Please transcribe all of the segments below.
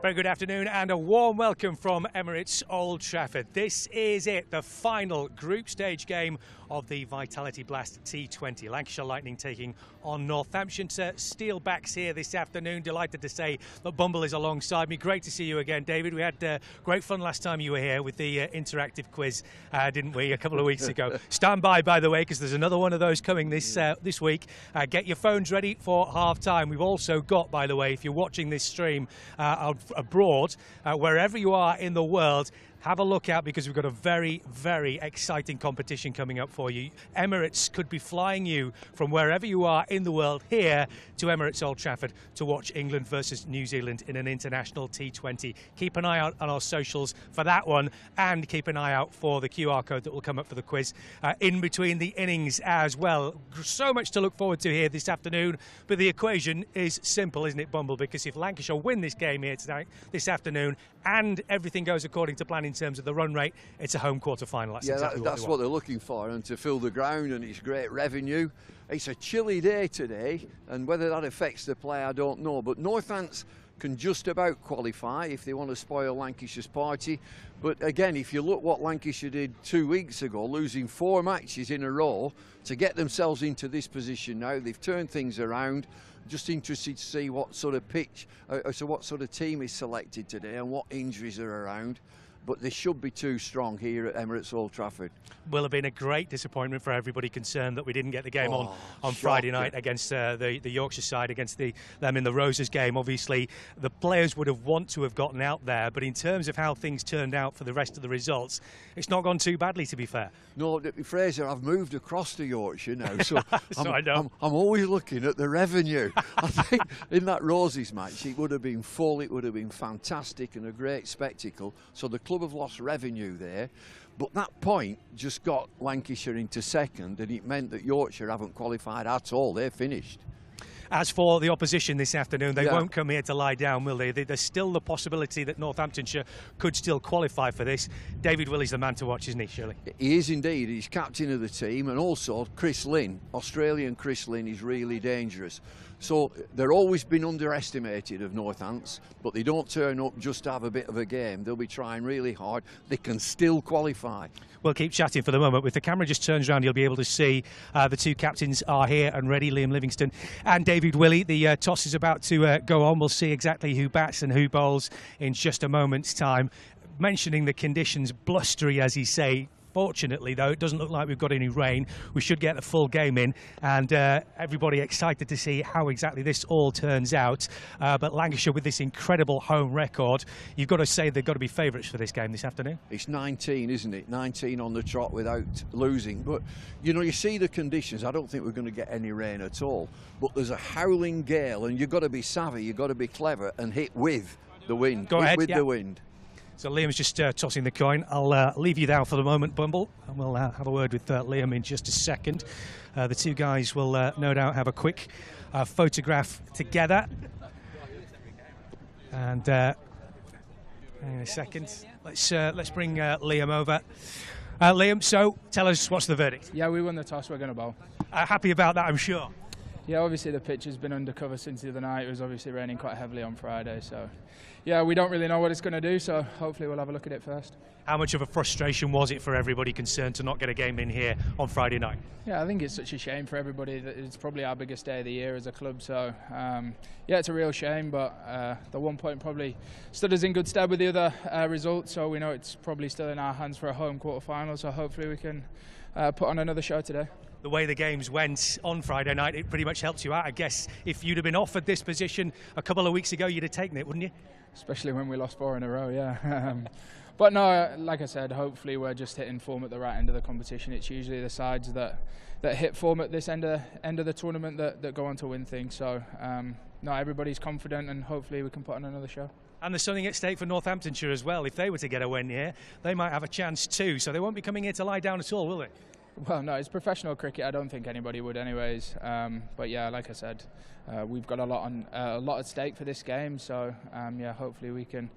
Very good afternoon and a warm welcome from Emirates Old Trafford. This is it, the final group stage game of the Vitality Blast T20. Lancashire Lightning taking on Northamptonshire. Steelbacks here this afternoon. Delighted to say that Bumble is alongside me. Great to see you again, David. We had great fun last time you were here with the interactive quiz, didn't we, a couple of weeks ago. Stand by the way, because there's another one of those coming this week. Get your phones ready for half-time. We've also got, by the way, if you're watching this stream abroad, wherever you are in the world, have a look out because we've got a very, very exciting competition coming up for you. Emirates could be flying you from wherever you are in the world here to Emirates Old Trafford to watch England versus New Zealand in an international T20. Keep an eye out on our socials for that one, and keep an eye out for the QR code that will come up for the quiz in between the innings as well. So much to look forward to here this afternoon, but the equation is simple, isn't it, Bumble? Because if Lancashire win this game here tonight, this afternoon, and everything goes according to plan in terms of the run rate, it's a home quarter final. That's what they're looking for, and to fill the ground, and it's great revenue. It's a chilly day today, and whether that affects the play, I don't know. But Northants can just about qualify if they want to spoil Lancashire's party. But again, if you look what Lancashire did 2 weeks ago, losing 4 matches in a row to get themselves into this position now, they've turned things around. Just interested to see what sort of pitch, so what sort of team is selected today and what injuries are around. But they should be too strong here at Emirates Old Trafford. Will have been a great disappointment for everybody concerned that we didn't get the game on Friday night against the Yorkshire side, against them in the Roses game. Obviously, the players would have want to have gotten out there, but in terms of how things turned out for the rest of the results, it's not gone too badly, to be fair. No, Fraser, I've moved across to Yorkshire now, so, I'm always looking at the revenue. I think in that Roses match, it would have been full, it would have been fantastic and a great spectacle. So the club have lost revenue there, but that point just got Lancashire into second, and it meant that Yorkshire haven't qualified at all. They're finished. As for the opposition this afternoon, they won't come here to lie down, will they? There's still the possibility that Northamptonshire could still qualify for this. David Willey's the man to watch, isn't he, Shirley? He is indeed. He's captain of the team, and also Chris Lynn, Australian Chris Lynn, is really dangerous. So they're always been underestimated of Northants, but they don't turn up just to have a bit of a game. They'll be trying really hard. They can still qualify. We'll keep chatting for the moment. If the camera just turns around, you'll be able to see the two captains are here and ready, Liam Livingston and David Willey. The toss is about to go on. We'll see exactly who bats and who bowls in just a moment's time. Mentioning the conditions, blustery as he say. Fortunately, though, it doesn't look like we've got any rain. We should get the full game in, and everybody excited to see how exactly this all turns out. But Lancashire, with this incredible home record, you've got to say they've got to be favourites for this game this afternoon. It's 19, isn't it? 19 on the trot without losing. But, you know, you see the conditions. I don't think we're going to get any rain at all. But there's a howling gale, and you've got to be savvy, you've got to be clever and hit with the wind. Go ahead. With the wind. So Liam's just tossing the coin. I'll leave you there for the moment, Bumble, and we'll have a word with Liam in just a second. The two guys will no doubt have a quick photograph together. And in a second, let's bring Liam over. Liam, so tell us, what's the verdict? Yeah, we won the toss. We're going to bowl. Happy about that, I'm sure. Yeah, obviously the pitch has been undercover since the other night. It was obviously raining quite heavily on Friday, so yeah, we don't really know what it's going to do, so hopefully we'll have a look at it first. How much of a frustration was it for everybody concerned to not get a game in here on Friday night? Yeah, I think it's such a shame for everybody. That it's probably our biggest day of the year as a club, so yeah, it's a real shame, but the 1 point probably stood us in good stead with the other results, so we know it's probably still in our hands for a home quarter-final, so hopefully we can put on another show today. The way the games went on Friday night, it pretty much helped you out. I guess if you'd have been offered this position a couple of weeks ago, you'd have taken it, wouldn't you? Especially when we lost 4 in a row, yeah. But no, like I said, hopefully we're just hitting form at the right end of the competition. It's usually the sides that hit form at this end of the tournament that go on to win things. So, no, everybody's confident, and hopefully we can put on another show. And there's something at stake for Northamptonshire as well. If they were to get a win here, they might have a chance too. So they won't be coming here to lie down at all, will they? Well, no, it's professional cricket. I don't think anybody would, anyways. But yeah, like I said, we've got a lot at stake for this game. So yeah, hopefully we can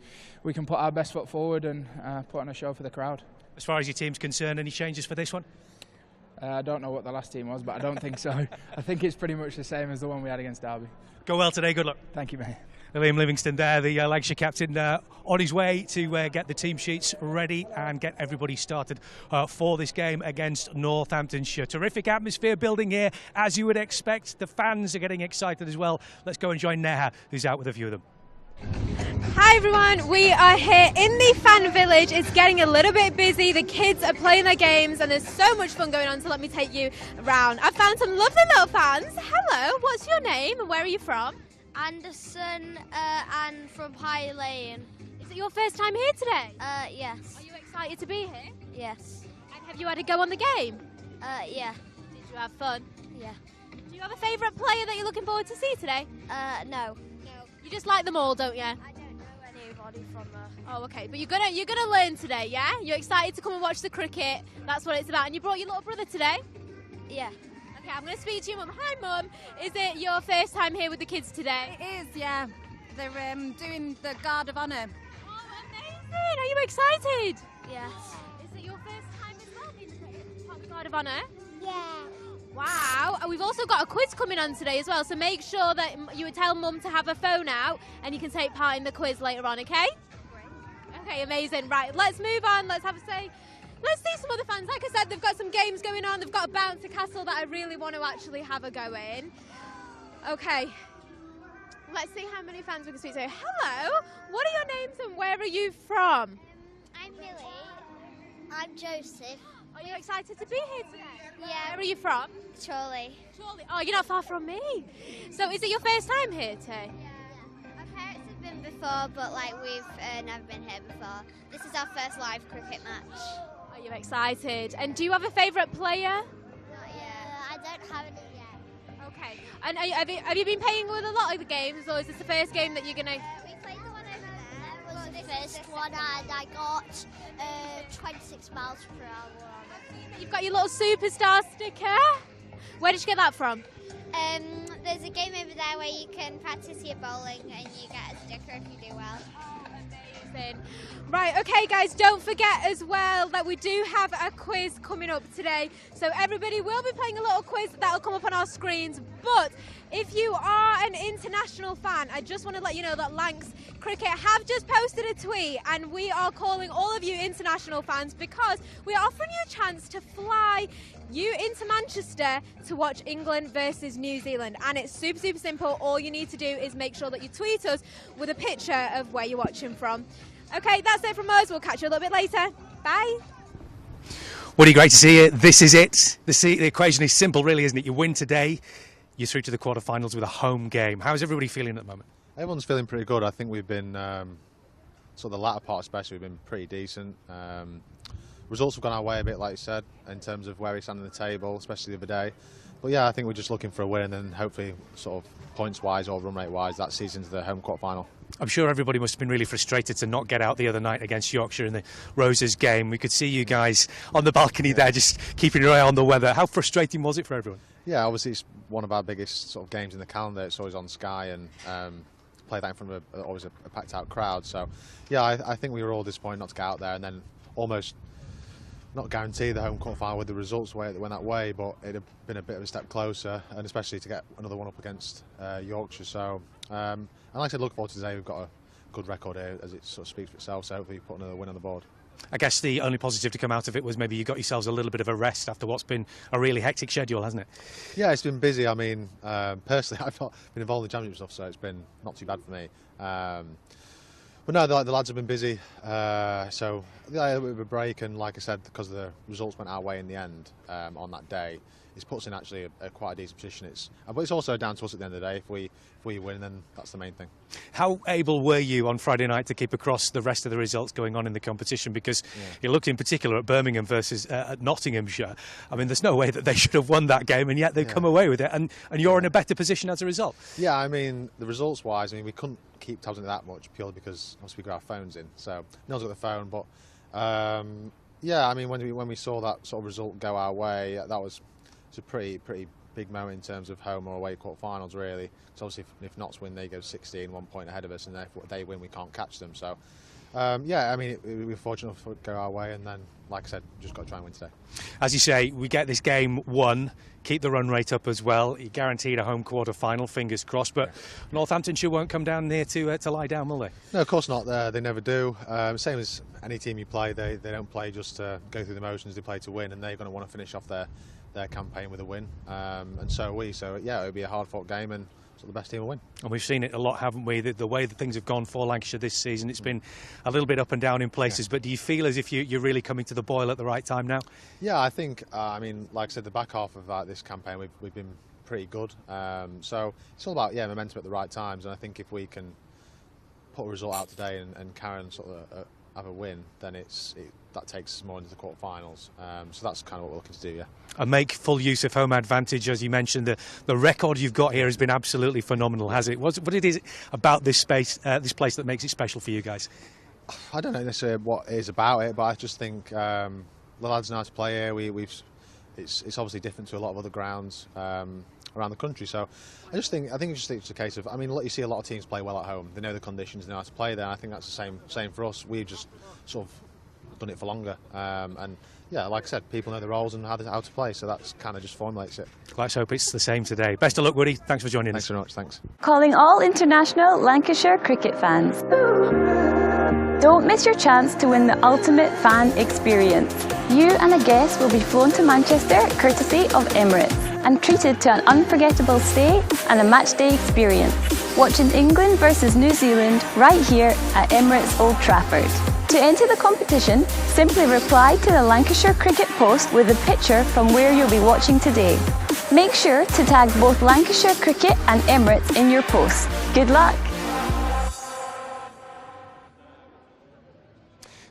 put our best foot forward and put on a show for the crowd. As far as your team's concerned, any changes for this one? I don't know what the last team was, but I don't think so. I think it's pretty much the same as the one we had against Derby. Go well today, good luck. Thank you, mate. Liam Livingston there, the Lancashire captain, on his way to get the team sheets ready and get everybody started for this game against Northamptonshire. Terrific atmosphere building here, as you would expect. The fans are getting excited as well. Let's go and join Neha, who's out with a few of them. Hi everyone, we are here in the fan village. It's getting a little bit busy. The kids are playing their games and there's so much fun going on, so let me take you around. I've found some lovely little fans. Hello, what's your name and where are you from? Anderson and from High Lane. Is it your first time here today? Yes. Are you excited to be here? Yes. And have you had a go on the game? Yeah. Did you have fun? Yeah. Do you have a favourite player that you're looking forward to see today? No. You just like them all, don't you? I don't know anybody from there. Oh, okay. But you're gonna learn today, yeah? You're excited to come and watch the cricket. That's what it's about. And you brought your little brother today? Yeah. Okay, I'm going to speak to your mum. Hi, Mum. Is it your first time here with the kids today? It is, yeah. They're doing the Guard of Honour. Oh, amazing. Are you excited? Yes. Is it your first time as well being part of the Guard of Honour? Yeah. Wow. And we've also got a quiz coming on today as well, so make sure that you would tell Mum to have her phone out and you can take part in the quiz later on, okay? Great. Okay, amazing. Right, let's move on. Let's have a say. Let's see some other fans. Like I said, they've got some games going on. They've got a bouncer castle that I really want to actually have a go in. Okay. Let's see how many fans we can speak to. Hello. What are your names and where are you from? I'm Billy. I'm Joseph. Are you excited to be here today? Yeah. Where are you from? Chorley. Chorley. Oh, you're not far from me. So is it your first time here today? Yeah. My parents have been before, but we've never been here before. This is our first live cricket match. Are you excited? And do you have a favourite player? Not yet. I don't have any yet. Okay. And have you been playing with a lot of the games, or is this the first game that you're going to... We played the one over there. It was the first one, and I got 26 miles per hour on it. You've got your little superstar sticker. Where did you get that from? There's a game over there where you can practice your bowling and you get a sticker if you do well. Amazing. Right, okay guys, don't forget as well that we do have a quiz coming up today. So everybody will be playing a little quiz that'll come up on our screens. But if you are an international fan, I just want to let you know that Lancs Cricket have just posted a tweet and we are calling all of you international fans because we are offering you a chance to fly you into Manchester to watch England versus New Zealand. And it's super, super simple. All you need to do is make sure that you tweet us with a picture of where you're watching from. Okay, that's it from us. We'll catch you a little bit later. Bye. Woody, great to see you. This is it. The equation is simple, really, isn't it? You win today, you're through to the quarterfinals with a home game. How's everybody feeling at the moment? Everyone's feeling pretty good. I think we've been, sort of the latter part especially, we've been pretty decent. Results have gone our way a bit, like you said, in terms of where we stand in the table, especially the other day. But yeah, I think we're just looking for a win and then hopefully sort of points-wise or run-rate-wise that season to the home quarter-final. I'm sure everybody must have been really frustrated to not get out the other night against Yorkshire in the Roses game. We could see you guys on the balcony there just keeping your eye on the weather. How frustrating was it for everyone? Yeah, obviously it's one of our biggest sort of games in the calendar. It's always on Sky and play that in front of always a packed-out crowd. So yeah, I think we were all disappointed not to get out there and then almost not guarantee the home quarter-final with the results way that went that way, but it'd have been a bit of a step closer, and especially to get another one up against Yorkshire. So, and like I said, look forward to today. We've got a good record here, as it sort of speaks for itself. So hopefully, put another win on the board. I guess the only positive to come out of it was maybe you got yourselves a little bit of a rest after what's been a really hectic schedule, hasn't it? Yeah, it's been busy. I mean, personally, I've not been involved in the championship stuff, so it's been not too bad for me. But no, the lads have been busy, so yeah, a bit of a break, and like I said, because the results went our way in the end on that day, it's put us in actually a quite a decent position. But it's also down to us at the end of the day. If we win, then that's the main thing. How able were you on Friday night to keep across the rest of the results going on in the competition? Because you looked in particular at Birmingham versus at Nottinghamshire. I mean, there's no way that they should have won that game, and yet they've come away with it, and you're in a better position as a result. Yeah, I mean, the results-wise, I mean, we couldn't keep tabs on it that much purely because obviously we got our phones in, so no one's got the phone. But yeah, I mean, when we saw that sort of result go our way, that was a pretty big moment in terms of home or away quarter-finals, really. So obviously, if Notts win, they go 16, 1 point ahead of us, and if they win, we can't catch them. So, yeah, I mean, we're fortunate to go our way, and then, like I said, just got to try and win today. As you say, we get this game won, keep the run rate up as well. You're guaranteed a home quarter-final, fingers crossed. But Northamptonshire won't come down here to lie down, will they? No, of course not. They never do. Same as any team you play, they don't play just to go through the motions. They play to win, and they're going to want to finish off their campaign with a win, and so are we. So yeah, it'll be a hard-fought game, and so the best team will win. And we've seen it a lot, haven't we? The way that things have gone for Lancashire this season, it's been a little bit up and down in places. But do you feel as if you're really coming to the boil at the right time now? Yeah, I think. I mean, like I said, the back half of this campaign, we've been pretty good. So it's all about momentum at the right times, and I think if we can put a result out today and Karen sort of have a win, then that takes us more into the quarterfinals. So that's kind of what we're looking to do, yeah. And make full use of home advantage, as you mentioned. The record you've got here has been absolutely phenomenal, has it? What it is about this place that makes it special for you guys? I don't know necessarily what it is about it, but I just think the lads know how to play here. It's obviously different to a lot of other grounds around the country. So I think it's a case of, I mean, you see a lot of teams play well at home. They know the conditions, they know how to play there. I think that's the same for us. We've just sort of done it for longer. And yeah, like I said, people know the roles and how to play. So that's kind of just formulates it. Let's hope it's the same today. Best of luck, Woody. Thanks for joining us. Thanks very much. Thanks. Calling all international Lancashire cricket fans. Don't miss your chance to win the ultimate fan experience. You and a guest will be flown to Manchester courtesy of Emirates and treated to an unforgettable stay and a match day experience. Watching England versus New Zealand right here at Emirates Old Trafford. To enter the competition, simply reply to the Lancashire Cricket post with a picture from where you'll be watching today. Make sure to tag both Lancashire Cricket and Emirates in your post. Good luck!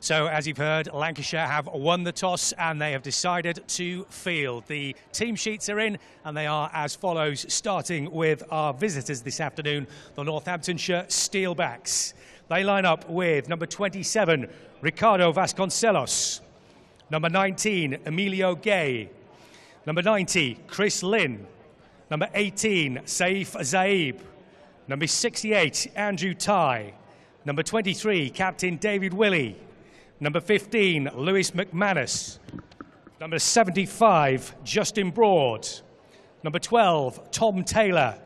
So, as you've heard, Lancashire have won the toss and they have decided to field. The team sheets are in and they are as follows, starting with our visitors this afternoon, the Northamptonshire Steelbacks. They line up with number 27, Ricardo Vasconcelos, number 19, Emilio Gay, number 90, Chris Lynn, number 18, Saif Zaib, number 68, Andrew Ty, number 23, Captain David Willey, number 15, Lewis McManus. Number 75, Justin Broad. Number 12, Tom Taylor.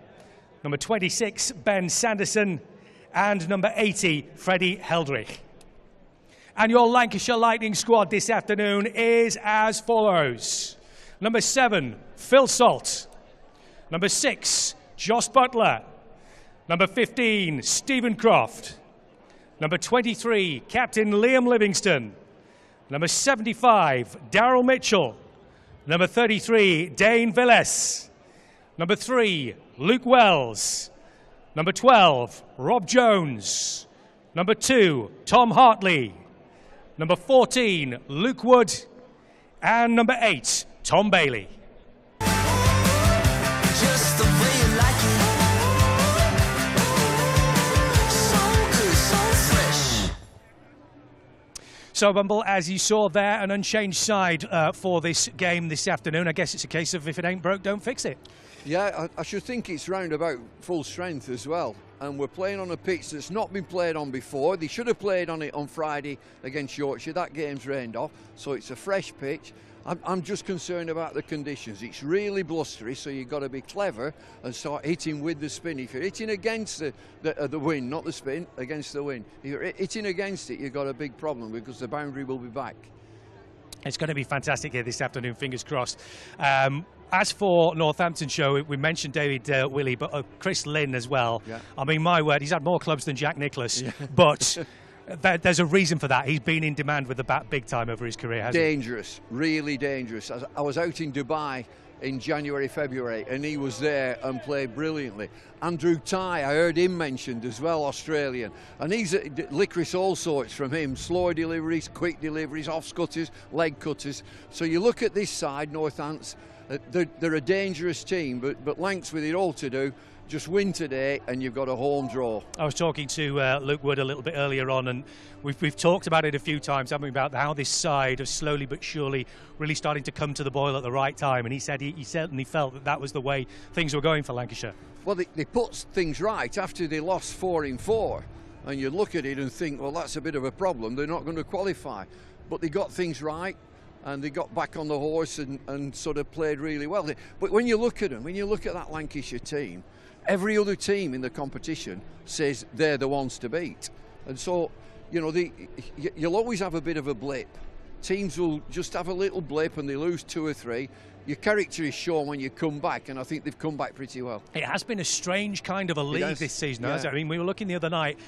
Number 26, Ben Sanderson. And number 80, Freddie Heldrich. And your Lancashire Lightning squad this afternoon is as follows. Number 7, Phil Salt. Number 6, Josh Butler. Number 15, Stephen Croft. Number 23, Captain Liam Livingston. Number 75, Daryl Mitchell. Number 33, Dane Villes. Number 3, Luke Wells. Number 12, Rob Jones. Number 2, Tom Hartley. Number 14, Luke Wood. And number 8, Tom Bailey. Just the way you like it. So, Bumble, as you saw there, an unchanged side for this game this afternoon. I guess it's a case of if it ain't broke, don't fix it. Yeah, I should think it's round about full strength as well. And we're playing on a pitch that's not been played on before. They should have played on it on Friday against Yorkshire. That game's rained off, so it's a fresh pitch. I'm just concerned about the conditions. It's really blustery, so you've got to be clever and start hitting with the spin. If you're hitting against the wind, not the spin, against the wind, if you're hitting against it, you've got a big problem because the boundary will be back. It's going to be fantastic here this afternoon, fingers crossed. As for Northamptonshire, we mentioned David Willey, but Chris Lynn as well. Yeah. I mean, my word, he's had more clubs than Jack Nicklaus, but there's a reason for that. He's been in demand with the bat big time over his career, hasn't he? Dangerous, really dangerous. I was out in Dubai in January, February, and he was there and played brilliantly. Andrew Ty, I heard him mentioned as well, Australian. And he's licorice all sorts from him, slow deliveries, quick deliveries, off cutters, leg cutters. So you look at this side, Northants, they're a dangerous team, but Lancs with it all to do, Just win today and you've got a home draw. I was talking to Luke Wood a little bit earlier on, and we've talked about it a few times, haven't we, about how this side is slowly but surely really starting to come to the boil at the right time, and he said he certainly felt that that was the way things were going for Lancashire. Well, they put things right after they lost 4 in 4, and you look at it and think, well, that's a bit of a problem, they're not going to qualify. But they got things right, and they got back on the horse and sort of played really well. But when you look at them, when you look at that Lancashire team, every other team in the competition says they're the ones to beat. And so, you know, you'll always have a bit of a blip. Teams will just have a little blip and they lose 2 or 3. Your character is shown when you come back, and I think they've come back pretty well. It has been a strange kind of a league this season, yeah. hasn't it? I mean, we were looking the other night,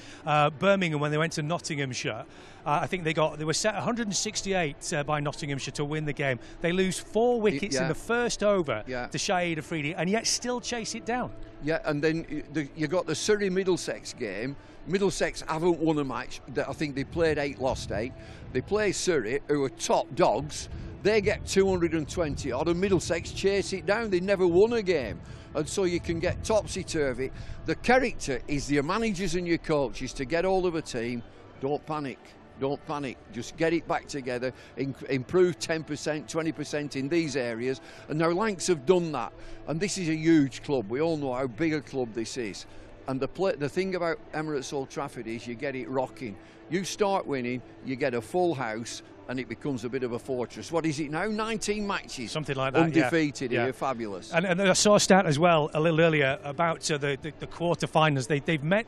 Birmingham, when they went to Nottinghamshire, I think they were set 168 by Nottinghamshire to win the game. They lose 4 wickets in the first over to Shahid Afridi, and yet still chase it down. Yeah, and then you got the Surrey-Middlesex game. Middlesex haven't won a match. I think they played 8, lost 8. They play Surrey, who are top dogs. They get 220 odd, and Middlesex chase it down. They never won a game, and so you can get topsy-turvy. The character is your managers and your coaches to get hold of a team. Don't panic. Don't panic. Just get it back together. Improve 10%, 20% in these areas. And now Lancs have done that. And this is a huge club. We all know how big a club this is. And the thing about Emirates Old Trafford is you get it rocking. You start winning, you get a full house, and it becomes a bit of a fortress. What is it now? 19 matches. Something like that. Undefeated yeah. here. Fabulous. And I saw a stat as well a little earlier about the quarter-finals. They've met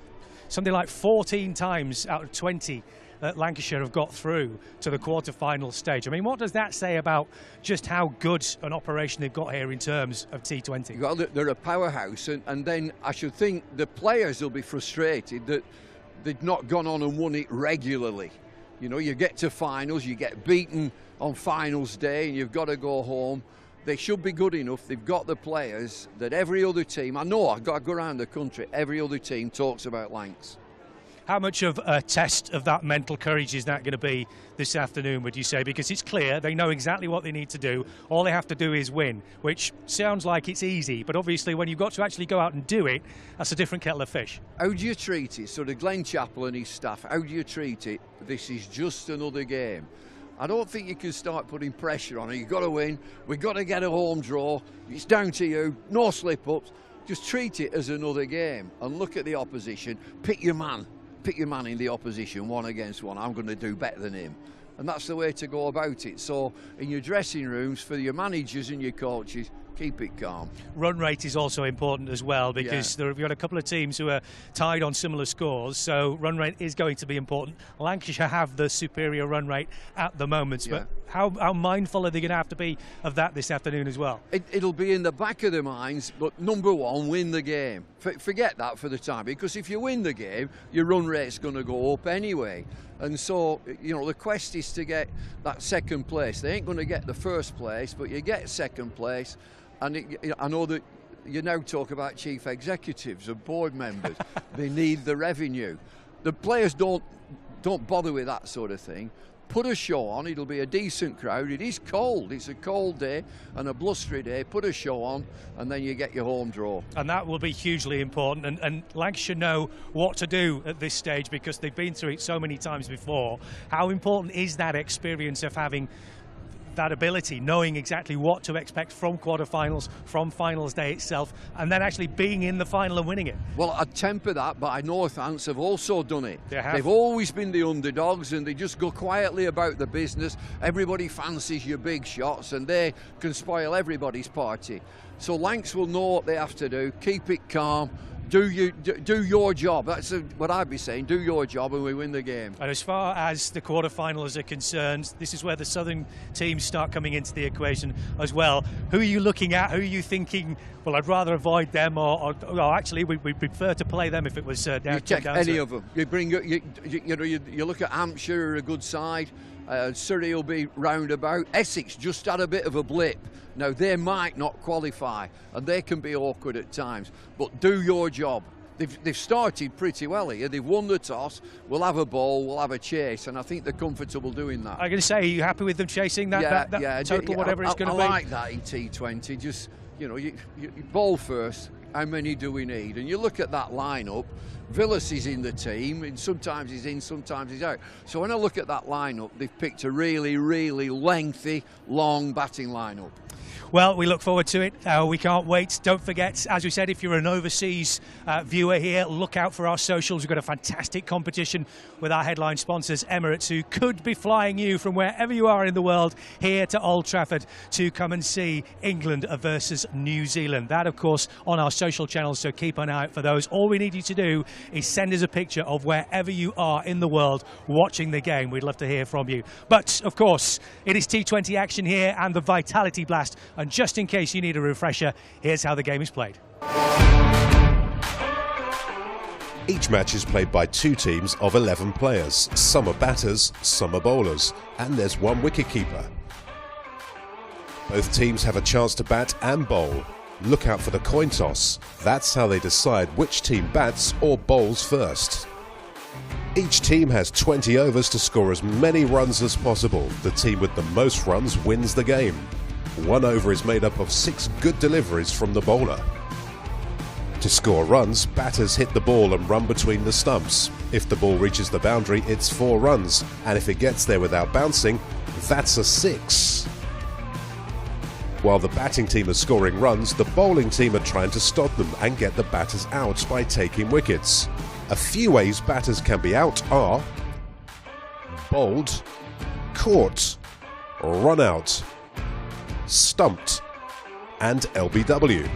something like 14 times out of 20 that Lancashire have got through to the quarter-final stage. I mean, what does that say about just how good an operation they've got here in terms of T20? Well, they're a powerhouse, and then I should think the players will be frustrated that they've not gone on and won it regularly. You know, you get to finals, you get beaten on finals day, and you've got to go home. They should be good enough. They've got the players that every other team, I know, I've got to go around the country, every other team talks about Lancs. How much of a test of that mental courage is that going to be this afternoon, would you say? Because it's clear they know exactly what they need to do. All they have to do is win, which sounds like it's easy. But obviously, when you've got to actually go out and do it, that's a different kettle of fish. How do you treat it? Sort of Glenn Chappell and his staff, how do you treat it? This is just another game. I don't think you can start putting pressure on it. You've got to win. We've got to get a home draw. It's down to you. No slip-ups. Just treat it as another game and look at the opposition. Pick your man. Pick your man in the opposition, 1 against 1. I'm going to do better than him. And that's the way to go about it. So in your dressing rooms, for your managers and your coaches, keep it calm. Run rate is also important as well, because we've got a couple of teams who are tied on similar scores, so run rate is going to be important. Lancashire have the superior run rate at the moment, but how mindful are they going to have to be of that this afternoon as well? It'll be in the back of their minds, but number 1, win the game. Forget that for the time, because if you win the game, your run rate's going to go up anyway. And so, you know, the quest is to get that second place. They ain't going to get the first place, but you get second place. And I know that you now talk about chief executives and board members. They need the revenue. The players don't bother with that sort of thing. Put a show on. It'll be a decent crowd. It is cold. It's a cold day and a blustery day. Put a show on, and then you get your home draw. And that will be hugely important. And Lancashire know what to do at this stage because they've been through it so many times before. How important is that experience of having that ability, knowing exactly what to expect from quarterfinals, from finals day itself, and then actually being in the final and winning it? Well, I'd temper that, but Northants have also done it. They've always been the underdogs, and they just go quietly about the business. Everybody fancies your big shots, and they can spoil everybody's party. So Lancs will know what they have to do. Keep it calm. Do your job. That's what I'd be saying. Do your job and we win the game. And as far as the quarterfinals are concerned, this is where the southern teams start coming into the equation as well. Who are you looking at? Who are you thinking, well, I'd rather avoid them, or actually we prefer to play them if it was down to... You check any of them. You bring you look at Hampshire, a good side. Surrey will be roundabout. Essex just had a bit of a blip. Now, they might not qualify, and they can be awkward at times, but do your job. They've started pretty well here. They've won the toss. We'll have a ball, we'll have a chase, and I think they're comfortable doing that. I'm going to say, are you happy with them chasing that total, whatever it's going to be? I like that in T20. Just, you bowl first, how many do we need? And you look at that lineup, Villas is in the team, and sometimes he's in, sometimes he's out. So when I look at that lineup, they've picked a really, really lengthy, long batting lineup. Well, we look forward to it. We can't wait. Don't forget, as we said, if you're an overseas viewer here, look out for our socials. We've got a fantastic competition with our headline sponsors, Emirates, who could be flying you from wherever you are in the world here to Old Trafford to come and see England versus New Zealand. That, of course, on our social channels, so keep an eye out for those. All we need you to do is send us a picture of wherever you are in the world watching the game. We'd love to hear from you. But, of course, it is T20 action here and the Vitality Blast. And just in case you need a refresher, here's how the game is played. Each match is played by 2 teams of 11 players. Some are batters, some are bowlers, and there's 1 wicketkeeper. Both teams have a chance to bat and bowl. Look out for the coin toss. That's how they decide which team bats or bowls first. Each team has 20 overs to score as many runs as possible. The team with the most runs wins the game. 1 over is made up of 6 good deliveries from the bowler. To score runs, batters hit the ball and run between the stumps. If the ball reaches the boundary, it's 4 runs, and if it gets there without bouncing, that's a 6. While the batting team are scoring runs, the bowling team are trying to stop them and get the batters out by taking wickets. A few ways batters can be out are bowled, caught, run out, stumped, and LBW.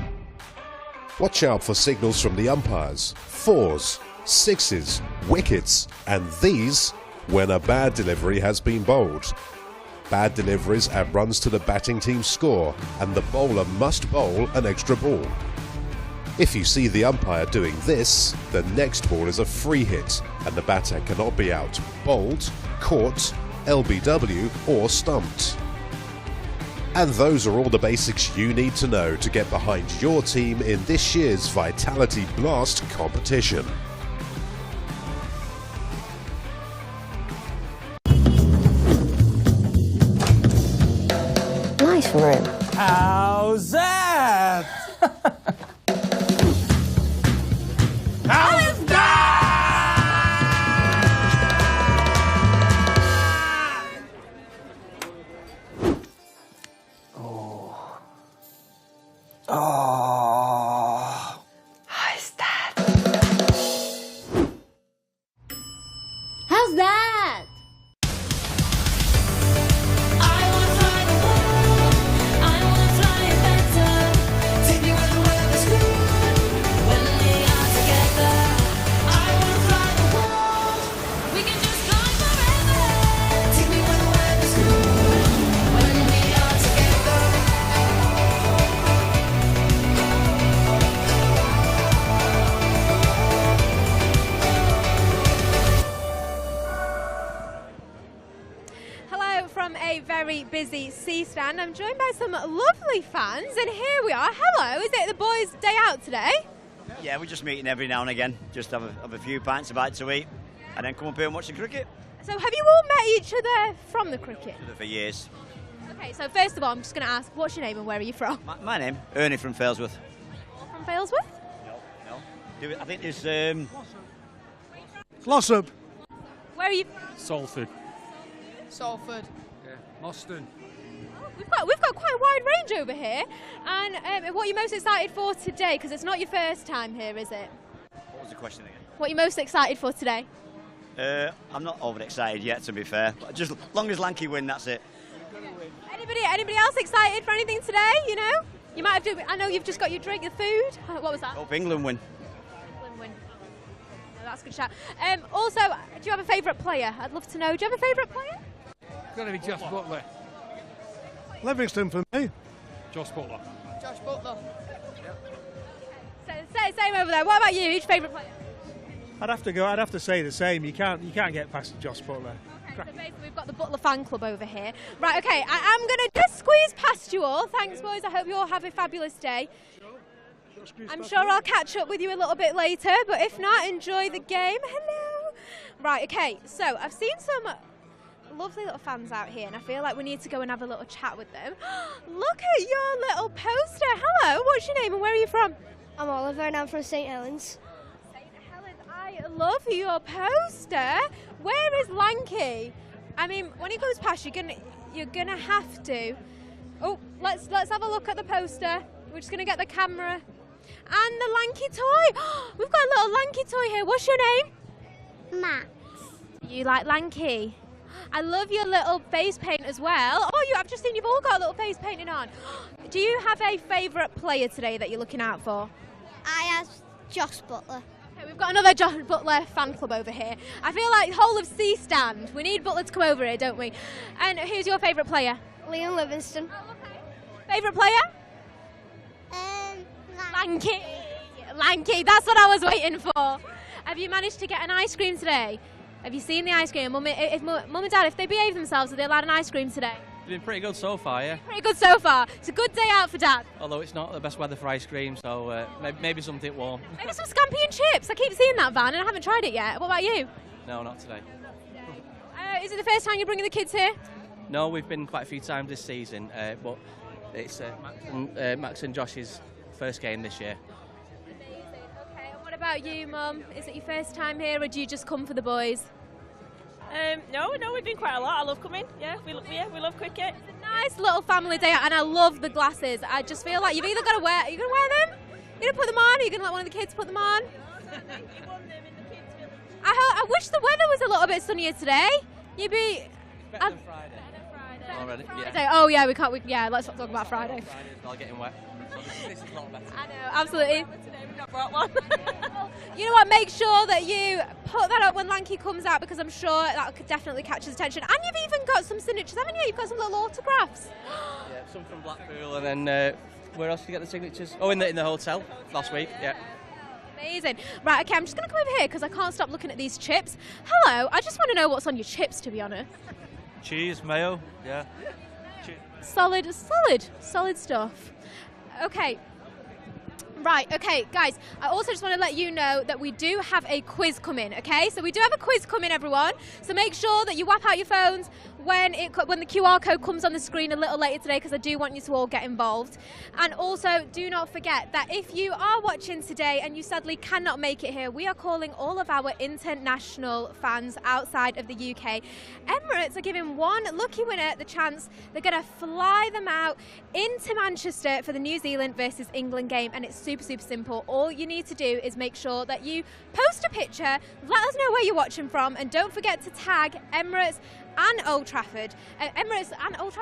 Watch out for signals from the umpires, 4s, 6s, wickets, and these when a bad delivery has been bowled. Bad deliveries add runs to the batting team's score, and the bowler must bowl an extra ball. If you see the umpire doing this, the next ball is a free hit, and the batter cannot be out, bowled, caught, LBW, or stumped. And those are all the basics you need to know to get behind your team in this year's Vitality Blast competition. Nice room. How's that? How's that? Oh. How's that? How's that? Very busy C stand. I'm joined by some lovely fans, and here we are. Hello, is it the boys' day out today? Yeah, we're just meeting every now and again, just have a few pints, a bite to eat, and then come up here and watch the cricket. So have you all met each other from the cricket? For years. Okay, so first of all, I'm just going to ask, what's your name and where are you from? My name, Ernie from Failsworth. From Failsworth? No. I think there's Glossop. Where are you? Salford. Salford. Moston. Oh, we've got quite a wide range over here. And what are you most excited for today? Because it's not your first time here, is it? What was the question again? What are you most excited for today? I'm not overexcited yet, to be fair. But just as long as Lanky win, that's it. Anybody else excited for anything today? You know, you might have to. I know you've just got your drink, your food. What was that? Hope England win. England win. No, that's a good shout. Also, do you have a favourite player? I'd love to know. Do you have a favourite player? Got to be Josh Butler. Livingston for me. Josh Butler. Josh Butler. So, same over there. What about you? Who's your favourite player? I'd have to say the same. You can't get past Josh Butler. Okay, so basically we've got the Butler fan club over here. Right, okay, I'm going to just squeeze past you all. Thanks, boys. I hope you all have a fabulous day. I'm sure I'll catch up with you a little bit later, but if not, enjoy the game. Hello. Right, okay, so I've seen some lovely little fans out here, and I feel like we need to go and have a little chat with them. Look at your little poster. Hello, what's your name and where are you from? I'm Oliver and I'm from St Helens. St Helens, I love your poster. Where is Lanky? I mean, when he goes past, you're gonna have to. Oh, let's have a look at the poster. We're just gonna get the camera and the Lanky toy. We've got a little Lanky toy here. What's your name? Max. You like Lanky? I love your little face paint as well. Oh, I've just seen you've all got a little face painting on. Do you have a favourite player today that you're looking out for? I have Josh Butler. Okay, we've got another Josh Butler fan club over here. I feel like whole of C stand. We need Butler to come over here, don't we? And who's your favourite player? Liam Livingston. Oh, okay. Favourite player? Lanky. Lanky, that's what I was waiting for. Have you managed to get an ice cream today? Have you seen the ice cream? Mum and Dad, if they behave themselves, are they allowed an ice cream today? It's been pretty good so far, yeah. Pretty good so far. It's a good day out for Dad. Although it's not the best weather for ice cream, so maybe something warm. Maybe some scampi and chips. I keep seeing that van and I haven't tried it yet. What about you? No, not today. Is it the first time you're bringing the kids here? No, we've been quite a few times this season, but it's Max and Josh's first game this year. Amazing. Okay, and what about you, Mum? Is it your first time here or do you just come for the boys? No, we've been quite a lot. I love coming. Yeah, we love cricket. It's a nice little family day out, and I love the glasses. I just feel like you've either got to wear. Are you going to wear them? You're going to put them on? Or are you going to let one of the kids put them on? I wish the weather was a little bit sunnier today. You'd be. Better than Friday. Already. Yeah. Oh yeah, we can't. Let's not talk about Friday. Friday's all getting wet. So this is a lot better. I know, absolutely. Today we've not brought one. You know what? Make sure that you put that up when Lanky comes out because I'm sure that could definitely catch his attention. And you've even got some signatures, haven't you? You've got some little autographs. Yeah, some from Blackpool, and then where else did you get the signatures? Oh, in the hotel last week. Yeah. Amazing. Right, okay, I'm just going to come over here because I can't stop looking at these chips. Hello, I just want to know what's on your chips, to be honest. Cheese, mayo, yeah. Solid stuff. Okay. Right, okay, guys, I also just want to let you know that we do have a quiz coming, okay? So we do have a quiz coming, everyone. So make sure that you whap out your phones when the QR code comes on the screen a little later today because I do want you to all get involved. And also, do not forget that if you are watching today and you sadly cannot make it here, we are calling all of our international fans outside of the UK. Emirates are giving one lucky winner the chance. They're going to fly them out into Manchester for the New Zealand versus England game, and it's super simple. All you need to do is make sure that you post a picture, let us know where you're watching from, and don't forget to tag Emirates and Old Trafford. Emirates Old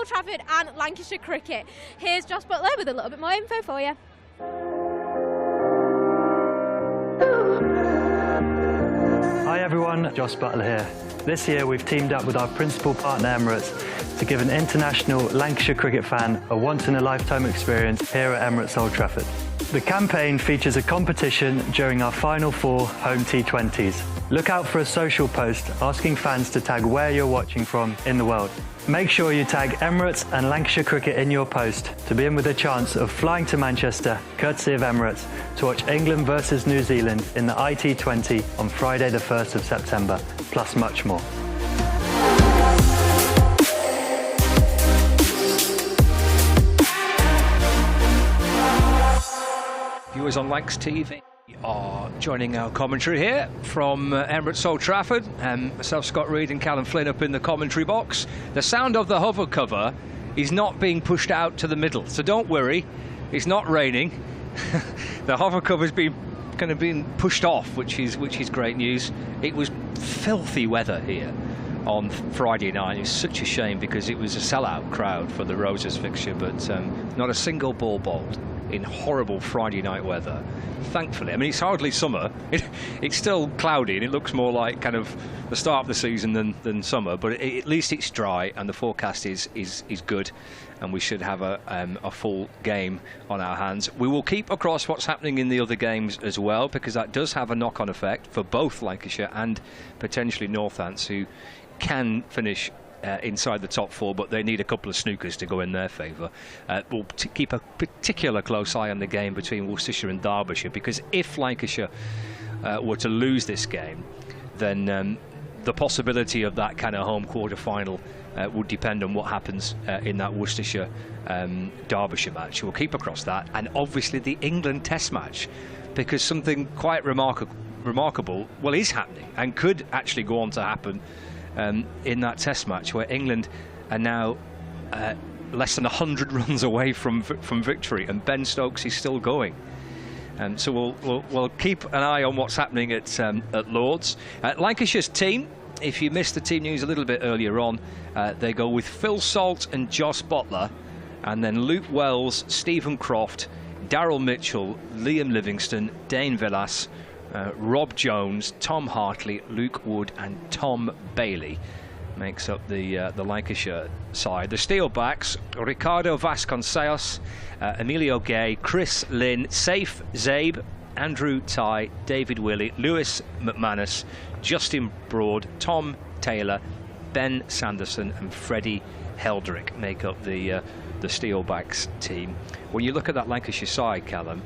Trafford and Lancashire Cricket. Here's Josh Butler with a little bit more info for you. Hi everyone, Josh Butler here. This year we've teamed up with our principal partner Emirates to give an international Lancashire cricket fan a once-in-a-lifetime experience here at Emirates Old Trafford. The campaign features a competition during our final 4 home T20s. Look out for a social post asking fans to tag where you're watching from in the world. Make sure you tag Emirates and Lancashire Cricket in your post to be in with a chance of flying to Manchester, courtesy of Emirates, to watch England versus New Zealand in the IT20 on Friday the 1st of September, plus much more. Viewers on Lancs TV are joining our commentary here from Emirates Old Trafford, and myself, Scott Reed, and Callum Flynn up in the commentary box. The sound of the hover cover is not being pushed out to the middle, so don't worry, it's not raining. The hover cover's been pushed off, which is great news. It was filthy weather here on Friday night. It was such a shame because it was a sellout crowd for the Roses fixture, but not a single ball bowled in horrible Friday night weather. Thankfully, I mean, it's hardly summer. It's still cloudy and it looks more like kind of the start of the season than summer, but at least it's dry and the forecast is good, and we should have a full game on our hands. We will keep across what's happening in the other games as well, because that does have a knock-on effect for both Lancashire and potentially Northants, who can finish inside the top 4, but they need a couple of snookers to go in their favour. We'll keep a particular close eye on the game between Worcestershire and Derbyshire, because if Lancashire were to lose this game, then the possibility of that kind of home quarter-final would depend on what happens in that Worcestershire Derbyshire match. We'll keep across that, and obviously the England Test match, because something quite remarkable, well, is happening and could actually go on to happen in that Test match, where England are now less than 100 runs away from victory, and Ben Stokes is still going. So we'll keep an eye on what's happening at Lords. Lancashire's team, if you missed the team news a little bit earlier on, they go with Phil Salt and Joss Bottler, and then Luke Wells, Stephen Croft, Daryl Mitchell, Liam Livingston, Dane Villas, Rob Jones, Tom Hartley, Luke Wood and Tom Bailey makes up the Lancashire side. The Steelbacks, Ricardo Vasconcelos, Emilio Gay, Chris Lynn, Saif Zabe, Andrew Ty, David Willey, Lewis McManus, Justin Broad, Tom Taylor, Ben Sanderson and Freddie Heldrick make up the Steelbacks team. When you look at that Lancashire side, Callum,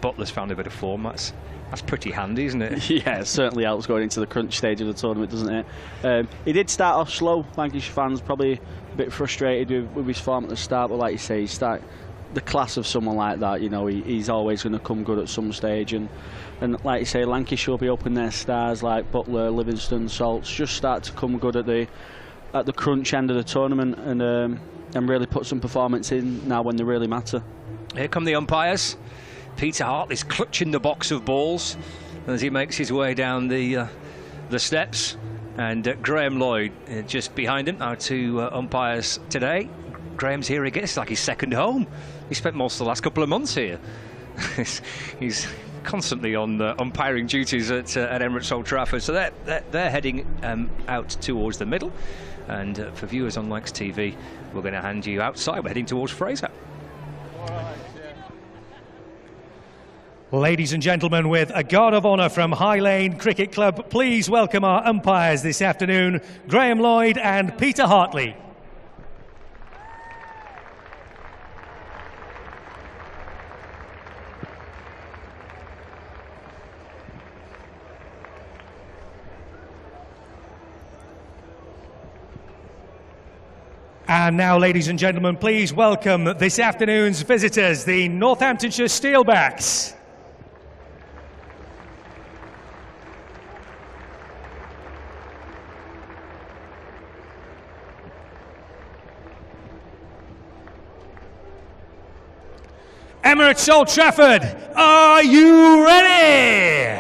Butler's found a bit of form. That's pretty handy, isn't it? Yeah, it certainly helps going into the crunch stage of the tournament, doesn't it? He did start off slow. Lancashire fans probably a bit frustrated with his form at the start, but like you say, the class of someone like that, you know, he's always going to come good at some stage, and like you say, Lancashire will be up in their stars like Butler, Livingston, Salts, just start to come good at the crunch end of the tournament, and really put some performance in now when they really matter. Here come the umpires. Peter Hartley's clutching the box of balls as he makes his way down the steps, and Graham Lloyd just behind him. Our two umpires today. Graham's here again. It's like his second home. He spent most of the last couple of months here. He's constantly on umpiring duties at Emirates Old Trafford. So they're heading out towards the middle, and for viewers on Lancs TV, we're going to hand you outside. We're heading towards Fraser. Ladies and gentlemen, with a guard of honour from High Lane Cricket Club, please welcome our umpires this afternoon, Graham Lloyd and Peter Hartley. And now, ladies and gentlemen, please welcome this afternoon's visitors, the Northamptonshire Steelbacks. Emirates Old Trafford, are you ready?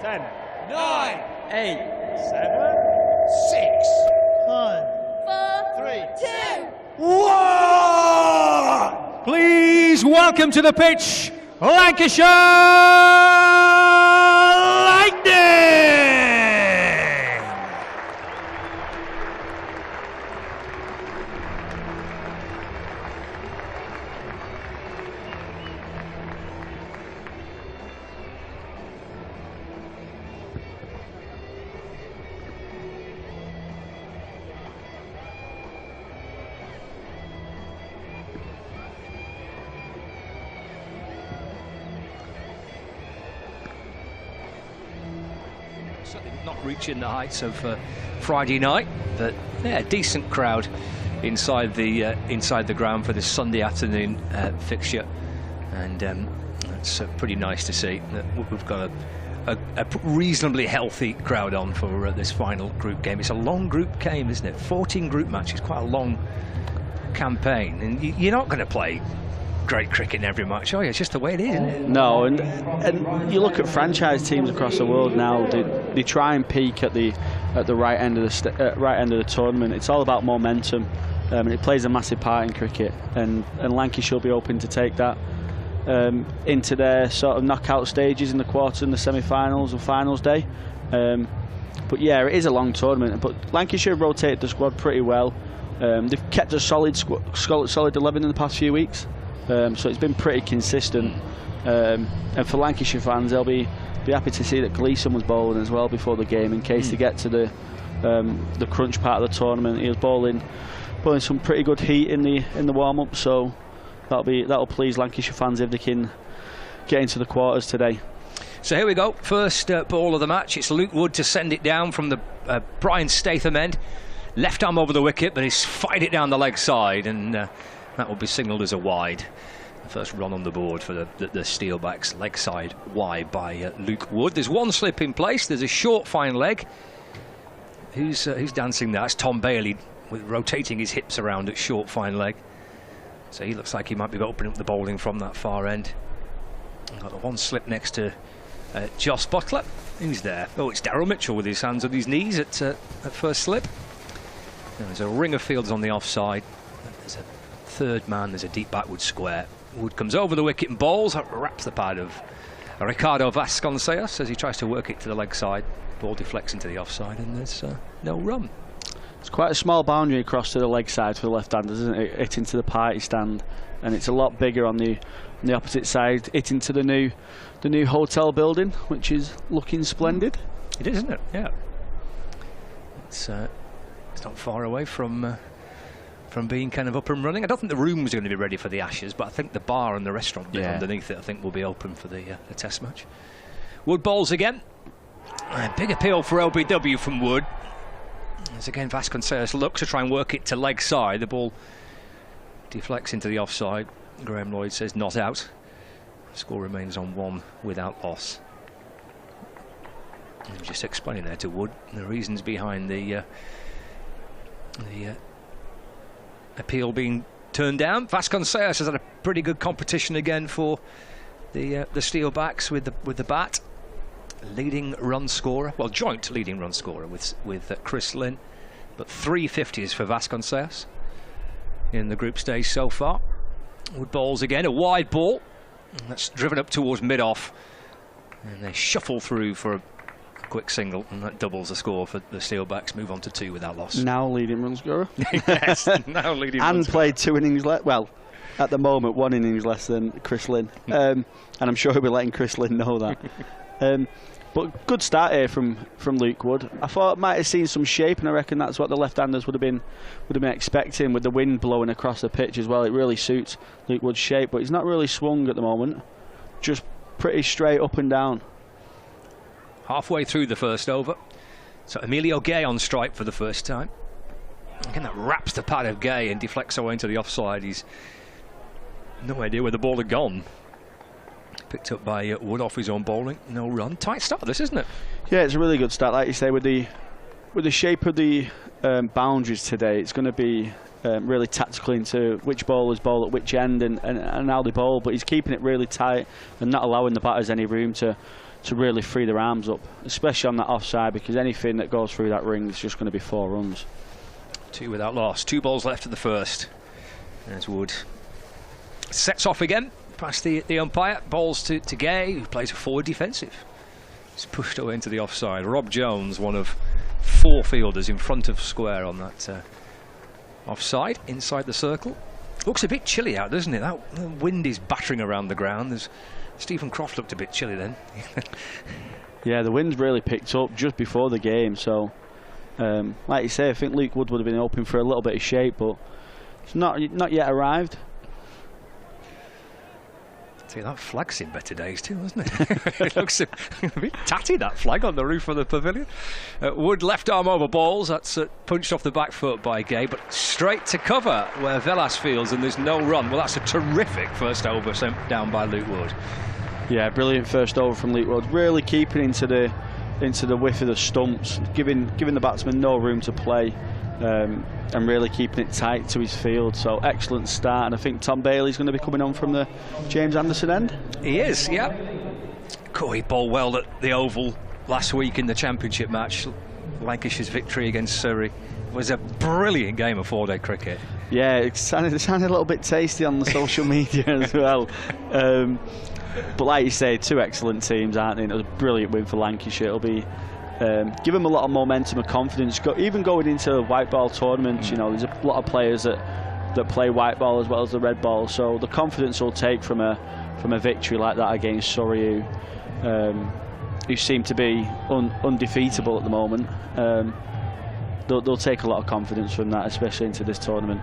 10, 9, 8, 7, 6, 5, 4, 3, 2, 1. Please welcome to the pitch, Lancashire Lightning! Not reaching the heights of Friday night, but yeah, a decent crowd inside the ground for this Sunday afternoon fixture, and it's pretty nice to see that we've got a reasonably healthy crowd on for this final group game. It's a long group game, isn't it? 14 group matches, quite a long campaign, and you're not going to play great cricket in every match, are you? It's just the way it is, isn't it? No, and you look at franchise teams across the world now. They try and peak at the right end of the tournament. It's all about momentum, and it plays a massive part in cricket. And Lancashire will be hoping to take that into their sort of knockout stages in the quarters and the semi-finals and finals day. But yeah, it is a long tournament. But Lancashire rotated the squad pretty well. They've kept a solid 11 in the past few weeks. So it's been pretty consistent, and for Lancashire fans, they'll be happy to see that Gleeson was bowling as well before the game in case they get to the crunch part of the tournament. He was bowling some pretty good heat in the warm-up, so that'll please Lancashire fans if they can get into the quarters today. So here we go, first ball of the match. It's Luke Wood to send it down from the Brian Statham end. Left arm over the wicket, but he's fired it down the leg side, and that will be signalled as a wide. The first run on the board for the Steelbacks, leg side wide by Luke Wood. There's one slip in place. There's a short fine leg. Who's dancing there? That's Tom Bailey, with rotating his hips around at short fine leg. So he looks like he might be opening up the bowling from that far end. Got the one slip next to Joss Butler. Who's there? Oh, it's Daryl Mitchell with his hands on his knees at first slip. And there's a ring of fields on the offside. There's a third man. There's a deep backward square. Wood comes over the wicket and bowls. Wraps the pad of Ricardo Vasconcelos as he tries to work it to the leg side. Ball deflects into the offside, and there's no run. It's quite a small boundary across to the leg side for the left-handers, isn't it? Hitting to the party stand, and it's a lot bigger on the opposite side, hitting to the new hotel building, which is looking splendid. It is, isn't it? Yeah. It's not far away from being kind of up and running. I don't think the rooms are going to be ready for the Ashes, but I think the bar and the restaurant bit underneath it, I think, will be open for the Test match. Wood bowls again. A big appeal for LBW from Wood. As again Vasconcelos looks to try and work it to leg side. The ball deflects into the offside. Graham Lloyd says not out. The score remains on 1 without loss. And just explaining there to Wood the reasons behind the appeal being turned down. Vasconcelos has had a pretty good competition again for the Steelbacks with the bat. Leading run scorer, well, joint leading run scorer with Chris Lynn, but 3 50s for Vasconcelos in the group stage so far. Wood bowls again, a wide ball that's driven up towards mid-off, and they shuffle through for a quick single, and that doubles the score for the Steelbacks. Move on to 2 without loss. Now leading run scorer. Yes, now leading run and scorer. played 2 innings less. Well, at the moment 1 innings less than Chris Lynn, and I'm sure he'll be letting Chris Lynn know that. But good start here from Luke Wood. I thought might have seen some shape, and I reckon that's what the left-handers would have been expecting, with the wind blowing across the pitch as well. It really suits Luke Wood's shape, but he's not really swung at the moment. Just pretty straight up and down. Halfway through the first over, so Emilio Gay on strike for the first time. Again, that wraps the pad of Gay and deflects away into the offside. He's no idea where the ball had gone. Picked up by Wood off his own bowling. No run. Tight start, this, isn't it? Yeah, it's a really good start, like you say, with the shape of the boundaries today. It's going to be really tactical into which bowlers bowl at which end and how they bowl. But he's keeping it really tight and not allowing the batters any room to really free their arms up, especially on that offside, because anything that goes through that ring is just going to be 4 runs. 2 without loss. 2 balls left of the first. There's Wood. Sets off again. Past the umpire, bowls to Gay, who plays a forward defensive. He's pushed away into the offside. Rob Jones, one of 4 fielders in front of square on that offside, inside the circle. Looks a bit chilly out, doesn't it? That wind is battering around the ground. Stephen Croft looked a bit chilly then. Yeah, the wind's really picked up just before the game, so like you say, I think Luke Wood would have been hoping for a little bit of shape, but it's not yet arrived. See, that flag's in better days too, hasn't it? It looks a bit tatty, that flag on the roof of the pavilion. Wood left arm over balls. That's punched off the back foot by Gay, but straight to cover where Velas fields, and there's no run. Well, that's a terrific first over sent down by Luke Wood. Yeah, brilliant first over from Luke Wood. Really keeping into the whiff of the stumps, giving the batsman no room to play. And really keeping it tight to his field. So excellent start, and I think Tom Bailey's going to be coming on from the James Anderson end. He is, yeah. He bowled well at the Oval last week in the championship match. Lancashire's victory against Surrey was a brilliant game of 4-day cricket. Yeah, it sounded a little bit tasty on the social media as well. But like you say, 2 excellent teams, aren't they? It was a brilliant win for Lancashire. It'll be give them a lot of momentum and confidence. Even going into white ball tournaments, you know, there's a lot of players that play white ball as well as the red ball. So the confidence will take from a victory like that against Surrey, who seem to be undefeatable at the moment. They'll take a lot of confidence from that, especially into this tournament.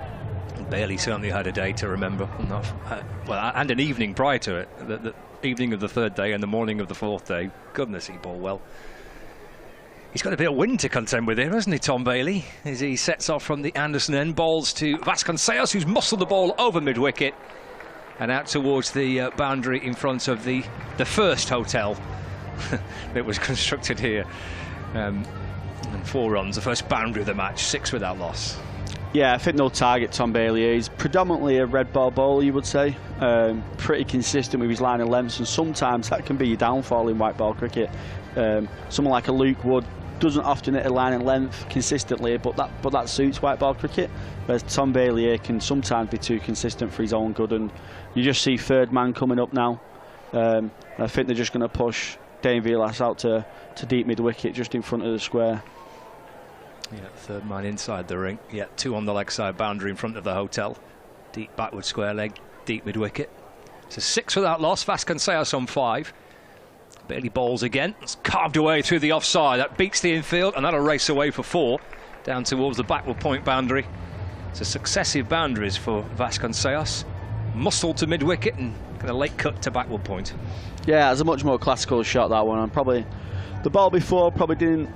Bailey certainly had a day to remember, and an evening prior to it. The evening of the 3rd day and the morning of the 4th day. Goodness, he bowled well. He's got a bit of wind to contend with here, hasn't he, Tom Bailey? As he sets off from the Anderson end, balls to Vasconcelos, who's muscled the ball over mid-wicket and out towards the boundary in front of the first hotel that was constructed here. And 4 runs, the first boundary of the match, 6 without loss. Yeah, I think they'll target Tom Bailey. He's predominantly a red ball bowler, you would say. Pretty consistent with his line of lengths, and sometimes that can be your downfall in white ball cricket. Someone like a Luke Wood doesn't often hit a line and length consistently, but that suits white ball cricket. Whereas Tom Bailey here can sometimes be too consistent for his own good, and you just see third man coming up now. I think they're just going to push Dane Vilas out to deep mid wicket, just in front of the square. Yeah, third man inside the ring. Yeah, 2 on the leg side boundary in front of the hotel. Deep backward square leg, deep mid wicket. So 6 without loss. Vasconcelos on 5. Bailey bowls again. It's carved away through the offside. That beats the infield, and that'll race away for 4 down towards the backward point boundary. So successive boundaries for Vasconcelos. Muscled to mid wicket and got a late cut to backward point. Yeah, it's a much more classical shot, that one. And probably the ball before probably didn't.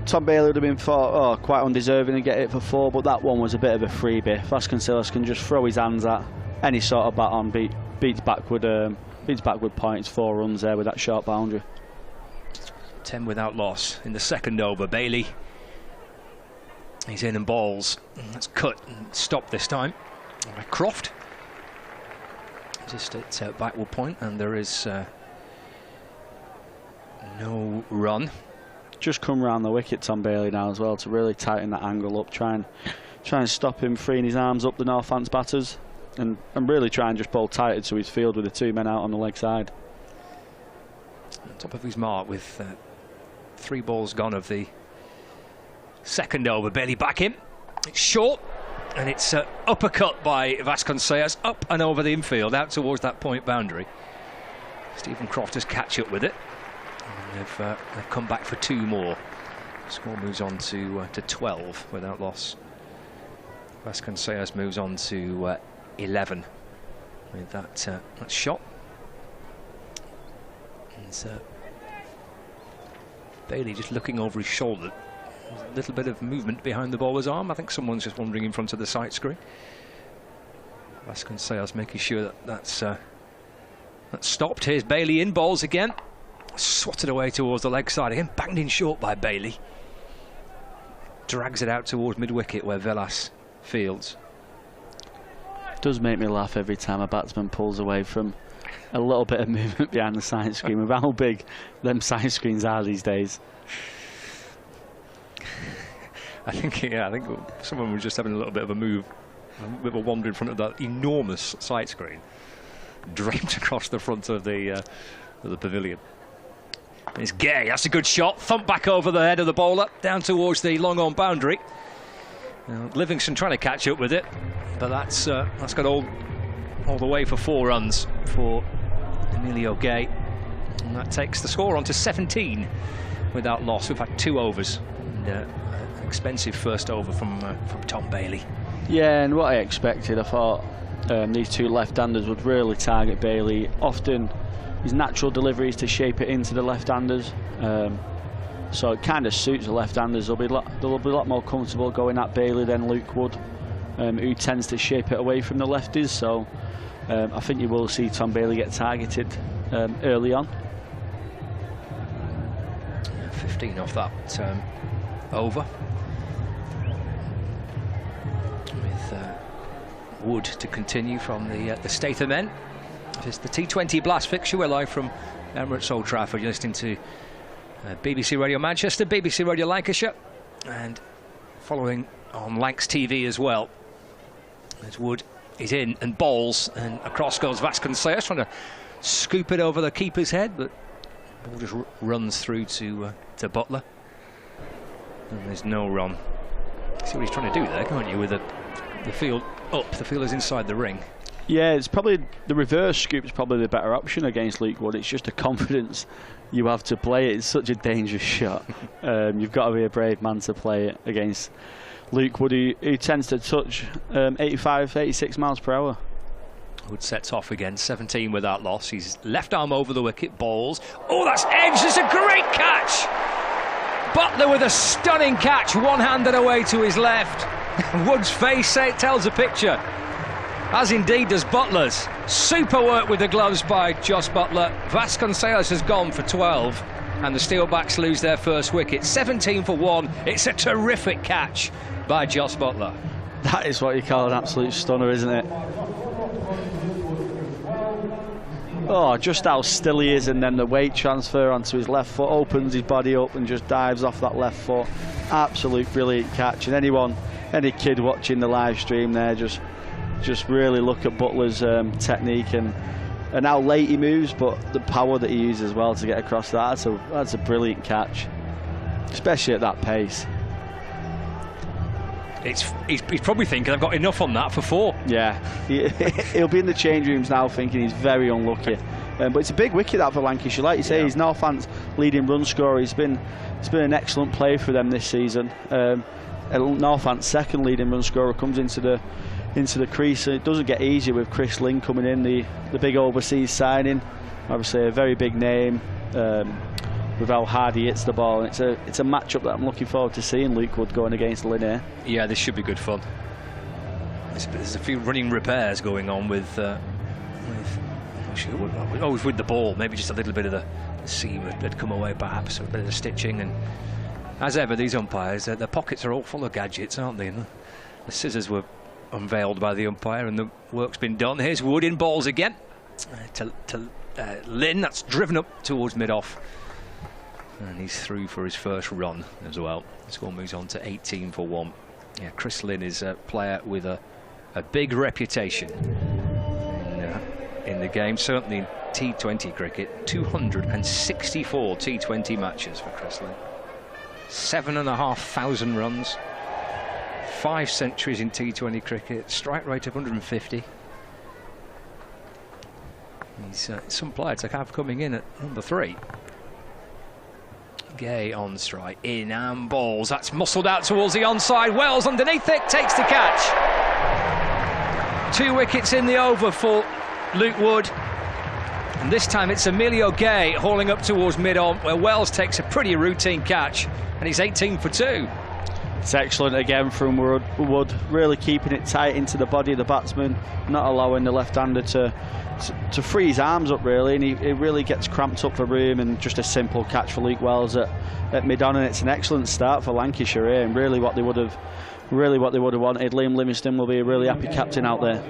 Tom Bailey would have been thought, quite undeserving to get it for 4, but that one was a bit of a freebie. Vasconcelos can just throw his hands at any sort of bat on, beats backward points, 4 runs there with that short boundary. 10 without loss in the second over. Bailey, he's in and bowls. That's cut and stopped this time by Croft. Just at backward point, and there is no run. Just come round the wicket, Tom Bailey, now as well, to really tighten that angle up, try and stop him freeing his arms up the Northants batters, and really try and just bowl tighter to his field with the 2 men out on the leg side. On top of his mark with 3 balls gone of the second over. Bailey back in. It's short, and it's uppercut by Vasconcelos up and over the infield out towards that point boundary. Stephen Croft has catch up with it. They've come back for 2 more. Score moves on to 12 without loss. Vasconcelos moves on to 11 with that shot. And Bailey just looking over his shoulder. There's a little bit of movement behind the bowler's arm. I think someone's just wandering in front of the sight screen. Vasconcelos making sure that's stopped. Here's Bailey in, bowls again. Swatted away towards the leg side again, banged in short by Bailey. Drags it out towards mid-wicket where Velas fields. It does make me laugh every time a batsman pulls away from a little bit of movement behind the side screen, with how big them side screens are these days. I think someone was just having a little bit of a move, a bit of a wander in front of that enormous side screen, draped across the front of the pavilion. It's Gay, that's a good shot, thump back over the head of the bowler, down towards the long on boundary. Now, Livingston trying to catch up with it, but that's got all the way for 4 runs for Emilio Gay, and that takes the score on to 17 without loss. We've had 2 overs and an expensive first over from Tom Bailey. Yeah, and what I expected, I thought these 2 left-handers would really target Bailey. Often his natural delivery is to shape it into the left-handers, so it kind of suits the left-handers. They'll be a lot more comfortable going at Bailey than Luke Wood, who tends to shape it away from the lefties. So I think you will see Tom Bailey get targeted early on. 15 off that over, with Wood to continue from the Statham end. It's the T20 Blast fixture. We're live from Emirates Old Trafford. You're listening to BBC Radio Manchester, BBC Radio Lancashire, and following on Lancs TV as well. As Wood is in and bowls, and across goes Vasconcelos, trying to scoop it over the keeper's head, but the ball just runs through to Butler, and there's no run. See what he's trying to do there, can't you? With the field up, the field is inside the ring. Yeah, it's probably the reverse scoop is probably the better option against Luke Wood. It's just the confidence you have to play it. It's such a dangerous shot. You've got to be a brave man to play it against Luke Wood, who tends to touch 85, 86 miles per hour. Wood sets off again, 17 without loss. He's left arm over the wicket, bowls. Oh, that's edge. It's a great catch Butler with a stunning catch, one-handed away to his left. Wood's face tells a picture, as indeed does Butler's. Super work with the gloves by Josh Butler. Vasconcelos has gone for 12, and the Steelbacks lose their first wicket. 17 for 1. It's a terrific catch by Josh Butler. That is what you call an absolute stunner, isn't it? Oh, just how still he is, and then the weight transfer onto his left foot, opens his body up and just dives off that left foot. Absolute brilliant catch. And any kid watching the live stream there, just really look at Butler's technique and how late he moves, but the power that he uses as well to get across that. That's a brilliant catch, especially at that pace. He's probably thinking, I've got enough on that for 4. Yeah, he'll be in the change rooms now thinking he's very unlucky. But it's a big wicket that for Lancashire. Like you say, he's Northant's leading run scorer. He's been an excellent play for them this season. Northant's second leading run scorer comes into the crease. It doesn't get easier with Chris Lynn coming in, the big overseas signing. Obviously a very big name. With how hard he hits the ball, and it's a matchup that I'm looking forward to seeing Luke Wood going against Lynn here. Yeah, this should be good fun. There's a few running repairs going on with the ball. Maybe just a little bit of the seam had come away, perhaps, a bit of the stitching. And as ever, these umpires, their pockets are all full of gadgets, aren't they? And the scissors were unveiled by the umpire, and the work's been done. Here's Wood in balls again to Lynn. That's driven up towards mid-off. And he's through for his first run as well. The score moves on to 18 for 1. Yeah, Chris Lynn is a player with a big reputation in the game, certainly in T20 cricket. 264 T20 matches for Chris Lynn. 7,500 runs. 5 centuries in T20 cricket. Strike rate of 150. He's some players like have coming in at number 3. Gay on strike, in and balls. That's muscled out towards the onside. Wells underneath it, takes the catch. 2 wickets in the over for Luke Wood. And this time it's Emilio Gay hauling up towards mid-on, where Wells takes a pretty routine catch, and he's 18 for 2. It's excellent again from Wood, really keeping it tight into the body of the batsman, not allowing the left-hander to free his arms up, really, and he really gets cramped up for room, and just a simple catch for Luke Wells at mid-on. And it's an excellent start for Lancashire here, and really what they would have wanted. Liam Livingston will be a really happy captain out there.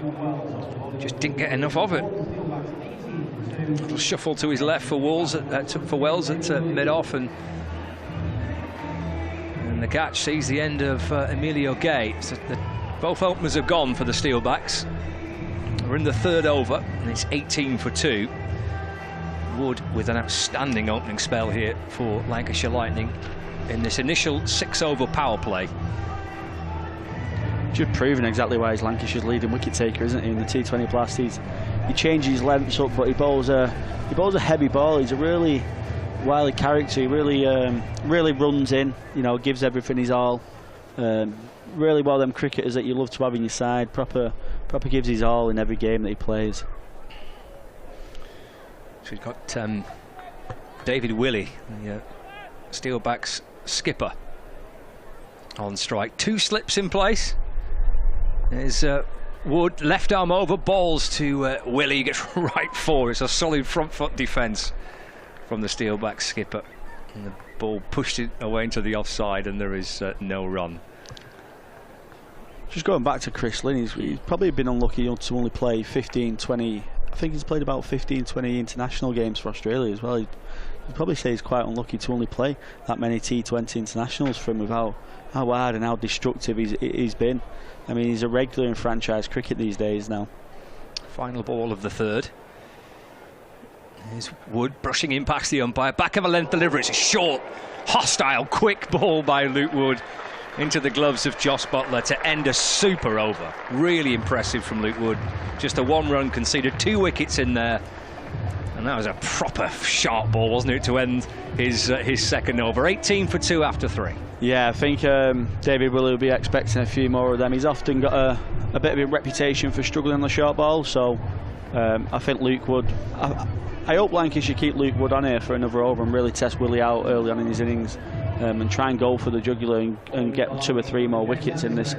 Just didn't get enough of it. A little shuffle to his left for Wells at mid-off, and the catch sees the end of Emilio Gay. So both openers are gone for the Steelbacks. We're in the 3rd over, and it's 18 for 2. Wood with an outstanding opening spell here for Lancashire Lightning in this initial 6-over power play. Just proving exactly why he's Lancashire's leading wicket taker, isn't he? In the T20 Blast, he changes his lengths up, but he bowls a heavy ball. He's a really wily character. He really runs in, gives everything his all. Really one of them cricketers that you love to have in your side. Proper gives his all in every game that he plays. So we've got David Willey, the Steelbacks skipper, on strike. 2 slips in place. There's Wood, left arm over, balls to Willey. He gets right for. It's a solid front foot defence from the Steelbacks skipper. And the ball pushed it away into the offside, and there is no run. Just going back to Chris Lynn, he's probably been unlucky to only play 15, 20. I think he's played about 15, 20 international games for Australia as well. You'd probably say he's quite unlucky to only play that many T20 internationals for him, with how hard and how destructive he's been. I mean, he's a regular in franchise cricket these days now. Final ball of the 3rd. There's Wood brushing in past the umpire. Back of a length delivery. It's a short, hostile, quick ball by Luke Wood into the gloves of Josh Butler to end a super over. Really impressive from Luke Wood. Just a 1-run conceded, 2 wickets in there, and that was a proper sharp ball, wasn't it, to end his second over. 18 for 2 after 3. Yeah, I think David will be expecting a few more of them. He's often got a bit of a reputation for struggling on the short ball, so I think Luke Wood. I hope Lancashire keep Luke Wood on here for another over and really test Willie out early on in his innings. and try and go for the jugular and get 2 or 3 more wickets in this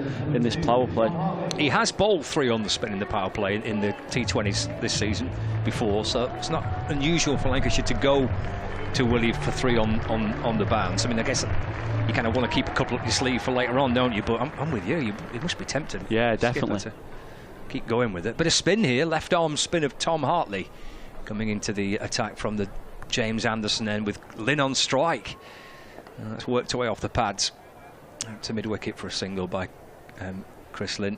power play. He has bowled 3 on the spin in the power play in the T20s this season before, so it's not unusual for Lancashire to go to Willie for 3 on the bounce. I mean, I guess you kind of want to keep a couple up your sleeve for later on, don't you? But I'm with you. It must be tempting. Yeah, definitely. To keep going with it. Bit of spin here, left arm spin of Tom Hartley coming into the attack from the James Anderson end with Lynn on strike. That's worked away off the pads out to mid-wicket for a single by Chris Lynn.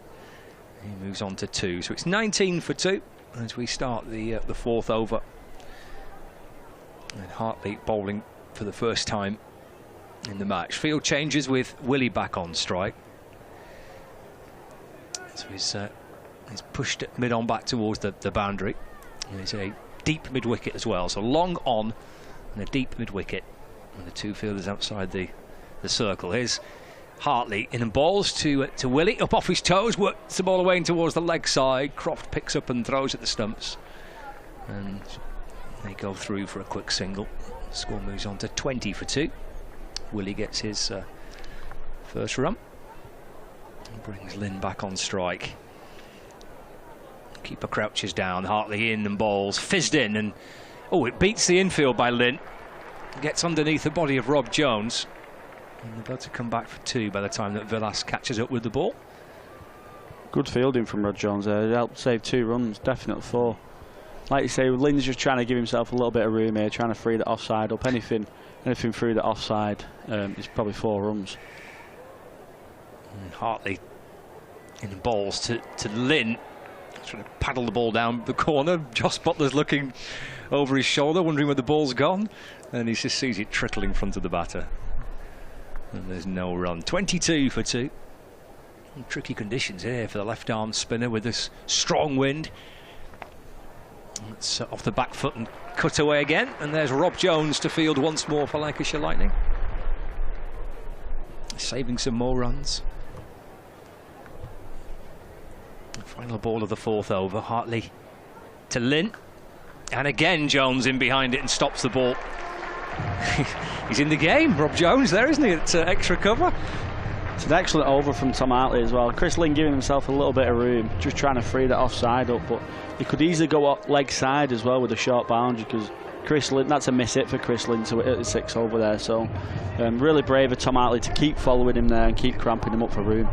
He moves on to 2, so it's 19 for 2 as we start the 4th over. And Hartley bowling for the first time in the match. Field changes with Willie back on strike. So he's pushed it mid-on back towards the boundary. And it's a deep mid-wicket as well, so long on and a deep mid-wicket. And the 2 fielders outside the circle. Here's Hartley in and balls to Willie, up off his toes, works the ball away in towards the leg side. Croft picks up and throws at the stumps, and they go through for a quick single. Score moves on to 20 for 2. Willie gets his first run and brings Lynn back on strike. Keeper crouches down, Hartley in and balls, fizzed in, and it beats the infield by Lynn. Gets underneath the body of Rob Jones, and they're about to come back for 2 by the time that Villas catches up with the ball. Good fielding from Rob Jones there. It helped save 2 runs, definitely 4. Like you say, Lynn's just trying to give himself a little bit of room here, trying to free the offside up. Anything through the offside is probably 4 runs. And Hartley in balls to Lynn, trying to paddle the ball down the corner. Joss Butler's looking over his shoulder, wondering where the ball's gone, and he just sees it trickle in front of the batter. And there's no run. 22 for 2. Tricky conditions here for the left-arm spinner with this strong wind. It's off the back foot and cut away again, and there's Rob Jones to field once more for Lancashire Lightning, saving some more runs. The final ball of the 4th over. Hartley to Lynn, and again Jones in behind it and stops the ball. He's in the game, Rob Jones there, isn't he, at extra cover. It's an excellent over from Tom Hartley as well. Chris Lynn giving himself a little bit of room, just trying to free that offside up, but he could easily go up leg side as well with a short boundary, because Chris Lynn, that's a miss hit for Chris Lynn to hit the 6 over there. So really brave of Tom Hartley to keep following him there and keep cramping him up for room.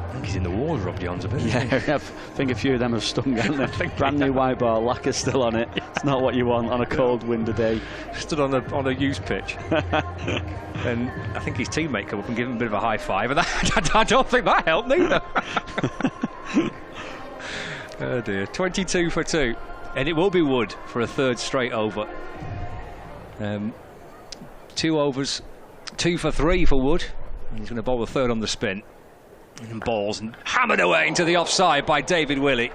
I think he's in the wars, Rob Jones, a bit. Yeah, I think a few of them have stung, haven't they? Brand new white ball, lacquer's still on it. It's not what you want on a cold, windy day. Stood on a used pitch. And I think his teammate come up and give him a bit of a high five, and I don't think that helped neither. Oh dear, 22 for 2, and it will be Wood for a 3rd straight over. 2 overs, 2 for 3 for Wood, and he's going to bowl the 3rd on the spin, and balls and hammered away into the offside by David Willey.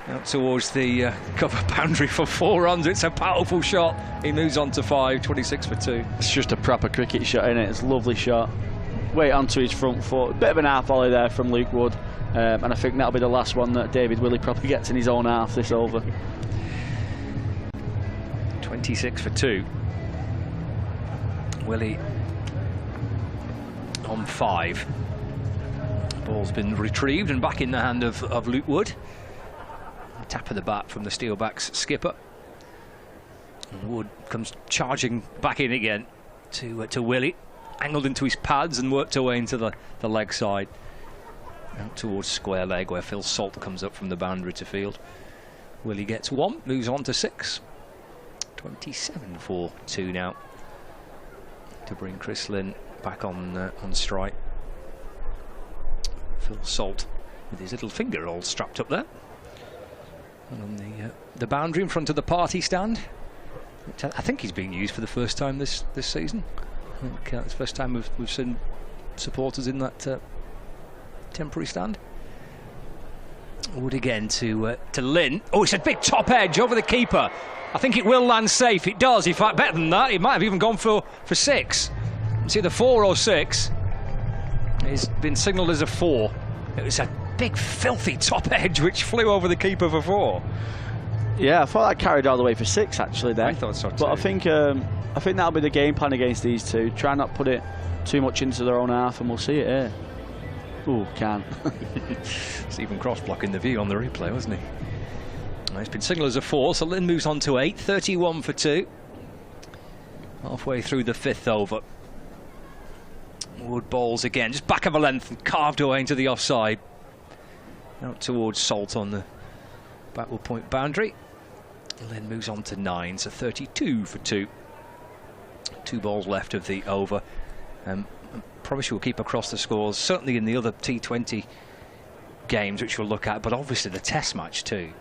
Out towards the cover boundary for 4 runs. It's a powerful shot. He moves on to 5, 26 for 2. It's just a proper cricket shot, isn't it? It's a lovely shot. Way onto his front foot. A bit of an half volley there from Luke Wood. And I think that'll be the last one that David Willey probably gets in his own half this over. 26 for 2. Willey on 5. Ball's been retrieved and back in the hand of Luke Wood. Tap of the bat from the Steelbacks skipper. And Wood comes charging back in again to Willie. Angled into his pads and worked away into the leg side. Out towards square leg where Phil Salt comes up from the boundary to field. Willie gets 1, moves on to 6. 27 for 2 now. To bring Chris Lynn back on strike. Phil Salt with his little finger all strapped up there. And on the boundary in front of the party stand. I think he's being used for the first time this season. I think it's the first time we've seen supporters in that temporary stand. Wood again to Lynn. Oh, it's a big top edge over the keeper. I think it will land safe. It does. In fact, better than that. It might have even gone for 6. It's either 4 or 6. It's been signalled as a 4. It was a big filthy top edge which flew over the keeper for 4. Yeah, I thought that carried all the way for 6 actually there. I thought so too. But I think I think that'll be the game plan against these two. Try not put it too much into their own half, and we'll see it here. Ooh, can. Stephen Cross blocking the view on the replay, wasn't he? Well, it's been signalled as a 4, so Lynn moves on to 8. 31 for 2. Halfway through the 5th over. Wood bowls again, just back of a length and carved away into the offside. Out towards Salt on the backward point boundary. Lynn moves on to 9, so 32 for 2. 2 balls left of the over. I promise we'll keep across the scores, certainly in the other T20 games, which we'll look at, but obviously the Test match too,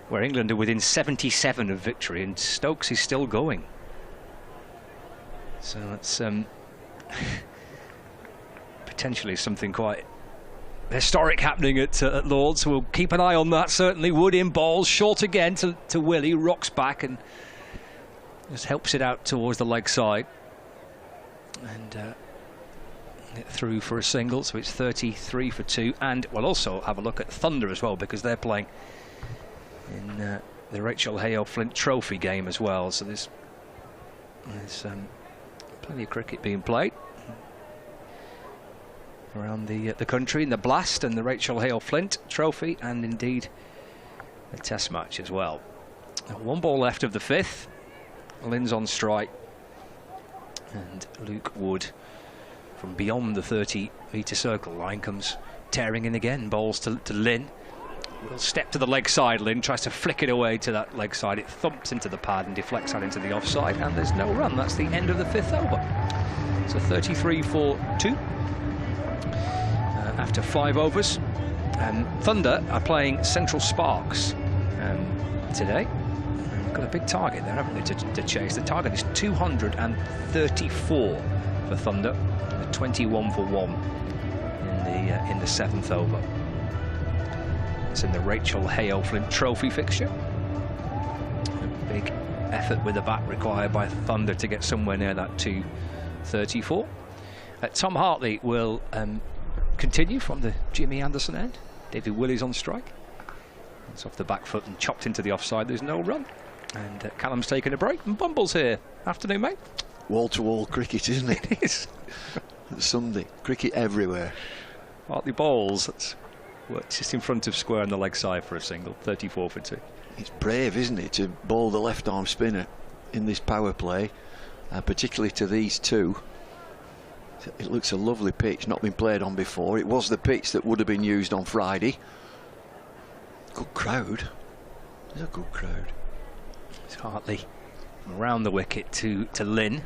where England are within 77 of victory and Stokes is still going. So that's potentially something quite historic happening at Lord's. We'll keep an eye on that, certainly. Wood in balls, short again to Willie, rocks back and just helps it out towards the leg side. And get through for a single, so it's 33 for 2. And we'll also have a look at Thunder as well, because they're playing in the Rachel Hale Flint Trophy game as well. So there's plenty of cricket being played around the country in the Blast and the Rachel Hale Flint Trophy, and indeed the Test match as well. 1 ball left of the 5th. Lynn's on strike, and Luke Wood from beyond the 30-metre circle line comes tearing in again. Bowls to Lynn. Will step to the leg side. Lynn tries to flick it away to that leg side. It thumps into the pad and deflects out into the offside, and there's no run. That's the end of the 5th over. So 33 for 2 after 5 overs. Thunder are playing Central Sparks today. They've got a big target there, haven't they, to chase. The target is 234 for Thunder, 21 for 1 in the 7th over. It's in the Rachel Hale Flint Trophy fixture. A big effort with the bat required by Thunder to get somewhere near that 234. Tom Hartley will continue from the Jimmy Anderson end. David Willey's on strike. It's off the back foot and chopped into the offside. There's no run. And Callum's taking a break, and Bumble's here. Afternoon, mate. Wall-to-wall cricket, isn't it? It is. It's Sunday. Cricket everywhere. Hartley bowls. That's just in front of square on the leg side for a single. 34 for 2. It's brave, isn't it, to bowl the left-arm spinner in this power play, particularly to these two. It looks a lovely pitch, not been played on before. It was the pitch that would have been used on Friday. Good crowd. There's a good crowd. It's Hartley around the wicket to Lynn.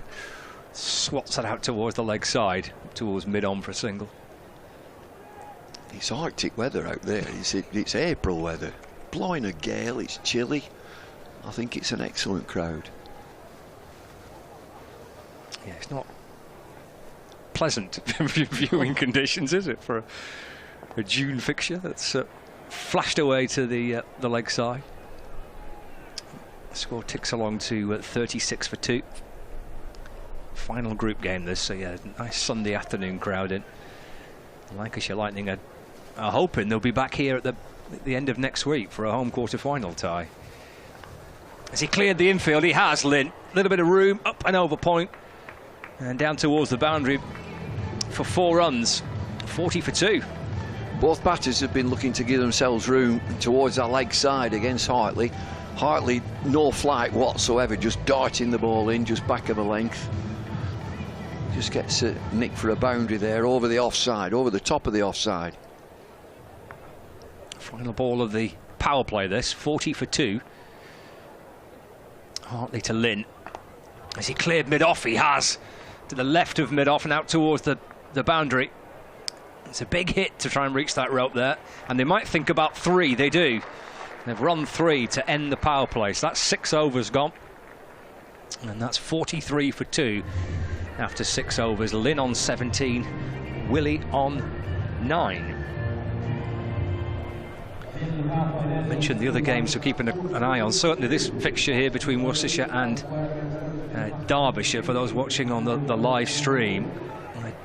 Swats it out towards the leg side, towards mid-on for a single. It's Arctic weather out there. It's April weather. Blowing a gale, it's chilly. I think it's an excellent crowd. Yeah, it's not pleasant viewing conditions, is it, for a June fixture that's flashed away to the leg side. The score ticks along to 36 for 2. Final group game this, so yeah, nice Sunday afternoon crowd in. Lancashire Lightning are hoping they'll be back here at the end of next week for a home quarter-final tie. As he cleared the infield, he has, Lynn. A little bit of room, up and over point, and down towards the boundary for 4 runs. 40 for 2. Both batters have been looking to give themselves room towards that leg side against Hartley. Hartley, no flight whatsoever, just darting the ball in, just back of the length. Just gets nicked for a boundary there, over the offside, over the top of the offside. Final ball of the power play this, 40 for 2. Hartley to Lynn. As he cleared mid-off, he has. To the left of mid-off and out towards the boundary. It's a big hit to try and reach that rope there. And they might think about 3, they do. They've run 3 to end the power play. So that's 6 overs gone. And that's 43 for 2 after 6 overs. Lynn on 17, Willie on 9. I mentioned the other games we're keeping an eye on. Certainly this fixture here between Worcestershire and Derbyshire, for those watching on the live stream.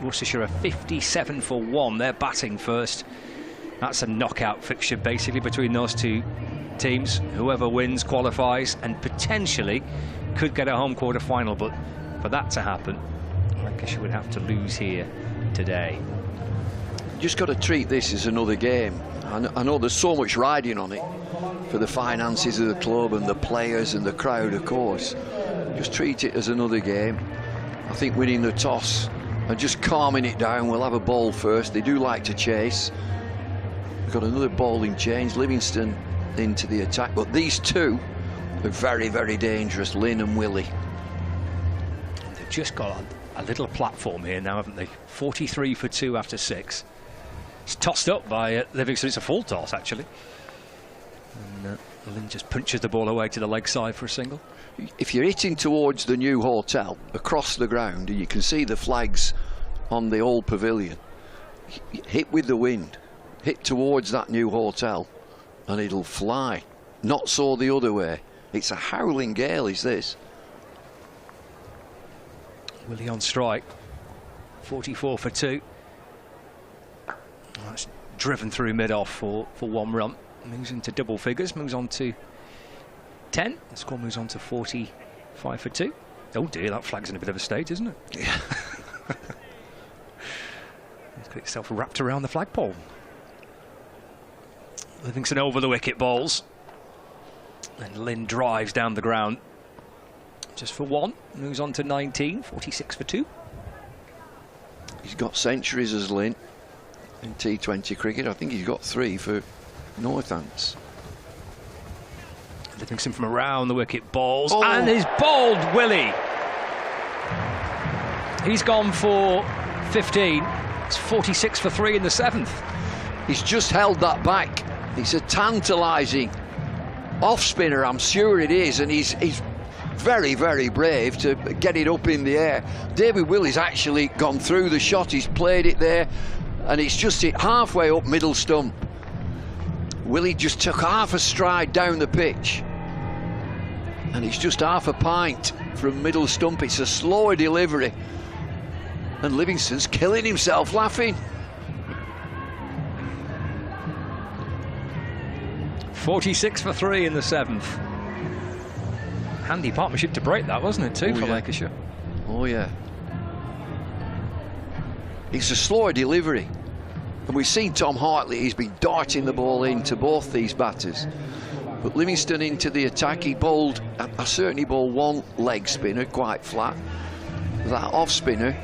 Worcestershire are 57 for 1. They're batting first. That's a knockout fixture basically between those two teams. Whoever wins qualifies and potentially could get a home quarter final, but for that to happen, Lancashire would have to lose here today. Just got to treat this as another game. I know there's so much riding on it for the finances of the club and the players and the crowd, of course. Just treat it as another game. I think winning the toss and just calming it down. We'll have a ball first. They do like to chase. We've got another bowling change. Livingston into the attack, but these two are very, very dangerous, Lynn and Willie. They've just got a little platform here now, haven't they? 43 for 2 after 6. It's tossed up by Livingston. It's a full toss, actually. And Lynn just punches the ball away to the leg side for a single. If you're hitting towards the new hotel across the ground, and you can see the flags on the old pavilion, hit with the wind, hit towards that new hotel, and it'll fly. Not so the other way. It's a howling gale, is this. Willie on strike. 44 for 2. That's driven through mid-off for 1 run. Moves into double figures, moves on to 10. The score moves on to 45 for 2. Oh dear, that flag's in a bit of a state, isn't it? Yeah. It's got itself wrapped around the flagpole. Livingston over the wicket bowls. And Lynn drives down the ground. Just for 1. Moves on to 19. 46 for 2. He's got centuries as Lynn in T20 cricket. I think he's got 3 for Northants. Livingston from around the wicket balls. Oh. And he's bowled Willie. He's gone for 15. It's 46 for 3 in the 7th. He's just held that back. It's a tantalising off spinner, I'm sure it is, and he's very, very brave to get it up in the air. David Willie's actually gone through the shot. He's played it there, and it's just hit halfway up middle stump. Willie just took half a stride down the pitch, and it's just half a pint from middle stump. It's a slower delivery, and Livingston's killing himself laughing. 46 for 3 in the 7th. Handy partnership to break that, wasn't it, too, for Lancashire? Oh, yeah. It's a slower delivery. And we've seen Tom Hartley, he's been darting the ball into both these batters. But Livingston into the attack, he bowled, I certainly bowled 1 leg spinner, quite flat. That off spinner,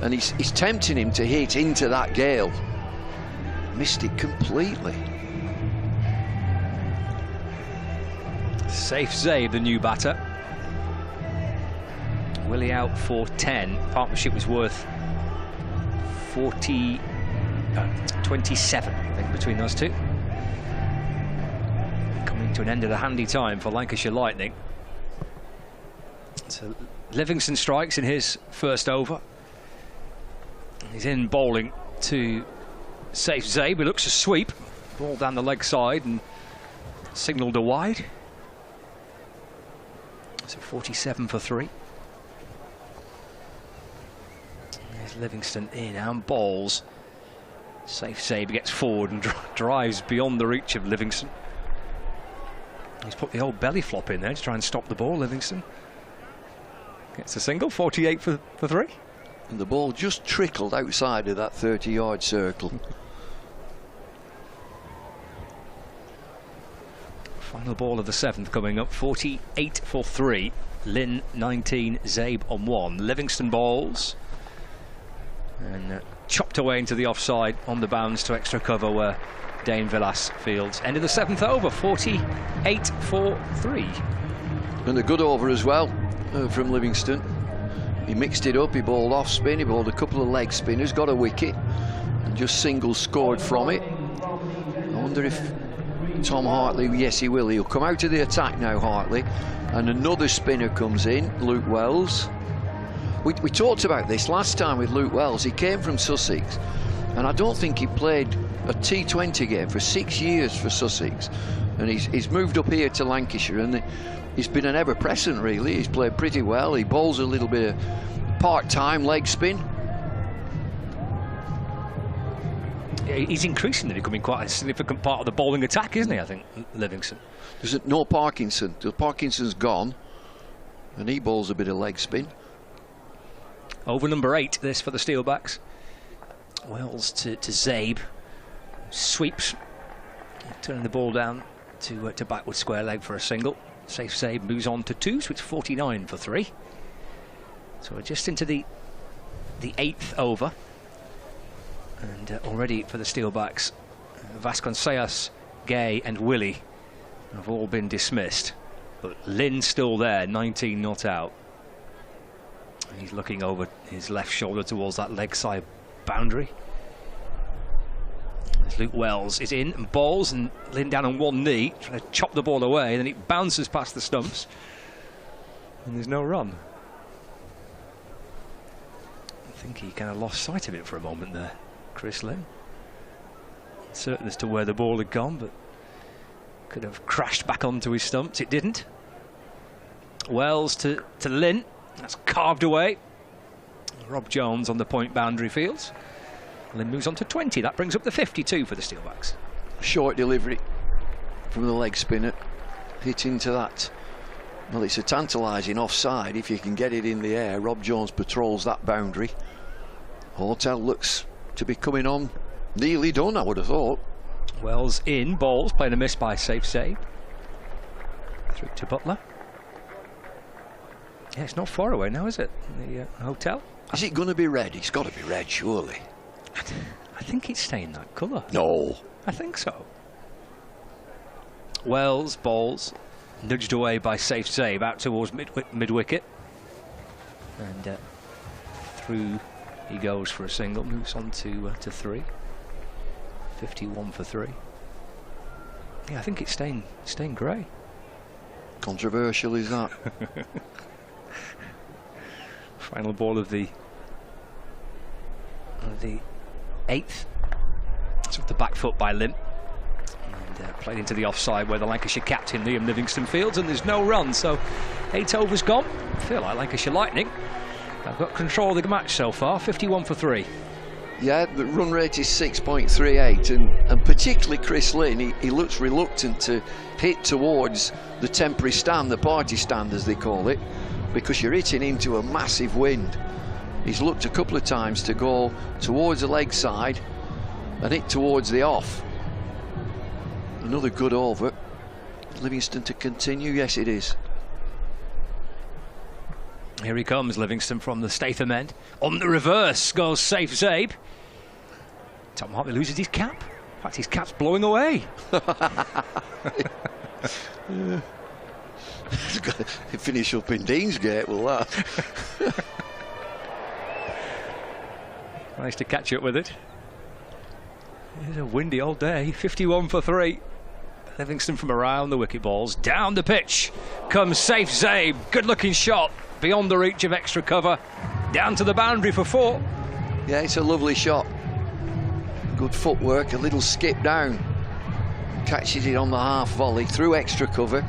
and he's tempting him to hit into that gale. Missed it completely. Safe Zabe, the new batter. Willie out for 10. Partnership was worth 27, I think, between those two. Coming to an end of the handy time for Lancashire Lightning. So Livingston strikes in his first over. He's in bowling to Safe Zabe. He looks to sweep. Ball down the leg side and signalled a wide. So 47 for 3. There's Livingston in and bowls. Safe Zabe gets forward and drives beyond the reach of Livingston. He's put the old belly flop in there to try and stop the ball. Livingston gets a single. 48 for 3. And the ball just trickled outside of that 30-yard circle. Final ball of the 7th coming up. 48 for 3. Lynn 19, Zabe on 1. Livingston bowls and chopped away into the offside on the bounce to extra cover where Dane Villas fields. End of the 7th over. 48 for 3. And a good over as well from Livingston. He mixed it up. He bowled off spin. He bowled a couple of leg spinners, got a wicket, and just single scored from it. I wonder if Tom Hartley, yes he will, he'll come out of the attack now, Hartley, and another spinner comes in, Luke Wells. We talked about this last time with Luke Wells. He came from Sussex, and I don't think he played a T20 game for 6 years for Sussex, and he's moved up here to Lancashire, and he's been an ever-present really. He's played pretty well. He bowls a little bit of part-time leg spin. He's increasingly becoming quite a significant part of the bowling attack, isn't he, I think, Livingston? There's no Parkinson. Parkinson's gone, and he bowls a bit of leg spin. Over number 8, this for the Steelbacks. Wells to Zabe. Sweeps, turning the ball down to backward square leg for a single. Safe Zabe moves on to 2, so it's 49 for 3. So we're just into the 8th over. And already for the Steelbacks, Vasconcelos, Gay and Willie have all been dismissed. But Lynn's still there, 19 not out. And he's looking over his left shoulder towards that leg side boundary. As Luke Wells is in and bowls, and Lynn down on one knee, trying to chop the ball away, and then it bounces past the stumps. And there's no run. I think he kind of lost sight of it for a moment there, Chris Lynn. Certain as to where the ball had gone, but could have crashed back onto his stumps. It didn't. Wells to Lynn. That's carved away. Rob Jones on the point boundary fields. Lynn moves on to 20. That brings up the 52 for the Steelbacks. Short delivery from the leg spinner. Hit into that. Well, it's a tantalising offside if you can get it in the air. Rob Jones patrols that boundary. Hotel looks to be coming on nearly done, I would have thought. Wells in, bowls, playing a miss by Safe Zabe. Through to Butler. Yeah, it's not far away now, is it? The Hotel. Is it going to be red? It's got to be red, surely. I think it's staying that colour. No. I think so. Wells bowls, nudged away by Safe Zabe out towards mid-wicket. And through he goes for a single, moves on to 3. 51 for 3. Yeah, I think it's staying grey. Controversial is that? Final ball of the 8th. It's off the back foot by Lynn. And played into the offside where the Lancashire captain Liam Livingston fields, and there's no run, so 8 overs gone. I feel like Lancashire Lightning have got control of the match so far, 51 for 3. Yeah, the run rate is 6.38, and particularly Chris Lynn, he looks reluctant to hit towards the temporary stand, the party stand as they call it, because you're hitting into a massive wind. He's looked a couple of times to go towards the leg side and hit towards the off. Another good over. Livingston to continue, yes it is. Here he comes, Livingston from the Statham end. On the reverse goes Safe Zabe. Tom Hartley loses his cap. In fact, his cap's blowing away. Finish up in Deansgate, will that? Nice to catch up with it. It's a windy old day. 51 for 3. Livingston from around the wicket balls. Down the pitch comes Safe Zabe. Good looking shot. Beyond the reach of extra cover. Down to the boundary for 4. Yeah, it's a lovely shot. Good footwork, a little skip down. Catches it on the half volley through extra cover.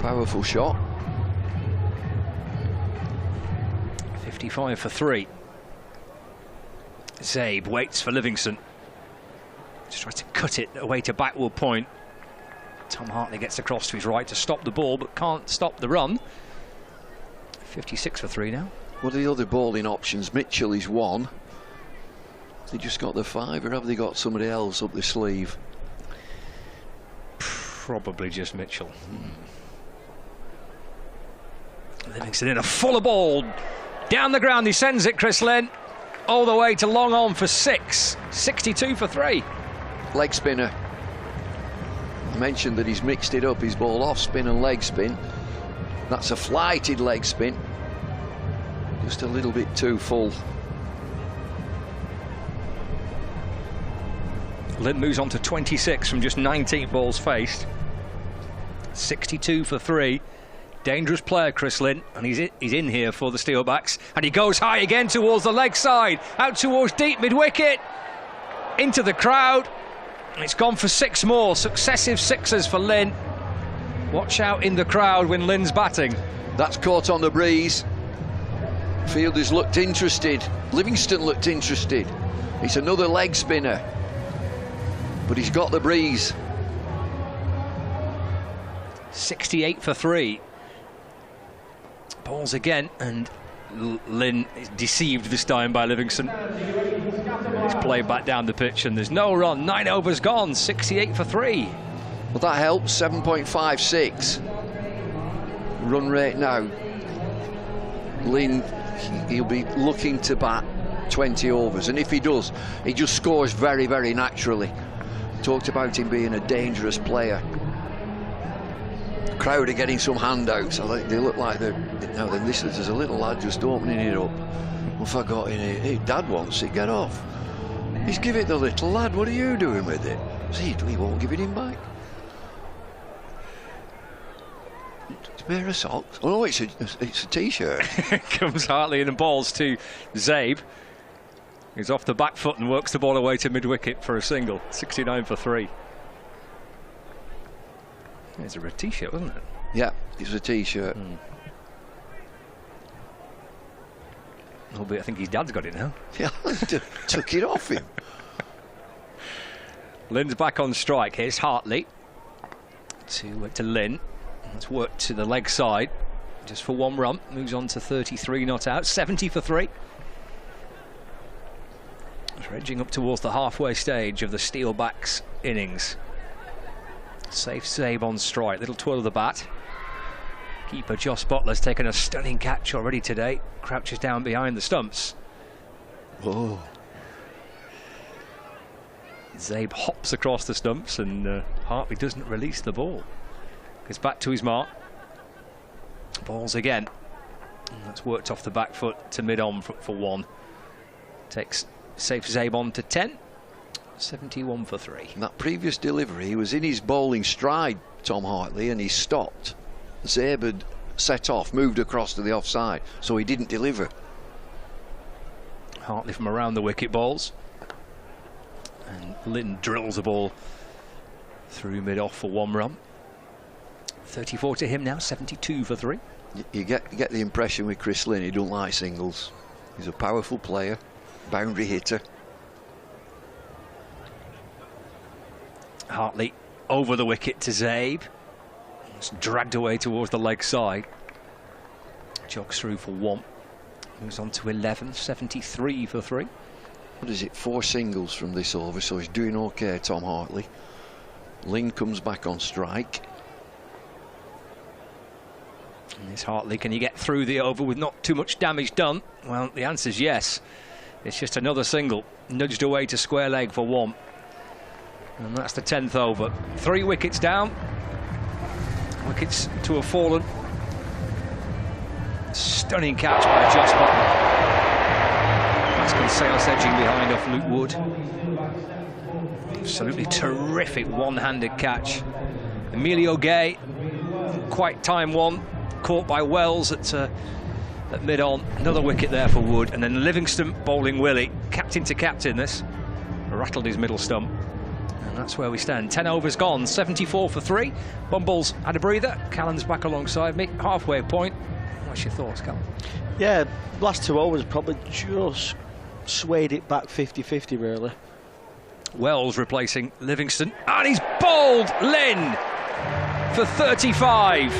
Powerful shot. 55 for 3. Zabe waits for Livingston. Just tries to cut it away to backward point. Tom Hartley gets across to his right to stop the ball, but can't stop the run. 56 for 3 now. What are the other bowling options? Mitchell is 1. Have they just got the 5, or have they got somebody else up the sleeve? Probably just Mitchell. Livingston in a fuller ball. Down the ground he sends it, Chris Lynn. All the way to long on for 6. 62 for 3. Leg spinner. I mentioned that he's mixed it up. His ball off spin and leg spin. That's a flighted leg spin. Just a little bit too full. Lynn moves on to 26 from just 19 balls faced. 62 for 3. Dangerous player, Chris Lynn, and he's in here for the Steelbacks. And he goes high again towards the leg side, out towards deep mid-wicket, into the crowd. And it's gone for 6 more, successive 6s for Lynn. Watch out in the crowd when Lynn's batting. That's caught on the breeze. Fielders looked interested. Livingston looked interested. It's another leg spinner, but he's got the breeze. 68 for 3. Balls again, and Lynn is deceived this time by Livingston. It's played back down the pitch, and there's no run. 9 overs gone, 68 for 3. Well, that helps. 7.56 run rate now. Lynn, he'll be looking to bat 20 overs, and if he does, he just scores very, very naturally. Talked about him being a dangerous player. The crowd are getting some handouts. I think they look like they're now. Then this, there's a little lad just opening it up. Well, if I got in here, hey, Dad wants it. Get off. He's giving it the little lad. What are you doing with it? See, he won't give it him back. It's a pair of socks. Oh no, it's a t-shirt. Comes Hartley in and balls to Zabe. He's off the back foot and works the ball away to mid-wicket for a single. 69 for 3. It's a t-shirt, wasn't it? Yeah, it's a t-shirt. Albeit I think his dad's got it now. Yeah, took it off him. Lynn's back on strike. Here's Hartley to Lynn. Let's work to the leg side just for 1 run. Moves on to 33 not out. 70 for 3. Edging up towards the halfway stage of the Steelbacks innings. Safe Zabe on strike. Little twirl of the bat. Keeper Joss Bottler's taken a stunning catch already today. Crouches down behind the stumps. Oh. Zabe hops across the stumps, and Hartley doesn't release the ball. Gets back to his mark. Balls again. And that's worked off the back foot to mid-on for 1. Takes Safe Zabe on to 10. 71 for 3. In that previous delivery, he was in his bowling stride, Tom Hartley, and he stopped. Zabe had set off, moved across to the offside, so he didn't deliver. Hartley from around the wicket balls. And Lynn drills the ball through mid-off for 1 run. 34 to him now, 72 for 3. You get the impression with Chris Lynn, he don't like singles. He's a powerful player, boundary hitter. Hartley over the wicket to Zabe. It's dragged away towards the leg side. Jogs through for 1. Moves on to 11, 73 for 3. What is it, 4 singles from this over, so he's doing okay, Tom Hartley. Lynn comes back on strike. And this Hartley, can you get through the over with not too much damage done? Well, the answer's yes. It's just another single, nudged away to square leg for 1. And that's the 10th over. 3 wickets down. Wickets to have fallen. Stunning catch by Joss Bottler. Pascal Sayles edging behind off Luke Wood. Absolutely terrific one-handed catch. Emilio Gay, quite time one, caught by Wells at mid-on. Another wicket there for Wood. And then Livingston bowling Willie. Captain to captain this. Rattled his middle stump. And that's where we stand. 10 overs gone, 74 for 3. Bumbles had a breather. Callan's back alongside me. Halfway point. What's your thoughts, Callan? Yeah, last 2 overs probably just swayed it back 50-50 really. Wells replacing Livingston. And he's bowled Lynn for 35.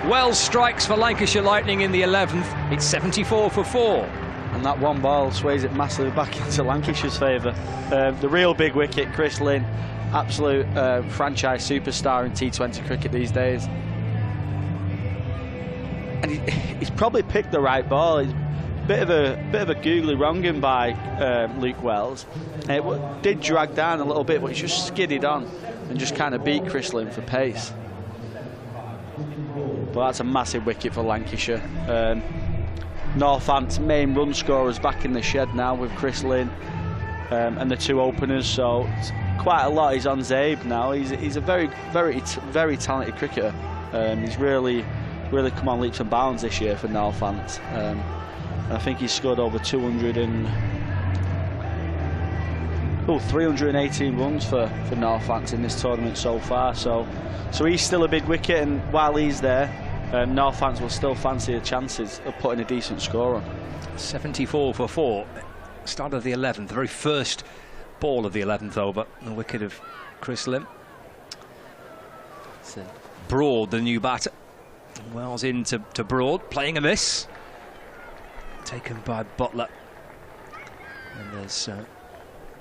Wells strikes for Lancashire Lightning in the 11th. It's 74 for 4. And that 1 ball sways it massively back into Lancashire's favour. The real big wicket, Chris Lynn, absolute franchise superstar in T20 cricket these days. And he's probably picked the right ball. It's a bit of a googly wronging by Luke Wells. It did drag down a little bit, but he's just skidded on and just kind of beat Chris Lynn for pace. But that's a massive wicket for Lancashire. Northants' main run scorers back in the shed now with Chris Lynn and the 2 openers, so quite a lot is on Zabe now. He's a very talented cricketer. He's really come on leaps and bounds this year for Northants. And I think he's scored over 318 runs for Northants in this tournament so far. So he's still a big wicket, and while he's there, Northants will still fancy the chances of putting a decent score on. 74 for 4. start of the 11th, the very first ball of the 11th over, the wicket of Chris Lim. It's Broad, the new batter. Wells into Broad, playing a miss. Taken by Butler. And there's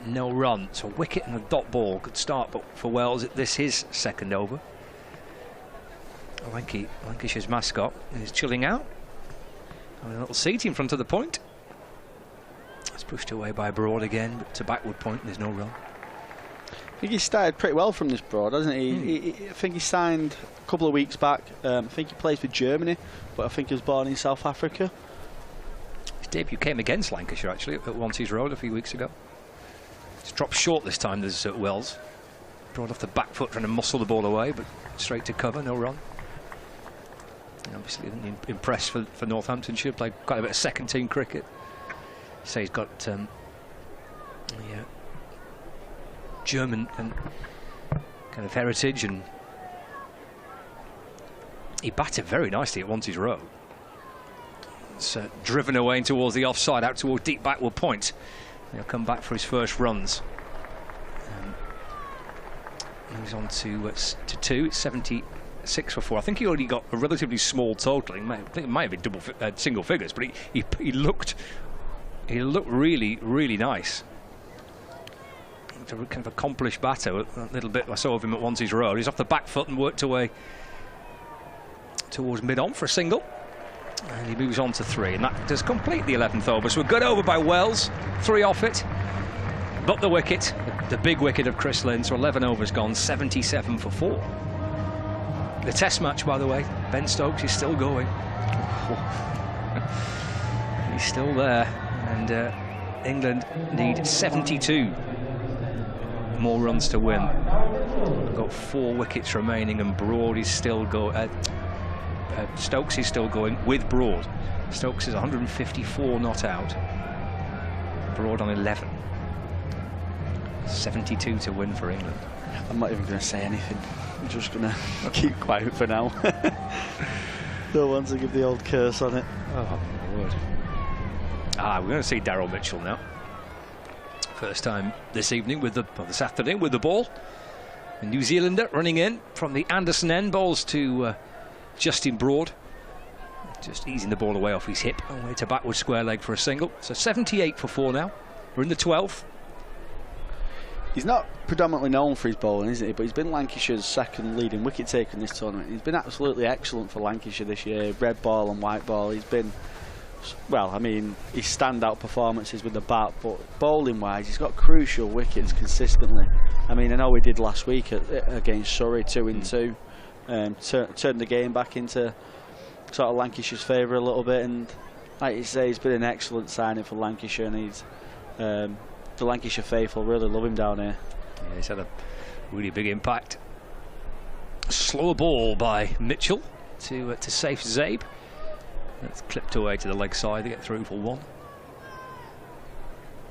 no run. So wicket and a dot ball. Good start, but for Wells, this is second over. Lancashire's mascot is chilling out. Having a little seat in front of the point. It's pushed away by Broad again, but to backward point, there's no run. I think he started pretty well from this Broad, hasn't he? I think he signed a couple of weeks back. I think he plays for Germany, but I think he was born in South Africa. His debut came against Lancashire, actually, at Wanties Road a few weeks ago. It's dropped short this time, there's Wells. Broad off the back foot, trying to muscle the ball away, but straight to cover, no run. And obviously impressed for Northamptonshire, played quite a bit of second team cricket. So he's got German kind of heritage, and he batted very nicely at Wanties Road. It's driven away towards the offside, out toward deep backward point. He'll come back for his first runs. Moves on to 2. It's 76 for 4. I think he already got a relatively small total. I think it might have been single figures, but he looked really, really nice. A kind of accomplished batter. A little bit I saw of him at Wanties Road. He's off the back foot and worked away towards mid-on for a single. And he moves on to 3, and that does complete the 11th over. So a good over by Wells, 3 off it. But the wicket, the big wicket of Chris Lynn, so 11 overs gone, 77 for 4. The test match, by the way, Ben Stokes is still going. He's still there, and England need 72 more runs to win. They've got 4 wickets remaining, and Broad is still going. Stokes is still going with Broad. Stokes is 154 not out. Broad on 11. 72 to win for England. I'm not even going to say anything. I'm just going to keep quiet for now. Don't want to give the old curse on it. Oh my word. We're going to see Daryl Mitchell now. First time this evening this afternoon with the ball. A New Zealander running in from the Anderson end, bowls to Justin Broad. Just easing the ball away off his hip, away to backward square leg for a single. So 78 for 4 now. We're in the 12th. He's not predominantly known for his bowling, isn't he? But he's been Lancashire's second leading wicket taker in this tournament. He's been absolutely excellent for Lancashire this year. Red ball and white ball. He's been, well, I mean, his standout performances with the bat, but bowling wise, he's got crucial wickets consistently. I mean, I know we did last week against Surrey, 2 in 2. Turned the game back into sort of Lancashire's favour a little bit, and like you say, he's been an excellent signing for Lancashire, and he's the Lancashire faithful really love him down here. Yeah, he's had a really big impact. Slower ball by Mitchell to safe Zabe. That's clipped away to the leg side. They get through for 1.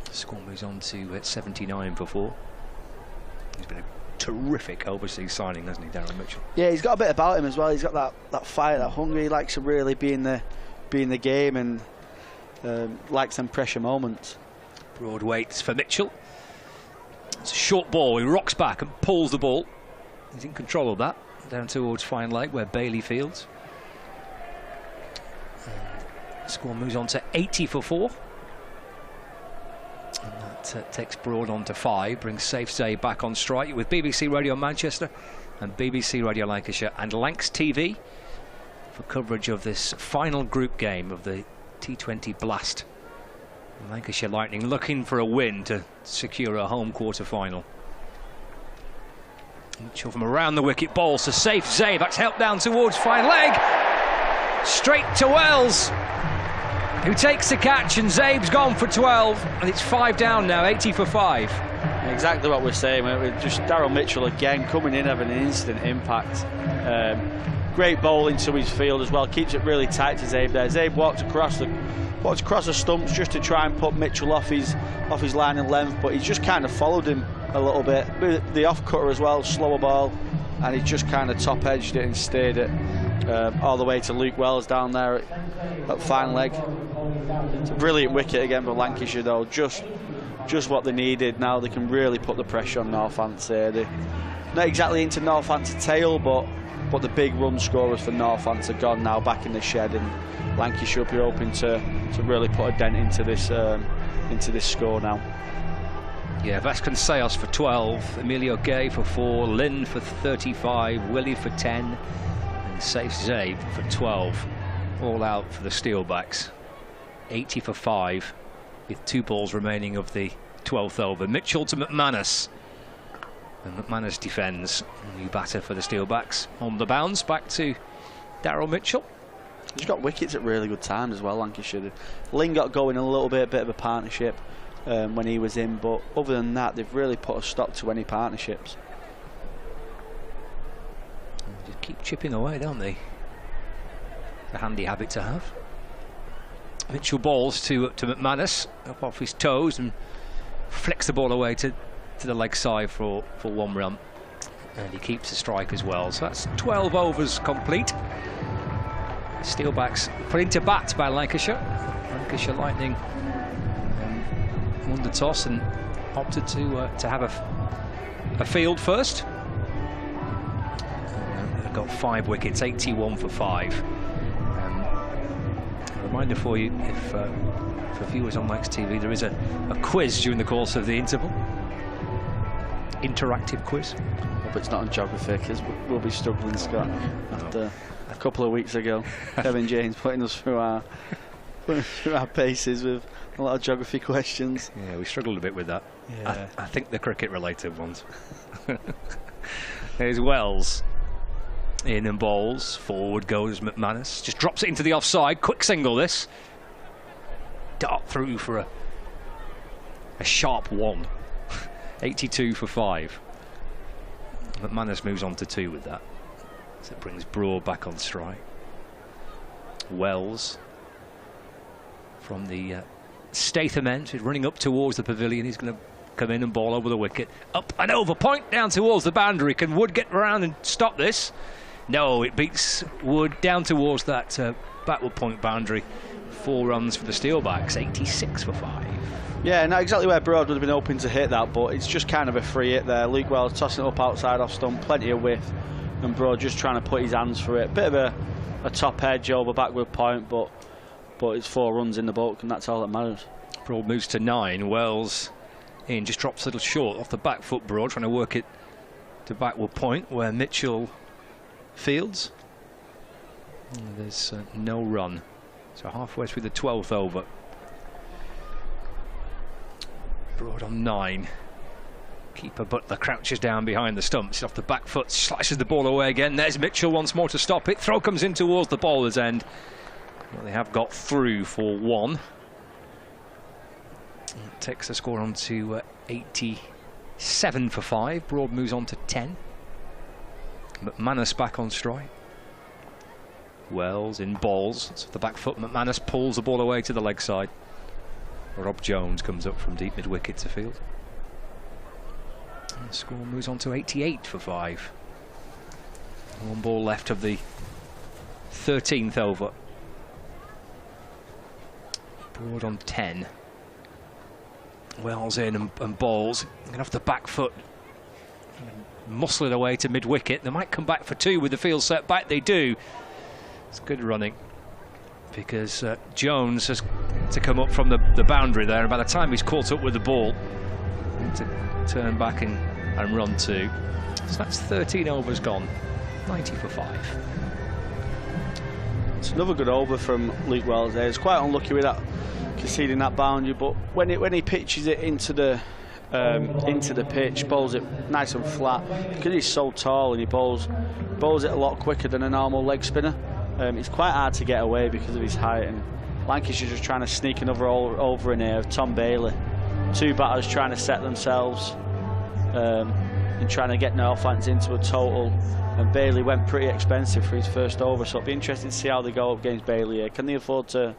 The score moves on to 79 for 4. He's been a terrific overseas signing, hasn't he, Darren Mitchell? Yeah, he's got a bit about him as well. He's got that fire, that hunger. He likes to really be in the game, and likes them pressure moments. Broad waits for Mitchell. It's a short ball. He rocks back and pulls the ball. He's in control of that. Down towards fine leg where Bailey fields. Score moves on to 80 for 4. And that takes Broad on to 5, brings Safe Zabe back on strike with BBC Radio Manchester and BBC Radio Lancashire and Lancs TV for coverage of this final group game of the T20 Blast. Lancashire Lightning looking for a win to secure a home quarter-final. Mitchell from around the wicket, bowls to Safe Zabe. That's helped down towards fine leg. Straight to Wells, who takes the catch, and Zabe's gone for 12, and it's 5 down now, 80 for 5. Exactly what we're saying. Just Daryl Mitchell again coming in, having an instant impact. Great bowling to his field as well. Keeps it really tight to Zabe there. Zabe walked across the stumps just to try and put Mitchell off his line and length, but he's just kind of followed him a little bit with the off cutter as well, slower ball, and he just kind of top edged it and stayed it all the way to Luke Wells down there at fine leg. It's a brilliant wicket again for Lancashire though, just what they needed. Now they can really put the pressure on Northampton. They're not exactly into Northampton's tail, but the big run scorers for Northampton are gone now, back in the shed, and Lancashire will be hoping to really put a dent into this score now. Yeah, Vasconcelos for 12, Emilio Gay for 4, Lynn for 35, Willie for 10, and Saif Zaid for 12. All out for the Steelbacks. 80 for 5, with 2 balls remaining of the 12th over. Mitchell to McManus. And McManus defends. New batter for the Steelbacks. On the bounce, back to Daryl Mitchell. He's got wickets at really good times as well, Lancashire. Lynn got going a little bit of a partnership when he was in, but other than that, they've really put a stop to any partnerships. Just keep chipping away, don't they? A handy habit to have. Mitchell balls to McManus, up off his toes, and flicks the ball away to the leg side for 1 run. And he keeps the strike as well. So that's 12 overs complete. Steelbacks put into bat by Lancashire. Lancashire Lightning won the toss and opted to have a field first. They've got 5 wickets, 81 for 5. A reminder for you, if for viewers on Lax TV, there is a quiz during the course of the interval. Interactive quiz. Hope it's not on geography, because we'll be struggling, Scott, after a couple of weeks ago. Kevin James putting us through our paces with a lot of geography questions. Yeah, we struggled a bit with that. Yeah. I think the cricket-related ones. There's Wells. In and bowls. Forward goes McManus. Just drops it into the offside. Quick single, this. Dart through for a sharp 1. 82 for 5. McManus moves on to 2 with that. So it brings Broad back on strike. Wells from the Statham end, who's running up towards the pavilion. He's going to come in and ball over the wicket. Up and over, point down towards the boundary. Can Wood get around and stop this? No, it beats Wood down towards that backward point boundary. 4 runs for the Steelbacks, 86 for 5. Yeah, not exactly where Broad would have been hoping to hit that, but it's just kind of a free hit there. Luke Wells tossing it up outside off stump, plenty of width, and Broad just trying to put his hands through it. Bit of a top edge over backward point, but it's 4 runs in the bulk, and that's all that matters. Broad moves to 9. Wells in, just drops a little short off the back foot. Broad trying to work it to backward point where Mitchell fields. There's no run, so halfway through the 12th over. Broad on 9. Keeper Butler crouches down behind the stumps. Off the back foot, slashes the ball away again. There's Mitchell once more to stop it. Throw comes in towards the bowler's end. Well, they have got through for 1. That takes the score on to 87 for 5. Broad moves on to 10. McManus back on strike. Wells in balls. So the back foot, McManus pulls the ball away to the leg side. Rob Jones comes up from deep mid-wicket to field. And the score moves on to 88 for 5. 1 ball left of the 13th over. Broad on 10. Wells in and balls. And off the back foot, muscle it away to mid-wicket. They might come back for 2 with the field set back. They do. It's good running, because Jones has to come up from the boundary there, and by the time he's caught up with the ball, to turn back and run 2. So that's 13 overs gone, 90 for 5. It's another good over from Luke Wells there. He's quite unlucky with that, conceding that boundary, but when he pitches it into the pitch, bowls it nice and flat, because he's so tall and he bowls it a lot quicker than a normal leg spinner. It's quite hard to get away because of his height, and Lancashire just trying to sneak another over in here of Tom Bailey. 2 batters trying to set themselves and trying to get Northampton into a total, and Bailey went pretty expensive for his first over, so it'll be interesting to see how they go up against Bailey here. Can they afford to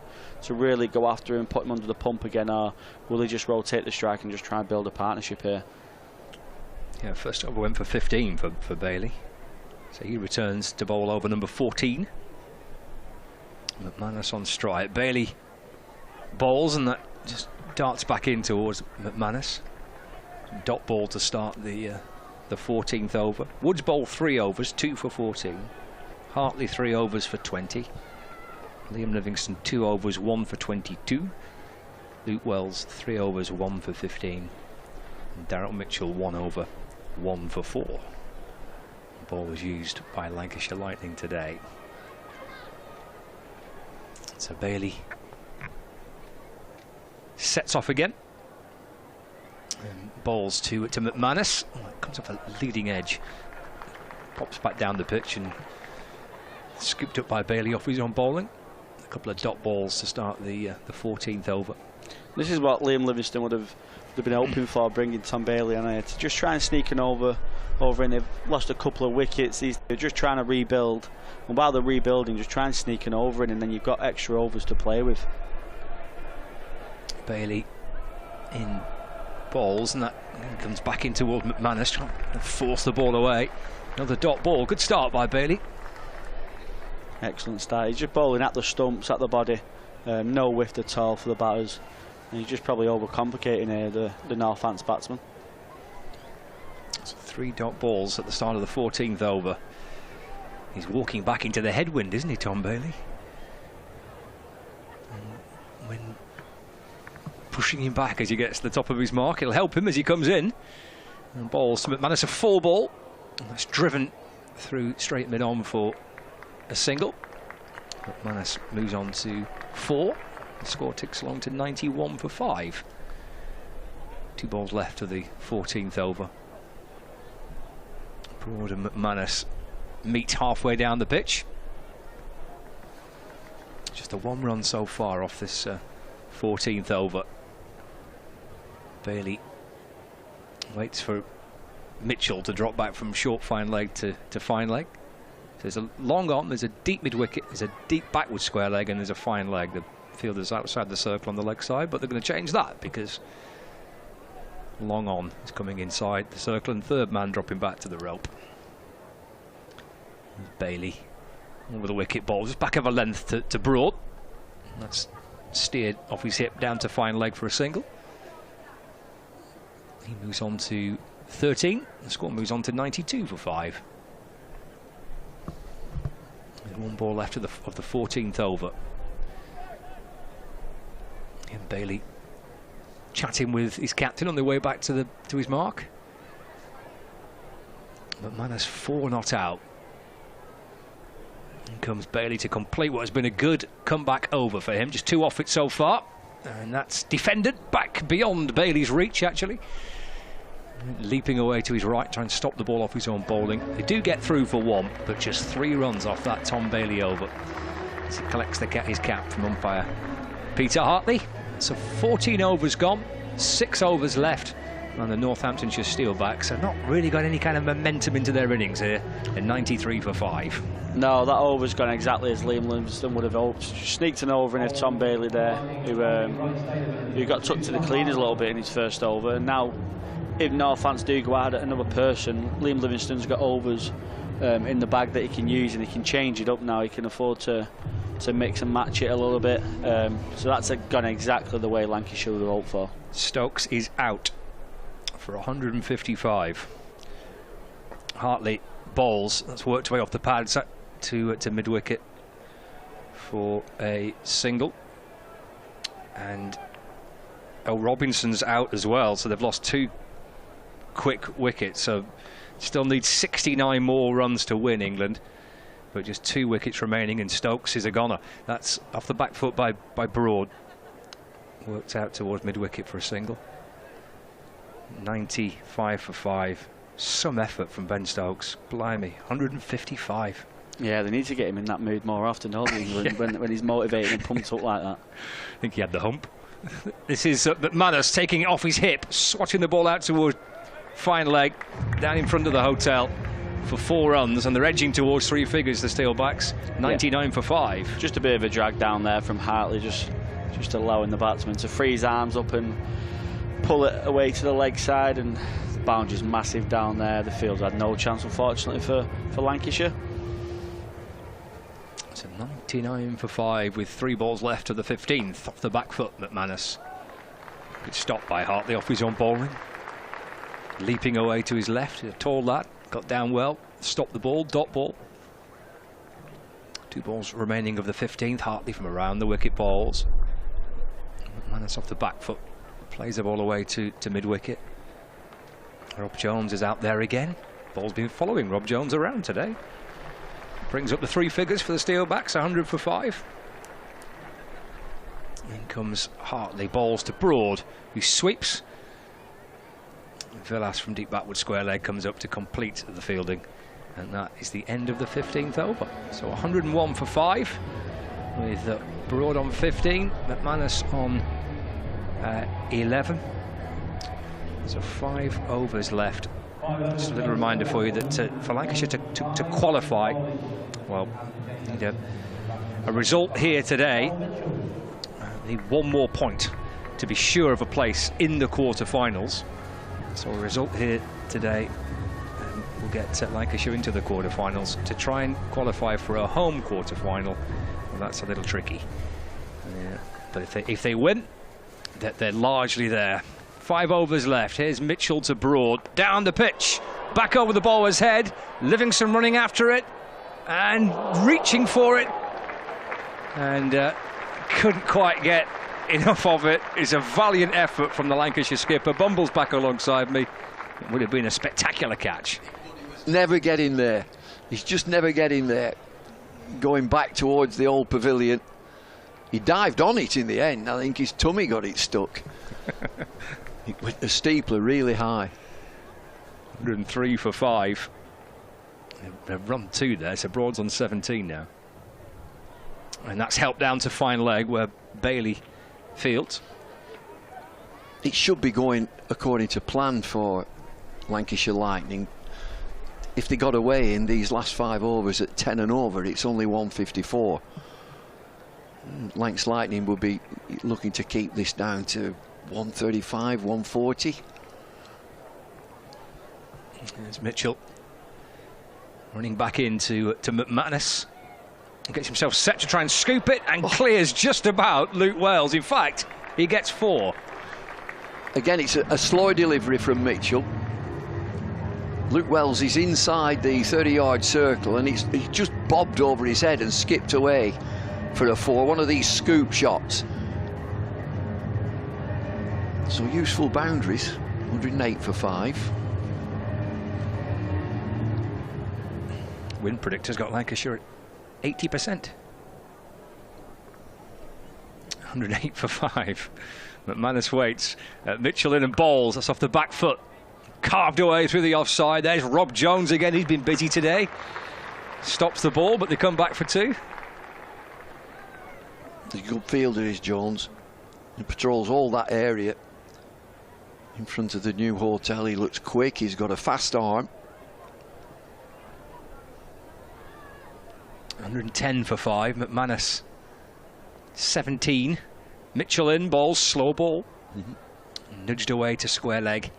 really go after him and put him under the pump again, or will they just rotate the strike and just try and build a partnership here? Yeah, first over went for 15 for Bailey, so he returns to bowl over number 14. McManus on strike. Bailey Bowles, and that just darts back in towards McManus. Dot ball to start the 14th over. Woods bowled 3 overs, 2 for 14. Hartley 3 overs for 20. Liam Livingstone 2 overs, 1 for 22. Luke Wells 3 overs, 1 for 15. And Darrell Mitchell 1 over, 1 for 4. The ball was used by Lancashire Lightning today. So Bailey sets off again. And bowls to McManus. Comes off a leading edge. Pops back down the pitch and scooped up by Bailey off his own bowling. A couple of dot balls to start the 14th over. This is what Liam Livingstone would have been hoping for, bringing Tom Bailey on here to just try and sneak an over in. They've lost a couple of wickets. They're just trying to rebuild, and while they're rebuilding, just try and sneak an over in, and then you've got extra overs to play with. Bailey in balls, and that comes back in towards McManus, trying to force the ball away. Another dot ball. Good start by Bailey. Excellent start. He's just bowling at the stumps, at the body. No whiff at all for the batters. And he's just probably overcomplicating here, the Northants batsman. So 3 dot balls at the start of the 14th over. He's walking back into the headwind, isn't he, Tom Bailey? And when pushing him back as he gets to the top of his mark, it'll help him as he comes in. And balls to McManus, a 4 ball. And that's driven through straight mid-on for a single. McManus moves on to 4. The score ticks along to 91 for 5. 2 balls left of the 14th over. Broad and McManus meet halfway down the pitch. Just a 1 run so far off this 14th over. Bailey waits for Mitchell to drop back from short fine leg to fine leg. There's a long on, there's a deep mid wicket, there's a deep backward square leg, and there's a fine leg. The fielder's outside the circle on the leg side, but they're going to change that because long on is coming inside the circle, and third man dropping back to the rope. Bailey over the wicket ball, just back of a length to Broad. That's steered off his hip down to fine leg for a single. He moves on to 13. The score moves on to 92 for 5. There's 1 ball left of the 14th over. And Bailey chatting with his captain on the way back to his mark. McManus 4 not out. And comes Bailey to complete what has been a good comeback over for him. Just 2 off it so far. And that's defended back beyond Bailey's reach, actually. Leaping away to his right, trying to stop the ball off his own bowling. They do get through for 1, but just 3 runs off that Tom Bailey over. As he collects his cap from umpire Peter Hartley. So 14 overs gone, 6 overs left, and the Northamptonshire Steelbacks have not really got any kind of momentum into their innings here in 93 for 5. No, that over's gone exactly as Liam Livingstone would have hoped. Sneaked an over in if Tom Bailey there, who got tucked to the cleaners a little bit in his first over, and now if Northants do go out at another person, Liam Livingstone's got overs in the bag that he can use, and he can change it up now. He can afford to mix and match it a little bit. So that's gone exactly the way Lancashire would have hoped for. Stokes is out for 155. Hartley bowls. That's worked away off the pads to mid-wicket for a single. And Robinson's out as well, so they've lost 2 quick wickets. So still need 69 more runs to win, England. But just 2 wickets remaining, and Stokes is a goner. That's off the back foot by Broad. Worked out towards mid-wicket for a single. 95 for 5. Some effort from Ben Stokes. Blimey, 155. Yeah, they need to get him in that mood more often, don't they, England, when he's motivated and pumped up like that. I think he had the hump. This is McManus taking it off his hip, swatting the ball out towards fine leg, down in front of the hotel for 4 runs, and they're edging towards 3 figures, the Steelbacks. 99 for 5. Just a bit of a drag down there from Hartley, just allowing the batsman to free his arms up and pull it away to the leg side, and the boundary's massive down there. The field's had no chance, unfortunately, for Lancashire. It's a 89 for 5 with 3 balls left to the 15th. Off the back foot, McManus. Good stop by Hartley off his own bowling. Leaping away to his left, a tall lad, got down well, stopped the ball, dot ball. 2 balls remaining of the 15th. Hartley from around the wicket balls. McManus off the back foot, plays the ball away to mid-wicket. Rob Jones is out there again. Ball's been following Rob Jones around today. Brings up the 3 figures for the Steelbacks, 100 for 5. In comes Hartley, balls to Broad, who sweeps. Villas from deep backward square leg comes up to complete the fielding. And that is the end of the 15th over. So 101 for 5 with Broad on 15, McManus on 11. So 5 overs left. Just a little reminder for you that for Lancashire to qualify, well, need a result here today. Need 1 more point to be sure of a place in the quarter-finals. So a result here today will get Lancashire into the quarter-finals. To try and qualify for a home quarter-final, well, that's a little tricky. Yeah. But if they win, they're largely there. 5 overs left. Here's Mitchell to Broad, down the pitch, back over the bowler's head. Livingston running after it and reaching for it, and couldn't quite get enough of it. It's a valiant effort from the Lancashire skipper. Bumble's back alongside me. It would have been a spectacular catch. Never getting there. He's just never getting there. Going back towards the old pavilion. He dived on it in the end. I think his tummy got it stuck. With the steepler really high. 103 for 5. They've run 2 there, so Broad's on 17 now. And that's helped down to fine leg where Bailey fields. It should be going according to plan for Lancashire Lightning. If they got away in these last 5 overs at 10 and over, it's only 154. Lancs Lightning will be looking to keep this down to 135, 140. There's Mitchell running back into McManus. Gets himself set to try and scoop it and clears just about Luke Wells. In fact, he gets 4. Again, it's a slow delivery from Mitchell. Luke Wells is inside the 30-yard circle and he just bobbed over his head and skipped away for a 4. One of these scoop shots. So useful boundaries. 108 for 5. Win predictor's got Lancashire at 80%. 108 for 5. McManus waits. Mitchell in and bowls. That's off the back foot. Carved away through the offside. There's Rob Jones again. He's been busy today. Stops the ball, but they come back for 2. The good fielder is Jones. He patrols all that area in front of the new hotel. He looks quick. He's got a fast arm. 110 for 5. McManus 17. Mitchell in, ball, slow ball. Nudged away to square leg.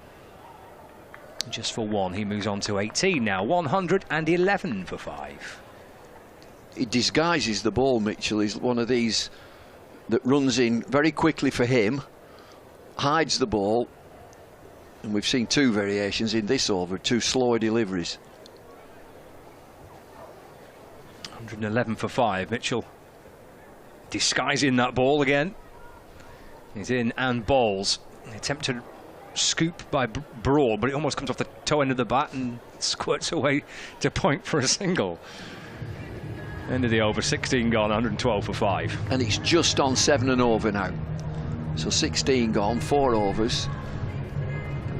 Just for 1. He moves on to 18 now. 111 for 5. He disguises the ball, Mitchell. He's one of these that runs in very quickly for him, hides the ball, and we've seen 2 variations in this over, 2 slower deliveries. 111 for 5. Mitchell disguising that ball again. He's in and bowls. Attempted scoop by Broad, but it almost comes off the toe end of the bat and squirts away to point for a single. End of the over, 16 gone, 112 for 5. And it's just on 7 and over now. So 16 gone, 4 overs.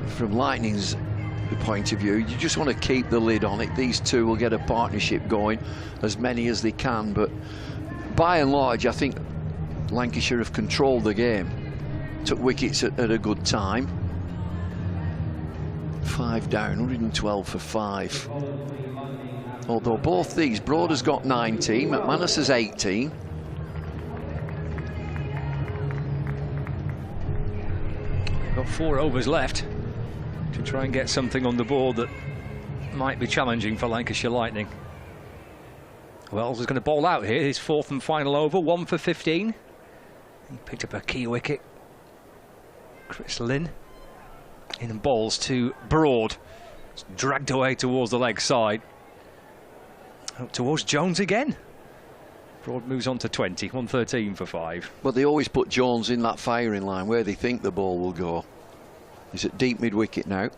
From Lightning's point of view, you just want to keep the lid on it. These 2 will get a partnership going, as many as they can, but by and large I think Lancashire have controlled the game. Took wickets at a good time. 5 down, 112 for 5. Although both these, Broad has got 19, McManus has 18. Got 4 overs left to try and get something on the board that might be challenging for Lancashire Lightning. Wells is going to bowl out here, his 4th and final over, 1 for 15. He picked up a key wicket. Chris Lynn in and bowls to Broad. It's dragged away towards the leg side. Up towards Jones again. Broad moves on to 20, 113 for 5. But they always put Jones in that firing line where they think the ball will go. He's at deep mid-wicket now.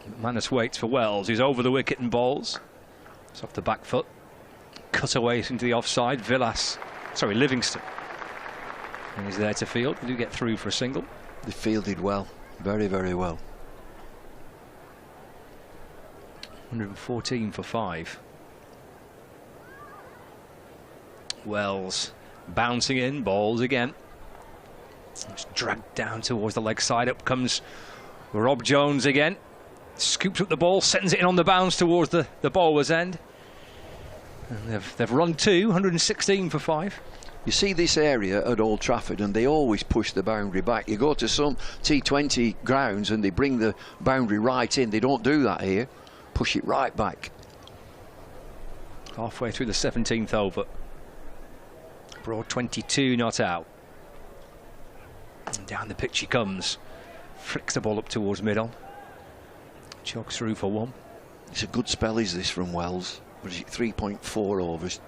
McManus waits for Wells, who's over the wicket and bowls. It's off the back foot. Cut away into the offside. Livingston. And he's there to field. We do get through for a single. They fielded well. Very, very well. 114 for 5. Wells bouncing in, bowls again. It's dragged down towards the leg side. Up comes Rob Jones again. Scoops up the ball, sends it in on the bounce towards the bowler's end. And they've run 116 for 5. You see this area at Old Trafford and they always push the boundary back. You go to some T20 grounds and they bring the boundary right in. They don't do that here. Push it right back. Halfway through the 17th over. Broad 22 not out. And down the pitch he comes. Flicks the ball up towards middle. Chugs through for 1. It's a good spell, is this, from Wells? What is it, 3.4 overs,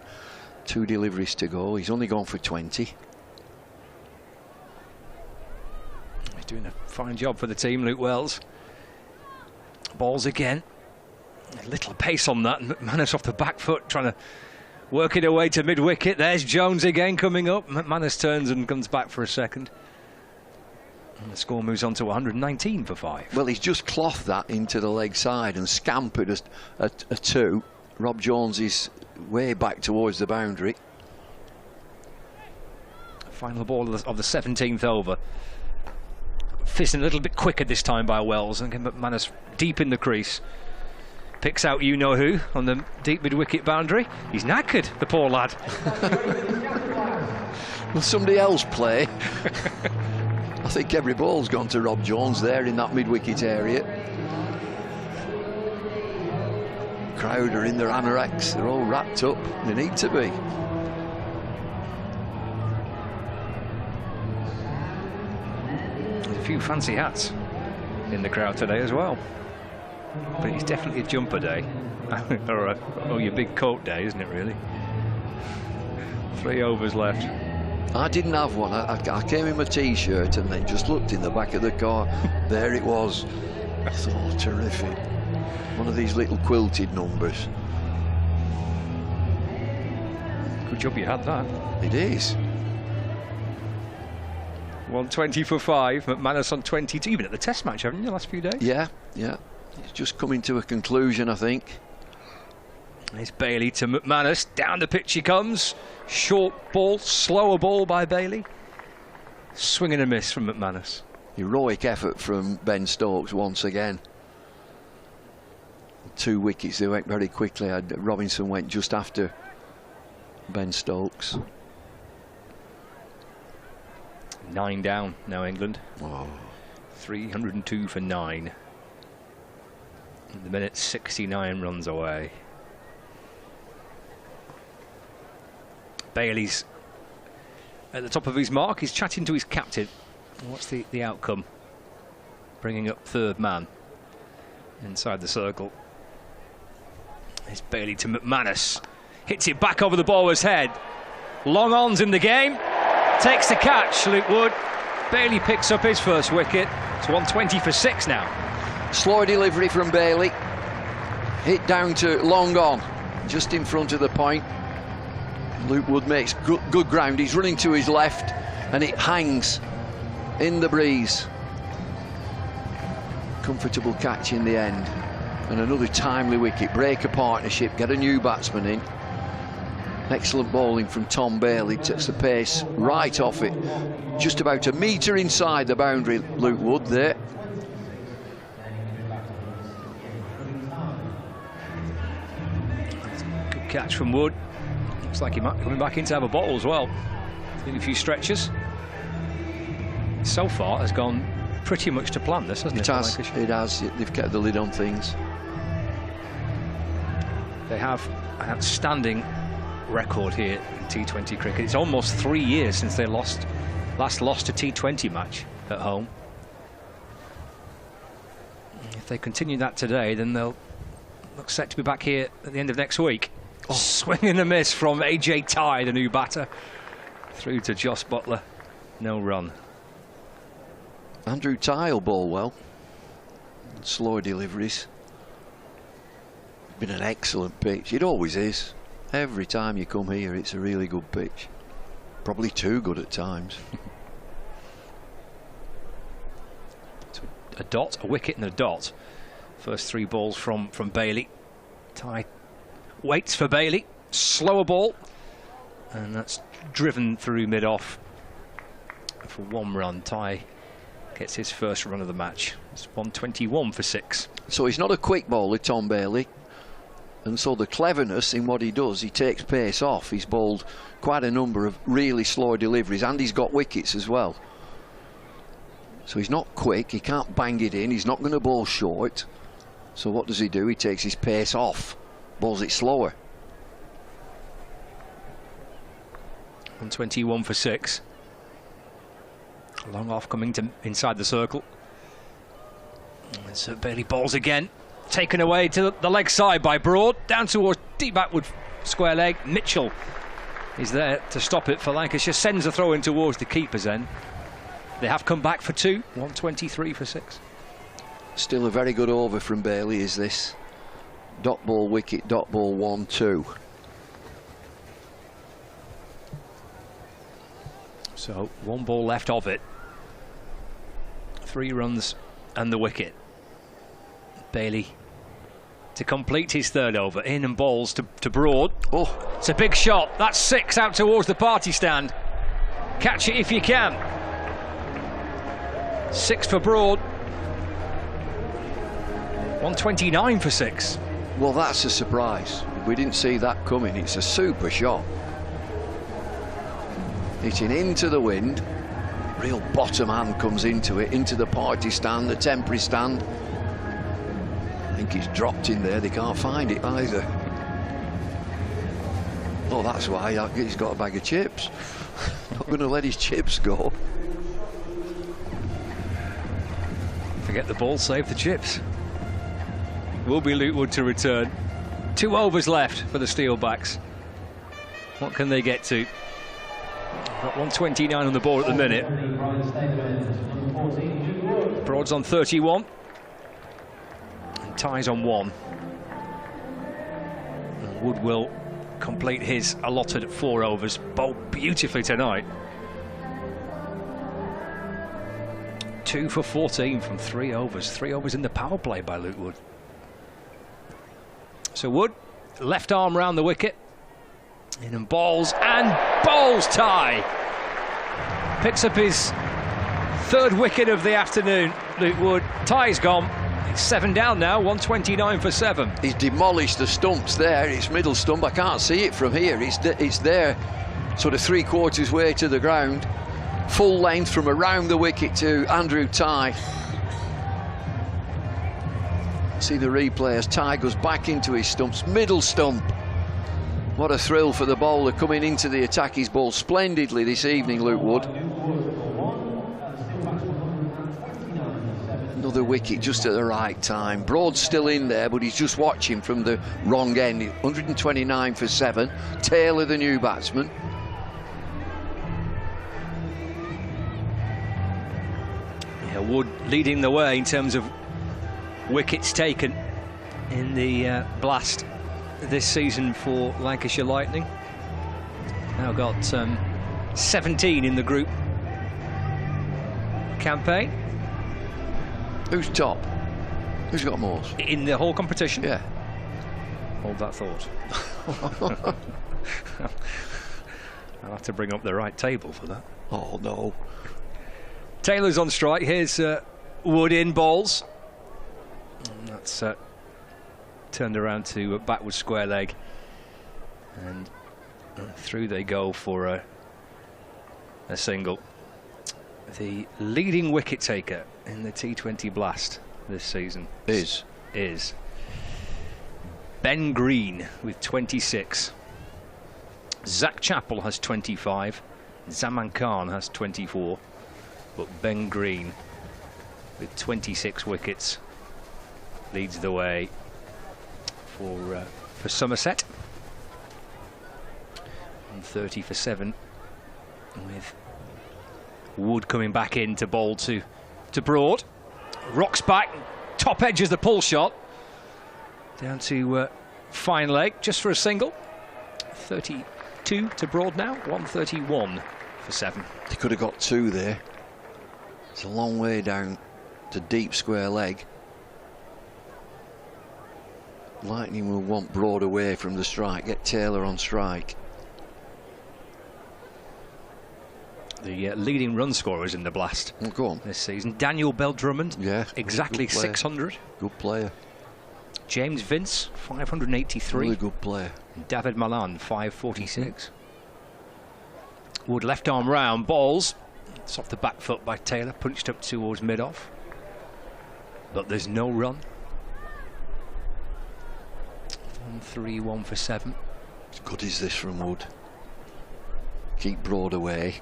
2 deliveries to go. He's only gone for 20. He's doing a fine job for the team, Luke Wells. Balls again. A little pace on that. McManus off the back foot, trying to work it away to mid-wicket. There's Jones again coming up. McManus turns and comes back for a second. And the score moves on to 119 for 5. Well, he's just clothed that into the leg side and scampered a 2. Rob Jones is way back towards the boundary. Final ball of the 17th over. Fizzing a little bit quicker this time by Wells. And McManus deep in the crease. Picks out you-know-who on the deep mid-wicket boundary. He's knackered, the poor lad. Will somebody else play? I think every ball's gone to Rob Jones there in that mid-wicket area. Crowd are in their anoraks. They're all wrapped up. They need to be. There's a few fancy hats in the crowd today as well. But it's definitely a jumper day. or your big coat day, isn't it, really? 3 overs left. I didn't have one. I came in my T-shirt and then just looked in the back of the car. There it was. I thought, oh, terrific. One of these little quilted numbers. Good job you had that. It is. 120 for 5. McManus on 22. You've been at the Test match, haven't you, the last few days? Yeah, yeah. It's just coming to a conclusion, I think. It's Bailey to McManus. Down the pitch he comes. Short ball, slower ball by Bailey. Swing and a miss from McManus. Heroic effort from Ben Stokes once again. 2 wickets, they went very quickly. Robinson went just after Ben Stokes. 9 down now, England. Oh. 302 for 9. The minute 69 runs away. Bailey's at the top of his mark. He's chatting to his captain. What's the outcome? Bringing up 3rd man inside the circle. It's Bailey to McManus. Hits it back over the bowler's head. Long ons in the game. Takes the catch, Luke Wood. Bailey picks up his first wicket. It's 120 for 6 now. Slow delivery from Bailey. Hit down to long on, just in front of the point. Luke Wood makes good ground. He's running to his left and it hangs in the breeze. Comfortable catch in the end. And another timely wicket. Break a partnership, get a new batsman in. Excellent bowling from Tom Bailey. Takes the pace right off it. Just about a metre inside the boundary, Luke Wood there. Good catch from Wood. Looks like he might be coming back in to have a bottle as well. In a few stretches. So far has gone pretty much to plan, this, hasn't it? It has. They've kept the lid on things. They have an outstanding record here in T20 cricket. It's almost 3 years since they last lost a T20 match at home. If they continue that today, then they'll look set to be back here at the end of next week. Oh. Swing and a miss from AJ Tye, the new batter, through to Jos Buttler. No run. Andrew Tye will bowl well. Slower deliveries. Been an excellent pitch. It always is. Every time you come here, it's a really good pitch. Probably too good at times. A dot, a wicket and a dot. First 3 balls from Bailey. Tye waits for Bailey. Slower ball. And that's driven through mid-off for 1 run. Tye gets his first run of the match. It's 121 for 6. So he's not a quick bowler, Tom Bailey. And so the cleverness in what he does, he takes pace off. He's bowled quite a number of really slow deliveries, and he's got wickets as well. So he's not quick, he can't bang it in, he's not going to bowl short. So what does he do? He takes his pace off, bowls it slower. 121 for 6. Long off coming to inside the circle. And so Bailey bowls again. Taken away to the leg side by Broad. Down towards deep backward square leg. Mitchell is there to stop it for Lancashire. Sends a throw in towards the keeper's end. They have come back for 2. 123 for 6. Still a very good over from Bailey, is this. Dot ball wicket, dot ball 1-2. So 1 ball left of it. 3 runs and the wicket. Bailey to complete his 3rd over. In and bowls to Broad. Oh, it's a big shot. That's 6 out towards the party stand. Catch it if you can. 6 for Broad. 129 for 6. Well, that's a surprise. We didn't see that coming. It's a super shot. Hitting into the wind. Real bottom hand comes into it, into the party stand, the temporary stand. I think it's dropped in there. They can't find it either. Oh, that's why he's got a bag of chips. Not going to let his chips go. Forget the ball, save the chips. Will be Lukewood to return. 2 overs left for the Steelbacks. What can they get to? Got 129 on the board at the minute. Broad's on 31. And Tye's on 1. And Wood will complete his allotted 4 overs. Bowled beautifully tonight. 2 for 14 from 3 overs. 3 overs in the power play by Luke Wood. So Wood, left arm round the wicket. In and bowls Tye. Picks up his 3rd wicket of the afternoon, Luke Wood. Tye's gone. It's 7 down now, 129 for 7. He's demolished the stumps there. It's middle stump. I can't see it from here. It's there, sort of 3/4 way to the ground. Full length from around the wicket to Andrew Tye. See the replay as Tye goes back into his stumps. Middle stump. What a thrill for the bowler coming into the attack. He's bowled splendidly this evening, Luke Wood. Another wicket just at the right time. Broad's still in there, but he's just watching from the wrong end. 129 for 7. Taylor, the new batsman. Yeah, Wood leading the way in terms of wickets taken in the blast this season for Lancashire Lightning. Now got 17 in the group campaign. Who's top? Who's got more? In the whole competition? Yeah. Hold that thought. I'll have to bring up the right table for that. Oh, no. Taylor's on strike. Here's Wood in bowls. And that's turned around to a backward square leg. And through they go for a single. The leading wicket taker in the T20 blast this season is Ben Green with 26. Zach Chappell has 25. Zaman Khan has 24. But Ben Green with 26 wickets leads the way for Somerset. 130 for 7, with Wood coming back in to bowl to Broad. Rocks back, top edge of the pull shot. Down to fine leg, just for a single. 32 to Broad now, 131 for 7. He could have got 2 there. It's a long way down to deep square leg. Lightning will want Broad away from the strike, get Taylor on strike. The leading run scorers in the Blast this season. Daniel Bell-Drummond, exactly 600. Good player. James Vince, 583. Really good player. David Malan, 546. Wood left arm round, balls. It's off the back foot by Taylor, punched up towards mid-off. But there's no run. 131 for 7. As good as this from Wood. Keep Broad away.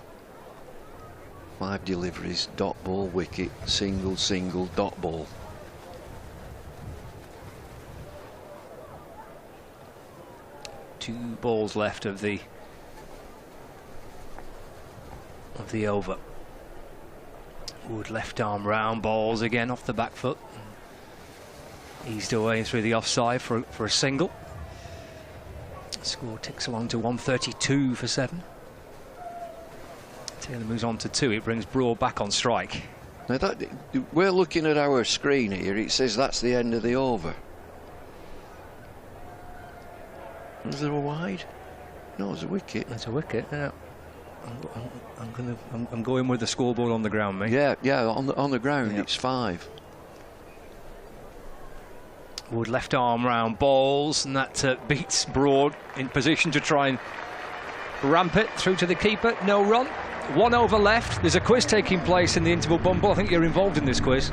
5 deliveries, dot ball, wicket, single, single, dot ball. Two balls left of the over. Wood left arm round, balls again off the back foot. Eased away through the offside for a single. Score ticks along to 132 for 7. Taylor moves on to 2. It brings Broad back on strike. Now we're looking at our screen here. It says that's the end of the over. Is there a wide? No, there's a wicket. There's a wicket. Yeah. I'm going with the scoreboard on the ground, mate. Yeah. On the ground, it's 5. Wood left arm round, balls, and that beats Broad in position to try and ramp it through to the keeper. No run. 1 over left. There's a quiz taking place in the interval bumble. I think you're involved in this quiz.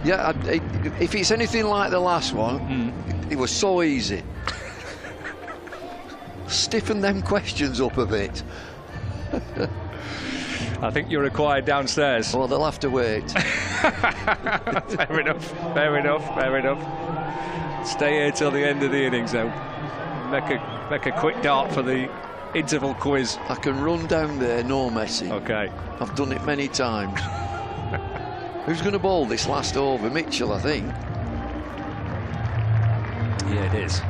Yeah, if it's anything like the last one, it was so easy. Stiffen them questions up a bit. I think you're required downstairs. Well, they'll have to wait. Fair enough, fair enough, fair enough. Stay here till the end of the innings, though. Make a quick dart for the interval quiz. I can run down there, no messing. Okay. I've done it many times. Who's going to bowl this last over? Mitchell, I think. Yeah, it is.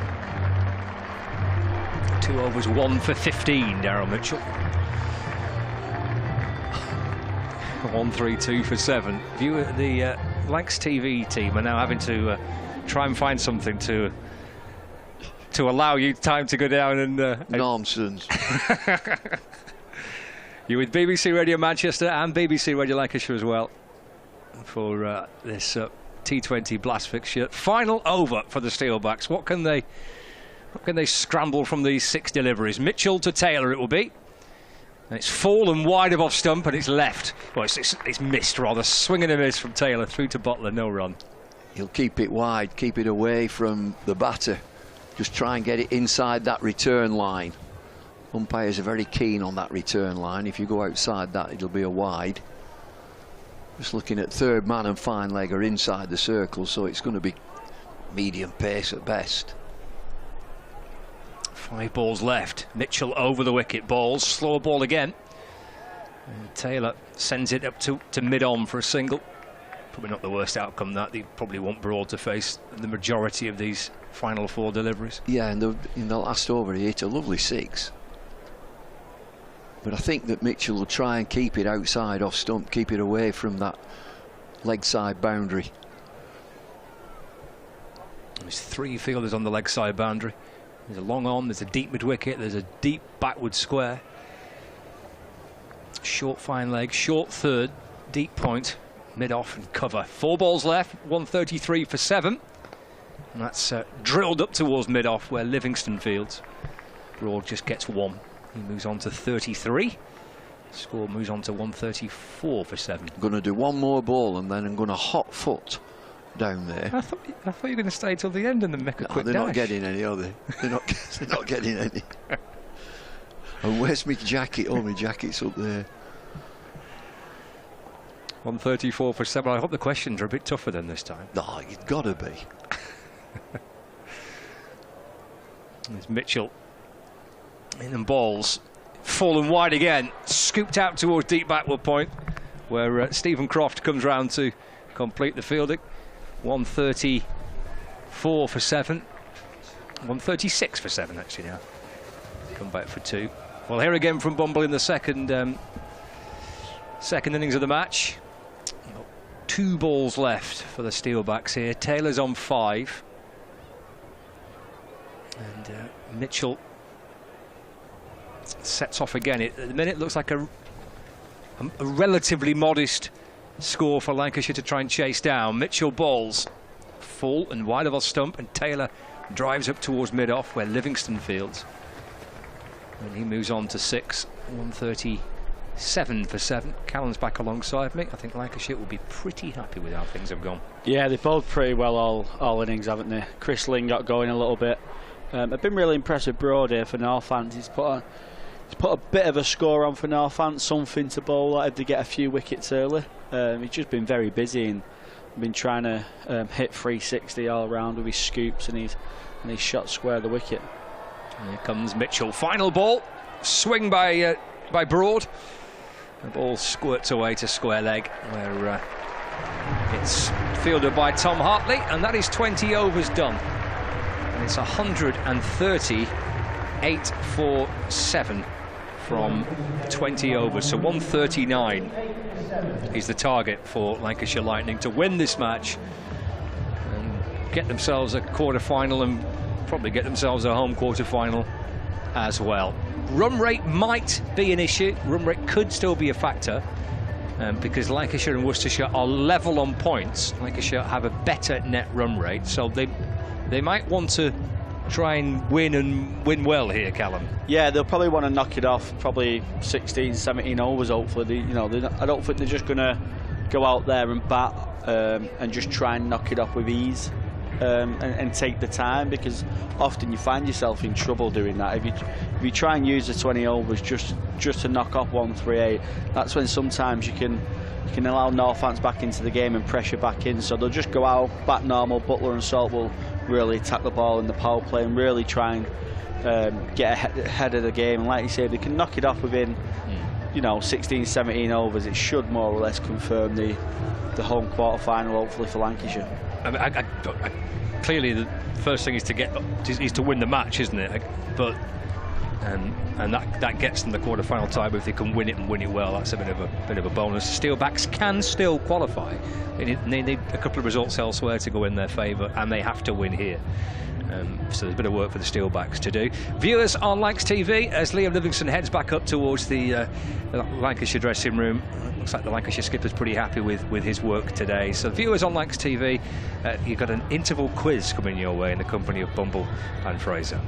2 overs, 1 for 15, Daryl Mitchell. 132 for 7. The Lancs TV team are now having to try and find something to allow you time to go down and... Nonsense. You're with BBC Radio Manchester and BBC Radio Lancashire as well for this T20 Blast fixture. Final over for the Steelbacks. What can they scramble from these 6 deliveries? Mitchell to Taylor it will be. And it's fallen wide of off stump and it's left. Well, it's missed rather. Swing and a miss from Taylor through to Butler, no run. He'll keep it wide, keep it away from the batter. Just try and get it inside that return line. Umpires are very keen on that return line. If you go outside that, it'll be a wide. Just looking at third man and fine leg are inside the circle, so it's going to be medium pace at best. 5 balls left. Mitchell over the wicket, balls, slower ball again. And Taylor sends it up to mid-on for a single. Probably not the worst outcome that. They probably want Broad to face the majority of these final 4 deliveries. Yeah, and in the last over he hit a lovely 6. But I think that Mitchell will try and keep it outside off stump, keep it away from that leg side boundary. There's 3 fielders on the leg side boundary. There's a long on, there's a deep mid-wicket, there's a deep backward square. Short fine leg, short third, deep point, mid-off and cover. 4 balls left, 133 for 7. And that's drilled up towards mid-off where Livingston fields. Broad just gets 1. He moves on to 33. Score moves on to 134 for 7. I'm going to do one more ball and then I'm going to hot foot down there. I thought you were going to stay till the end and then make a quick they're dash. not getting any, are they? They're not getting any. And where's my jacket? Oh, my jacket's up there. 134 for 7. I hope the questions are a bit tougher than this time. No, you've got to be. There's Mitchell. In and balls. Fallen wide again. Scooped out towards deep backward point, where Stephen Croft comes round to complete the fielding. 134 for 7. 136 for 7 actually now. Come back for 2. Well, here again from Bumble in the second innings of the match. 2 balls left for the Steelbacks here. Taylor's on 5. And Mitchell sets off again. At the minute, it looks like a relatively modest score for Lancashire to try and chase down. Mitchell balls full and wide of a stump, and Taylor drives up towards mid-off where Livingston fields. And he moves on to 6. 137 for 7. Callan's back alongside me. I think Lancashire will be pretty happy with how things have gone. Yeah, they've bowled pretty well all innings, haven't they? Chris Lynn got going a little bit. I've been really impressed with Broad here for Northants. He's put a bit of a score on for Northants, something to bowl at if they get a few wickets early. He's just been very busy and been trying to hit 360 all round with his scoops and his shot square the wicket. And here comes Mitchell. Final ball, swing by Broad. The ball squirts away to square leg, where it's fielded by Tom Hartley, and that is 20 overs done. And it's 138 for 7 from 20 overs. So 139 is the target for Lancashire Lightning to win this match and get themselves a quarter-final and probably get themselves a home quarter-final as well. Run rate might be an issue. Run rate could still be a factor because Lancashire and Worcestershire are level on points. Lancashire have a better net run rate, so they might want to try and win well here, Callum. Yeah, they'll probably want to knock it off, probably 16, 17 overs. Hopefully, I don't think they're just going to go out there and bat and just try and knock it off with ease and take the time, because often you find yourself in trouble doing that. If you try and use the 20 overs just to knock off 138, that's when sometimes you can allow Northants back into the game and pressure back in. So they'll just go out, bat normal. Butler and Salt will really attack the ball in the power play and really try and get ahead of the game. And like you say, they can knock it off within 16, 17 overs. It should more or less confirm the home quarter final, hopefully, for Lancashire. I mean, clearly the first thing is to win the match, isn't it? But and that gets them the quarter-final tie. But if they can win it and win it well, that's a bit of a bonus. Steelbacks can still qualify. They need a couple of results elsewhere to go in their favour, and they have to win here. So there's a bit of work for the Steelbacks to do. Viewers on Lancs TV, as Liam Livingston heads back up towards the Lancashire dressing room. Looks like the Lancashire skipper's pretty happy with his work today. So viewers on Lancs TV, you've got an interval quiz coming your way in the company of Bumble and Fraser.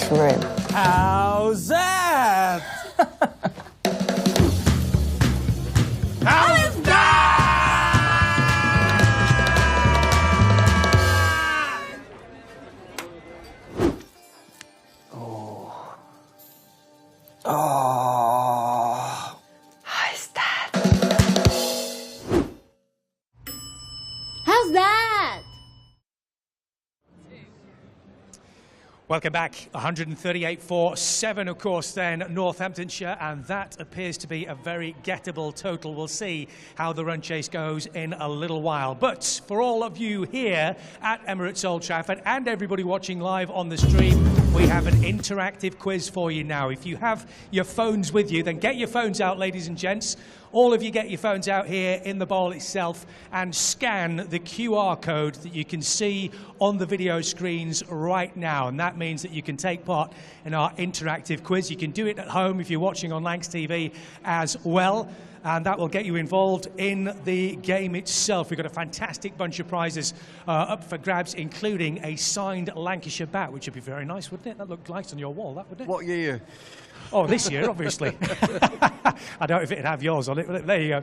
Room. How's that? How's that? Oh. How's that? How's that? Welcome back. 138 for 7, of course, then Northamptonshire, and that appears to be a very gettable total. We'll see how the run chase goes in a little while. But for all of you here at Emirates Old Trafford and everybody watching live on the stream, we have an interactive quiz for you now. If you have your phones with you, then get your phones out, ladies and gents. All of you get your phones out here in the bowl itself and scan the QR code that you can see on the video screens right now. And that means that you can take part in our interactive quiz. You can do it at home if you're watching on Lancs TV as well. And that will get you involved in the game itself. We've got a fantastic bunch of prizes up for grabs, including a signed Lancashire bat, which would be very nice, wouldn't it? That looked nice on your wall, that wouldn't it? What year? Oh, this year, obviously. I don't know if it'd have yours on it, but there you go.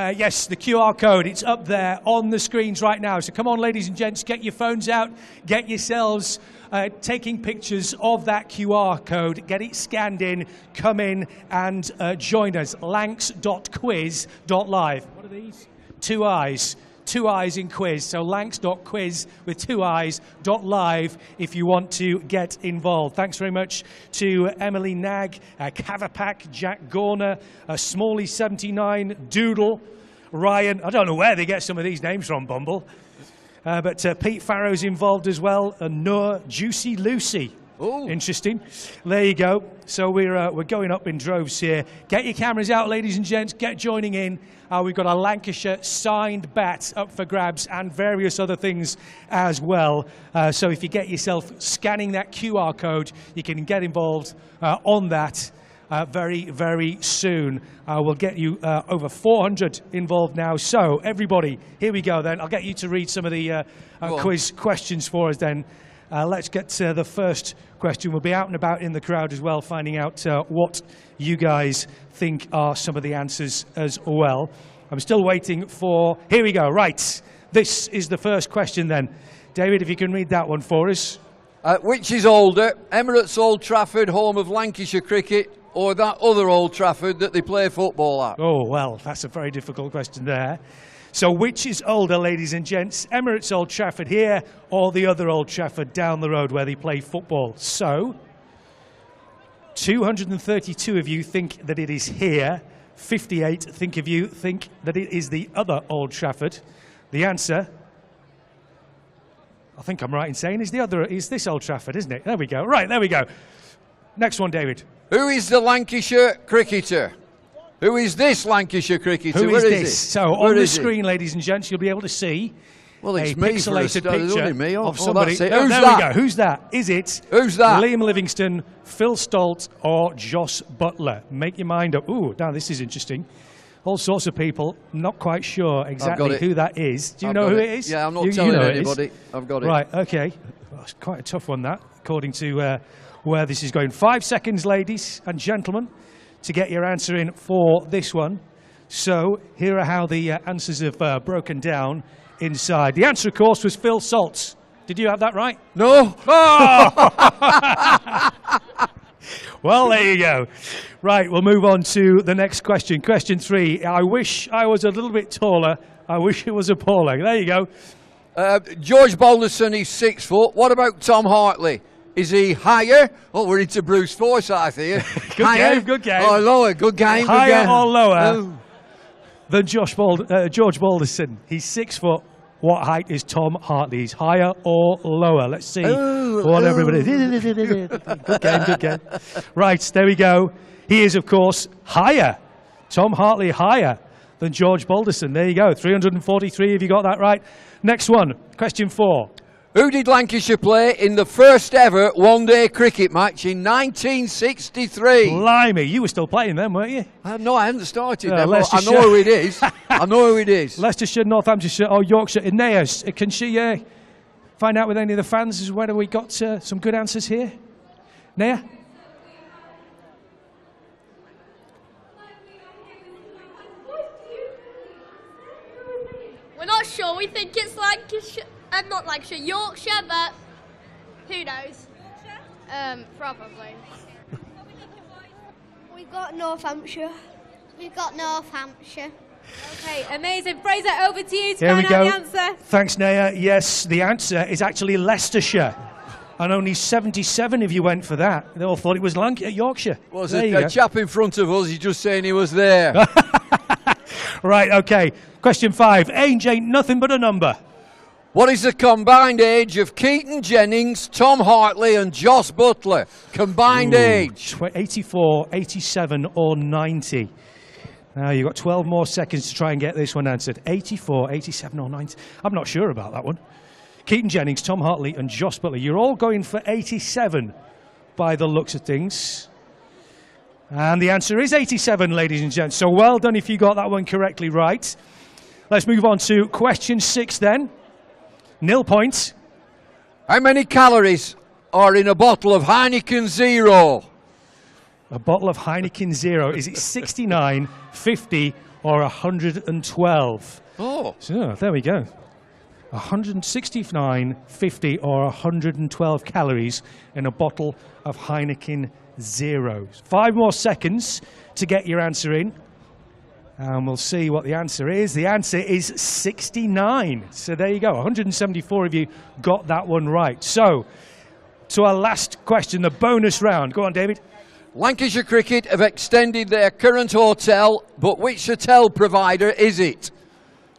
Yes, the QR code, it's up there on the screens right now. So come on, ladies and gents, get your phones out, get yourselves taking pictures of that QR code, get it scanned in, come in and join us. lancs.quiz.live. What are these? 2 eyes. 2 eyes in quiz. So lancs.quiz with 2 eyes.live if you want to get involved. Thanks very much to Emily Nag, Cavapack, Jack Gorner, Smalley 79, Doodle, Ryan. I don't know where they get some of these names from, Bumble. But Pete Farrow's involved as well, and Noor, Juicy Lucy. Ooh. Interesting. There you go. So we're going up in droves here. Get your cameras out, ladies and gents. Get joining in. We've got a Lancashire signed bat up for grabs and various other things as well. So if you get yourself scanning that QR code, you can get involved on that very, very soon. We'll get you over 400 involved now. So everybody, here we go then. I'll get you to read some of the quiz questions for us then. Let's get to the first question. We'll be out and about in the crowd as well, finding out what you guys think are some of the answers as well. I'm still waiting for... Here we go. Right. This is the first question then. David, if you can read that one for us. Which is older, Emirates Old Trafford, home of Lancashire cricket, or that other Old Trafford that they play football at? Oh, well, that's a very difficult question there. So which is older, ladies and gents? Emirates Old Trafford here or the other Old Trafford down the road where they play football? So 232 of you think that it is here. 58 think that it is the other Old Trafford. The answer, I think I'm right in saying, is this Old Trafford, isn't it? There we go. Right, there we go. Next one, David. Who is the Lancashire cricketer? Who is this Lancashire cricketer? Who is this? So on the screen, ladies and gents, you'll be able to see a pixelated picture of somebody. Who's there that? We go. Who's that? Is it Who's that? Liam Livingston, Phil Stolt, or Joss Butler? Make your mind up. Ooh, now this is interesting. All sorts of people, not quite sure exactly who that is. Do you know who it is? Yeah, I'm not telling anybody. I've got it. Right, okay. Well, it's quite a tough one, that, according to where this is going. 5 seconds, ladies and gentlemen, to get your answer in for this one. So here are how the answers have broken down inside. The answer, of course, was Phil Saltz. Did you have that right? No. Oh! Well, there you go. Right, we'll move on to the next question. Question 3. I wish I was a little bit taller. I wish it was a Pauling. There you go. George Balderson is 6 foot. What about Tom Hartley? Is he higher? Oh, we're into Bruce Forsyth here. Good game. Oh, lower. Good game. Higher or lower than George Balderson? He's 6 foot. What height is Tom Hartley? He's higher or lower? Let's see what everybody... Good game. Right, there we go. He is, of course, higher. Tom Hartley higher than George Balderson. There you go. 343, have you got that right? Next one, question 4. Who did Lancashire play in the first ever one-day cricket match in 1963? Blimey, you were still playing then, weren't you? No, I hadn't started then. I know who it is. I know who it is. Leicestershire, Northamptonshire or Yorkshire. Ineas, can she find out with any of the fans whether we got some good answers here? Nea? We're not sure. We think it's Lancashire. Not Lancashire, Yorkshire, but who knows? Probably. We've got Northamptonshire. We've got Northamptonshire. Okay, amazing. Fraser, over to you to Here we find out go. the answer. Thanks, Naya. Yes, the answer is actually Leicestershire. And only 77 of you went for that. They all thought it was Yorkshire. Was it a chap in front of us? He's just saying he was there. Right, okay. Question 5. Age ain't nothing but a number. What is the combined age of Keaton Jennings, Tom Hartley and Joss Butler? Combined age. 84, 87 or 90. Now you've got 12 more seconds to try and get this one answered. 84, 87 or 90. I'm not sure about that one. Keaton Jennings, Tom Hartley and Joss Butler. You're all going for 87 by the looks of things. And the answer is 87, ladies and gents. So well done if you got that one correctly right. Let's move on to question 6 then. 0 points. How many calories are in a bottle of Heineken Zero? A bottle of Heineken Zero. Is it 69, 50 or 112? Oh. So there we go. 169, 50 or 112 calories in a bottle of Heineken Zero. 5 more seconds to get your answer in. And we'll see what the answer is. The answer is 69. So there you go. 174 of you got that one right. So, to our last question, the bonus round. Go on, David. Lancashire Cricket have extended their current hotel, but which hotel provider is it?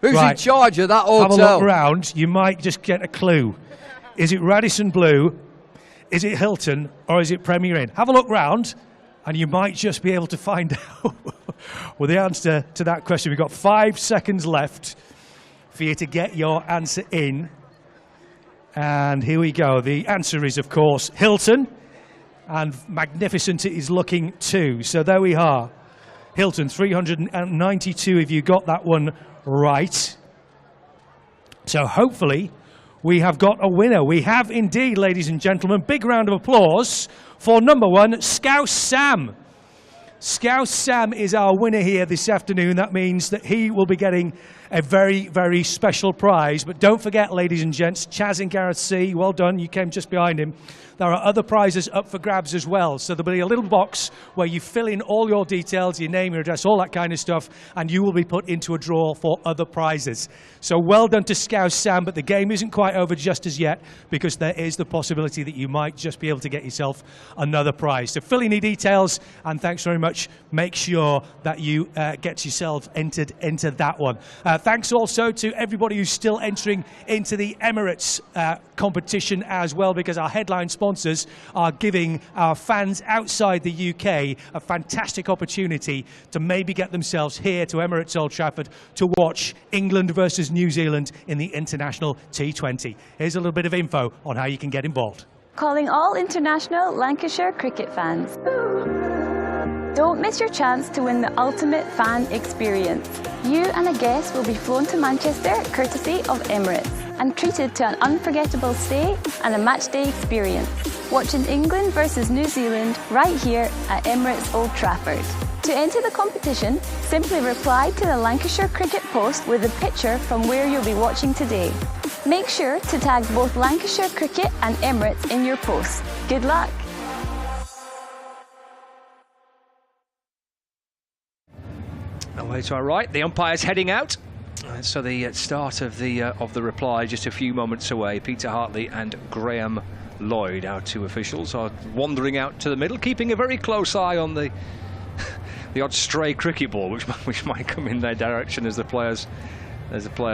Who's in charge of that hotel? Have a look round. You might just get a clue. Is it Radisson Blu? Is it Hilton? Or is it Premier Inn? Have a look round, and you might just be able to find out. Well, the answer to that question, we've got 5 seconds left for you to get your answer in. And here we go. The answer is, of course, Hilton. And magnificent it is looking too. So there we are. Hilton, 392 if you got that one right. So hopefully we have got a winner. We have indeed, ladies and gentlemen. Big round of applause for number 1, Scouse Sam. Scouse Sam is our winner here this afternoon. That means that he will be getting a very, very special prize. But don't forget, ladies and gents, Chaz and Gareth C., well done, you came just behind him. There are other prizes up for grabs as well. So there'll be a little box where you fill in all your details, your name, your address, all that kind of stuff, and you will be put into a draw for other prizes. So well done to Scouse Sam, but the game isn't quite over just as yet, because there is the possibility that you might just be able to get yourself another prize. So fill in your details, and thanks very much. Make sure that you get yourself entered into that one. Thanks also to everybody who's still entering into the Emirates competition as well, because our headline sponsors are giving our fans outside the UK a fantastic opportunity to maybe get themselves here to Emirates Old Trafford to watch England versus New Zealand in the international T20. Here's a little bit of info on how you can get involved. Calling all international Lancashire cricket fans. Don't miss your chance to win the ultimate fan experience. You and a guest will be flown to Manchester courtesy of Emirates and treated to an unforgettable stay and a match day experience. Watching England versus New Zealand right here at Emirates Old Trafford. To enter the competition, simply reply to the Lancashire Cricket post with a picture from where you'll be watching today. Make sure to tag both Lancashire Cricket and Emirates in your post. Good luck! Away to our right, the umpire's heading out. So the start of the reply just a few moments away. Peter Hartley and Graham Lloyd, our 2 officials, are wandering out to the middle, keeping a very close eye on the odd stray cricket ball, which might come in their direction as the players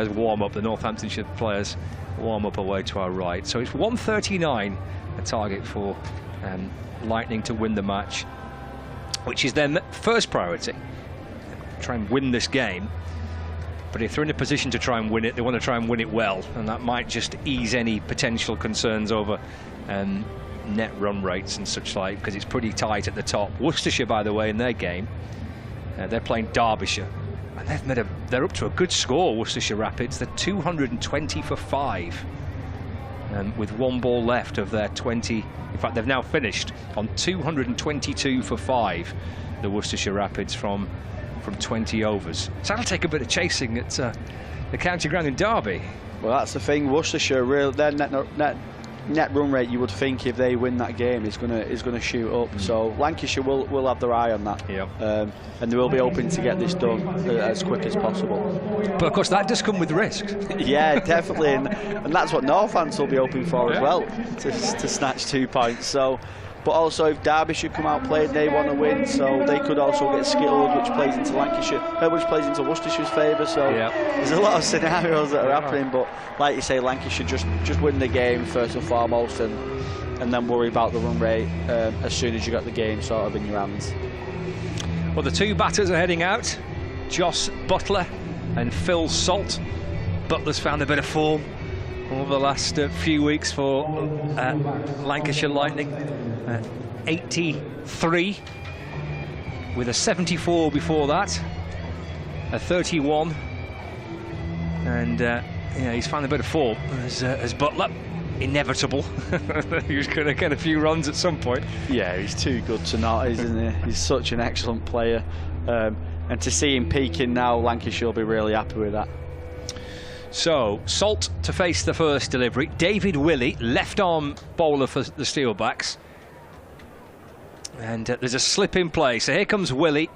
warm up. The Northamptonshire players warm up away to our right. So it's 139, a target for Lightning to win the match, which is their first priority. Try and win this game, but if they're in a position to try and win it, they want to try and win it well, and that might just ease any potential concerns over net run rates and such like, because it's pretty tight at the top. Worcestershire, by the way, in their game, they're playing Derbyshire, and they're up to a good score. Worcestershire Rapids, they're 220 for 5, with 1 ball left of their 20. In fact, they've now finished on 222 for 5. The Worcestershire Rapids from 20 overs. So that'll take a bit of chasing at the county ground in Derby. Well, that's the thing. Worcestershire, their net run rate, you would think if they win that game, is going to shoot up. So Lancashire will have their eye on that. Yep. And they will be hoping to get this done as quick as possible. But of course, that does come with risks. Yeah, definitely, and that's what Northants will be hoping for as well, to snatch 2 points. So But also, if Derbyshire come out playing, they want to win, so they could also get skittled, which plays into which plays into Worcestershire's favour. So there's a lot of scenarios that are happening. But like you say, Lancashire just win the game first and foremost, and then worry about the run rate as soon as you got the game sort of in your hands. Well, the two batters are heading out, Joss Butler and Phil Salt. Butler's found a bit of form over the last few weeks for Lancashire Lightning. 83 with a 74 before that, a 31, and yeah, he's found a bit of form as Butler. Inevitable. He was going to get a few runs at some point. Yeah, he's too good to not, isn't he? He's such an excellent player, and to see him peaking now, Lancashire will be really happy with that. So, Salt to face the first delivery. David Willey, left-arm bowler for the Steelbacks. And there's a slip in play. So here comes Willey.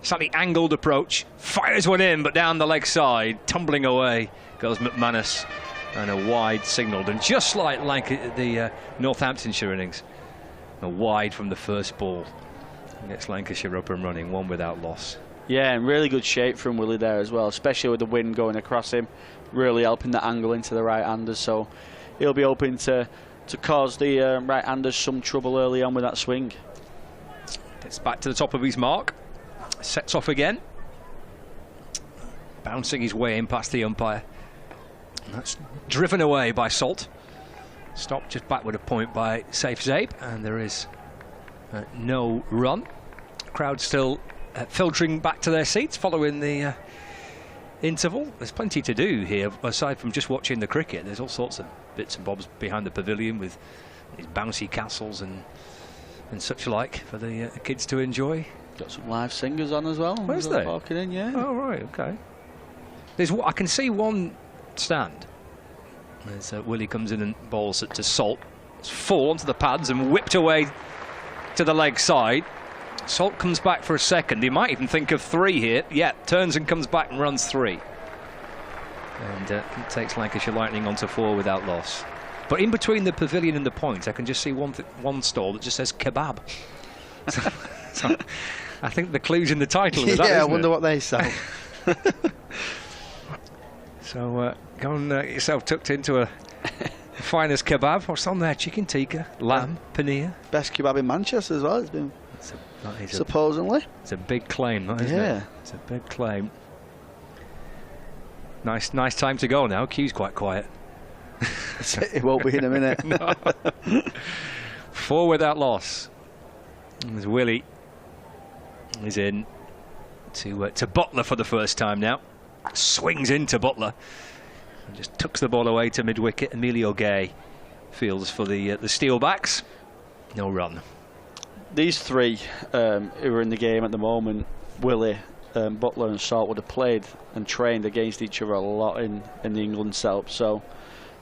Slightly angled approach. Fires one in, but down the leg side. Tumbling away goes McManus. And a wide signalled. And just like the Northamptonshire innings, a wide from the first ball. Gets Lancashire up and running, one without loss. Yeah, and really good shape from Willey there as well, especially with the wind going across him. Really helping the angle into the right-handers, so he'll be hoping to cause the right-handers some trouble early on with that swing. Gets back to the top of his mark, sets off again, bouncing his way in past the umpire. That's driven away by Salt. Stopped just back with a point by Safe Zabe, and there is no run. Crowd still filtering back to their seats following the interval. There's plenty to do here aside from just watching the cricket. There's all sorts of bits and bobs behind the pavilion with these bouncy castles and such like for the kids to enjoy. Got some live singers on as well. Where's they? Walking in, yeah. Oh right, okay. I can see one stand as Willey comes in and bowls it to Salt. It's full onto the pads and whipped away to the leg side. Salt comes back for a second. He might even think of 3 here. Yeah, turns and comes back and runs 3. And takes Lancashire Lightning onto 4 without loss. But in between the pavilion and the point, I can just see one stall that just says kebab. so I think the clue's in the title of that, yeah, I wonder what they sell. So go and get yourself tucked into a finest kebab. What's on there? Chicken tikka, lamb, paneer. Best kebab in Manchester as well. It's been supposedly. It's a big claim, that, isn't it? It's a big claim. Nice time to go now. Queue's quite quiet. It won't be in a minute. No. 4 without loss. As Willey is in to Butler for the first time now. Swings into Butler and just tucks the ball away to mid-wicket. Emilio Gay fields for the Steelbacks. No run. These 3 who are in the game at the moment, Willey, Butler and Salt, would have played and trained against each other a lot in the England setup. So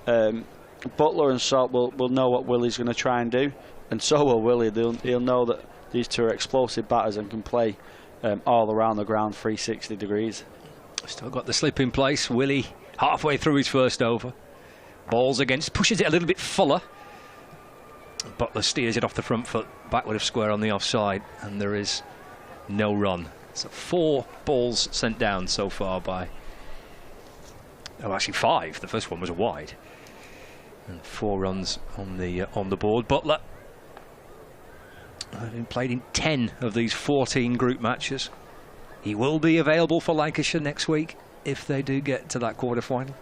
Butler and Salt will know what Willey's going to try and do, and so will Willey. He'll know that these 2 are explosive batters and can play all around the ground 360 degrees. Still got the slip in place. Willey halfway through his first over. Balls against, pushes it a little bit fuller. Butler steers it off the front foot, backward of square on the offside, and there is no run. So 4 balls sent down so far by... Oh, actually 5. The first one was a wide. And 4 runs on the board. Butler having played in 10 of these 14 group matches. He will be available for Lancashire next week if they do get to that quarter-final.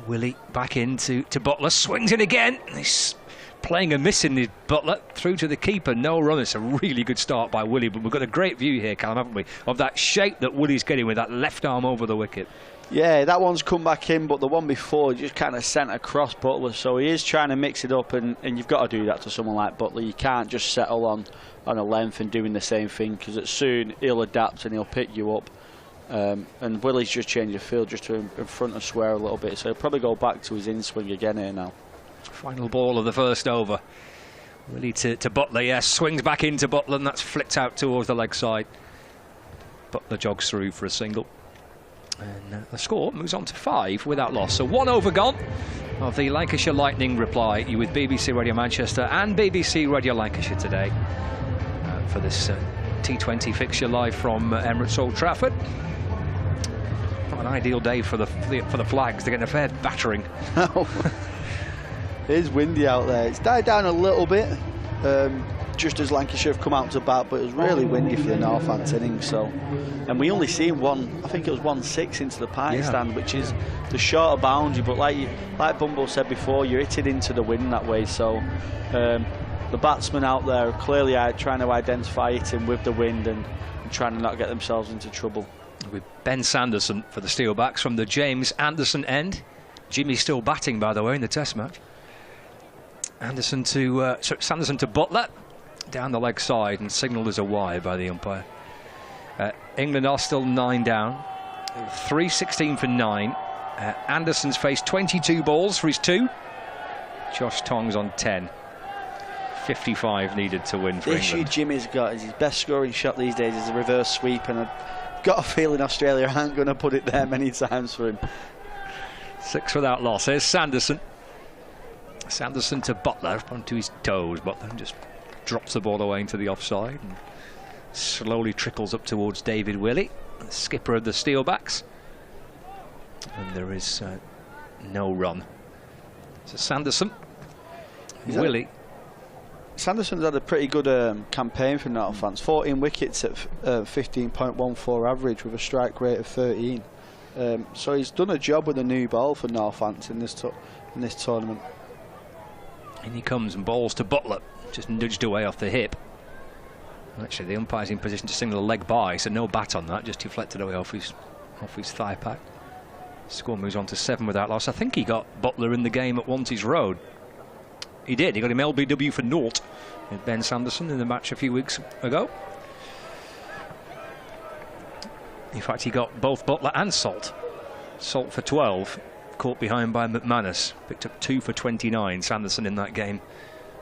Willey back into Butler, swings in again. He's playing a miss in the Butler through to the keeper. No run. It's a really good start by Willey, but we've got a great view here, Callum, haven't we, of that shape that Willey's getting with that left arm over the wicket. Yeah, that one's come back in, but the one before just kind of sent across Butler, so he is trying to mix it up, and you've got to do that to someone like Butler. You can't just settle on a length and doing the same thing, because soon he'll adapt and he'll pick you up. And Willey's just changed the field just to in front of square a little bit, so he'll probably go back to his in-swing again here now. Final ball of the first over. Willey to Butler, yes, swings back into Butler, and that's flicked out towards the leg side. Butler jogs through for a single. And the score moves on to 5 without loss. So 1 over gone. of the Lancashire Lightning reply. You with BBC Radio Manchester and BBC Radio Lancashire today for this T20 fixture live from Emirates Old Trafford. Not an ideal day for the Flags. They're getting a fair battering. It is windy out there. It's died down a little bit, just as Lancashire have come out to bat, but it was really windy for the Northampton innings. So, and we only seen one. I think it was 1-6 into the party stand, which is the shorter boundary. But like Bumble said before, you're hitting into the wind that way. So, the batsmen out there are clearly trying to identify hitting with the wind and trying to not get themselves into trouble. With Ben Sanderson for the Steelbacks from the James Anderson end. Jimmy's still batting, by the way, in the Test match. Sanderson to Butler down the leg side and signalled as a wide by the umpire. England are still 9 down, 3-16 for 9. Anderson's faced 22 balls for his 2. Josh Tongs on 10. 55 needed to win for the England. Issue Jimmy's got is his best scoring shot these days is a reverse sweep, and I've got a feeling Australia aren't going to put it there many times for him. 6 without loss. Here's Sanderson. Sanderson to Butler onto his toes. Butler just drops the ball away into the offside and slowly trickles up towards David Willey, the skipper of the Steelbacks. And there is no run. So Sanderson, Willey. Sanderson's had a pretty good campaign for Northants. 14 wickets at 15.14 average with a strike rate of 13. So he's done a job with a new ball for Northants in this tournament. In he comes and bowls to Butler, just nudged away off the hip. Actually, the umpire's in position to signal a leg by, so no bat on that, just deflected away off his thigh pad. Score moves on to 7 without loss. I think he got Butler in the game at Wanties Road. He did. He got him LBW for naught with Ben Sanderson in the match a few weeks ago. In fact, he got both Butler and Salt. Salt for 12. Caught behind by McManus. Picked up 2 for 29. Sanderson in that game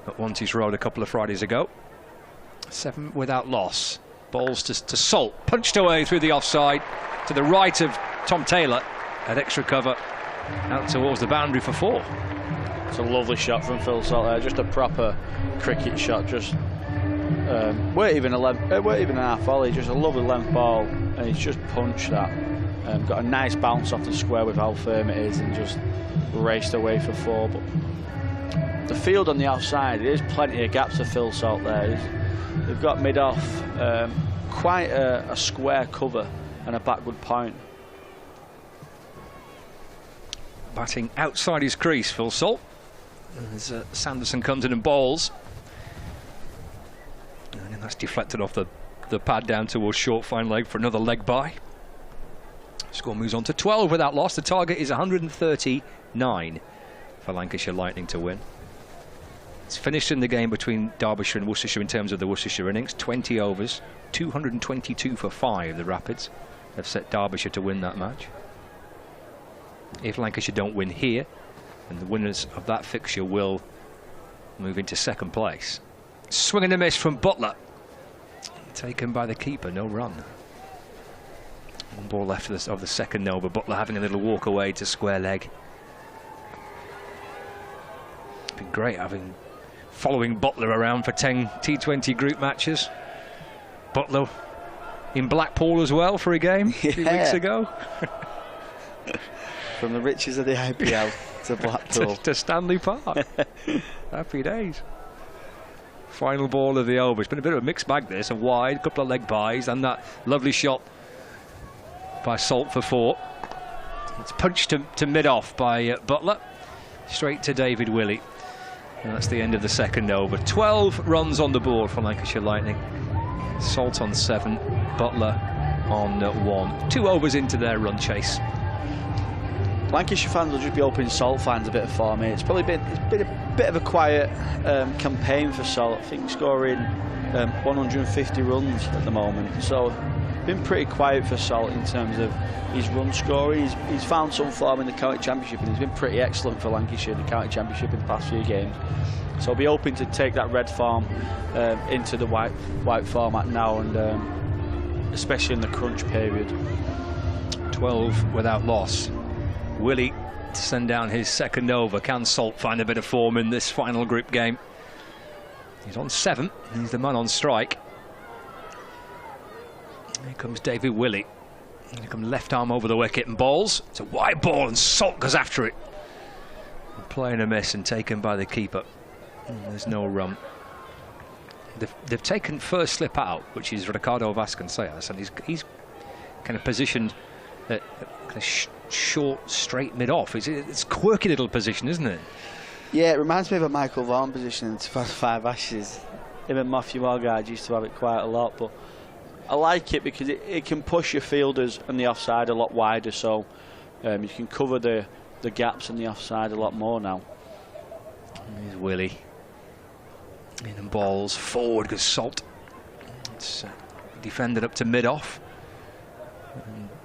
at Wanties Road a couple of Fridays ago. 7 without loss. Balls to Salt. Punched away through the offside to the right of Tom Taylor. At extra cover out towards the boundary for 4. It's a lovely shot from Phil Salt there. Just a proper cricket shot. Just weren't even a half volley. Just a lovely length ball, and he's just punched that. Got a nice bounce off the square with how firm it is, and just raced away for 4. But the field on the offside, there's plenty of gaps for Phil Salt there. They've got mid-off, quite a square cover and a backward point. Batting outside his crease, Phil Salt. As Sanderson comes in and bowls. And that's deflected off the pad down towards short fine leg for another leg by. Score moves on to 12 without loss. The target is 139 for Lancashire Lightning to win. It's finished in the game between Derbyshire and Worcestershire in terms of the Worcestershire innings. 20 overs, 222 for 5. The Rapids have set Derbyshire to win that match. If Lancashire don't win here, then the winners of that fixture will move into second place. Swing and a miss from Butler. Taken by the keeper, no run. One ball left of the second over. Butler having a little walk away to square leg. It's been great following Butler around for 10 T20 group matches. Butler in Blackpool as well for a game a few weeks ago. From the riches of the IPL to Blackpool. to Stanley Park. Happy days. Final ball of the over. It's been a bit of a mixed bag this. A wide, couple of leg buys, and that lovely shot by Salt for 4. It's punched to mid-off by Butler. Straight to David Willey. And that's the end of the second over. 12 runs on the board for Lancashire Lightning. Salt on 7, Butler on 1. 2 overs into their run chase. Lancashire fans will just be hoping Salt finds a bit of form here. It's been a bit of a quiet campaign for Salt. I think scoring 150 runs at the moment. So been pretty quiet for Salt in terms of his run scoring. He's found some form in the county championship, and he's been pretty excellent for Lancashire in the county championship in the past few games. So I'll be hoping to take that red form into the white format now, and especially in the crunch period. 12 without loss. Willey to send down his second over. Can Salt find a bit of form in this final group game? He's on 7. He's the man on strike. Here comes David Willey. Here comes left arm over the wicket and bowls. It's a wide ball and Salt goes after it. Playing a miss and taken by the keeper. And there's no run. They've taken first slip out, which is Ricardo Vasconcelos, and he's kind of positioned at kind of short, straight mid-off. It's a quirky little position, isn't it? Yeah, it reminds me of a Michael Vaughan position in 2005 Ashes. Him and Matthew Morgard used to have it quite a lot, but I like it because it can push your fielders and the offside a lot wider, so you can cover the gaps in the offside a lot more now. Here's Willie. In and balls forward goes Salt. It's defended up to mid-off.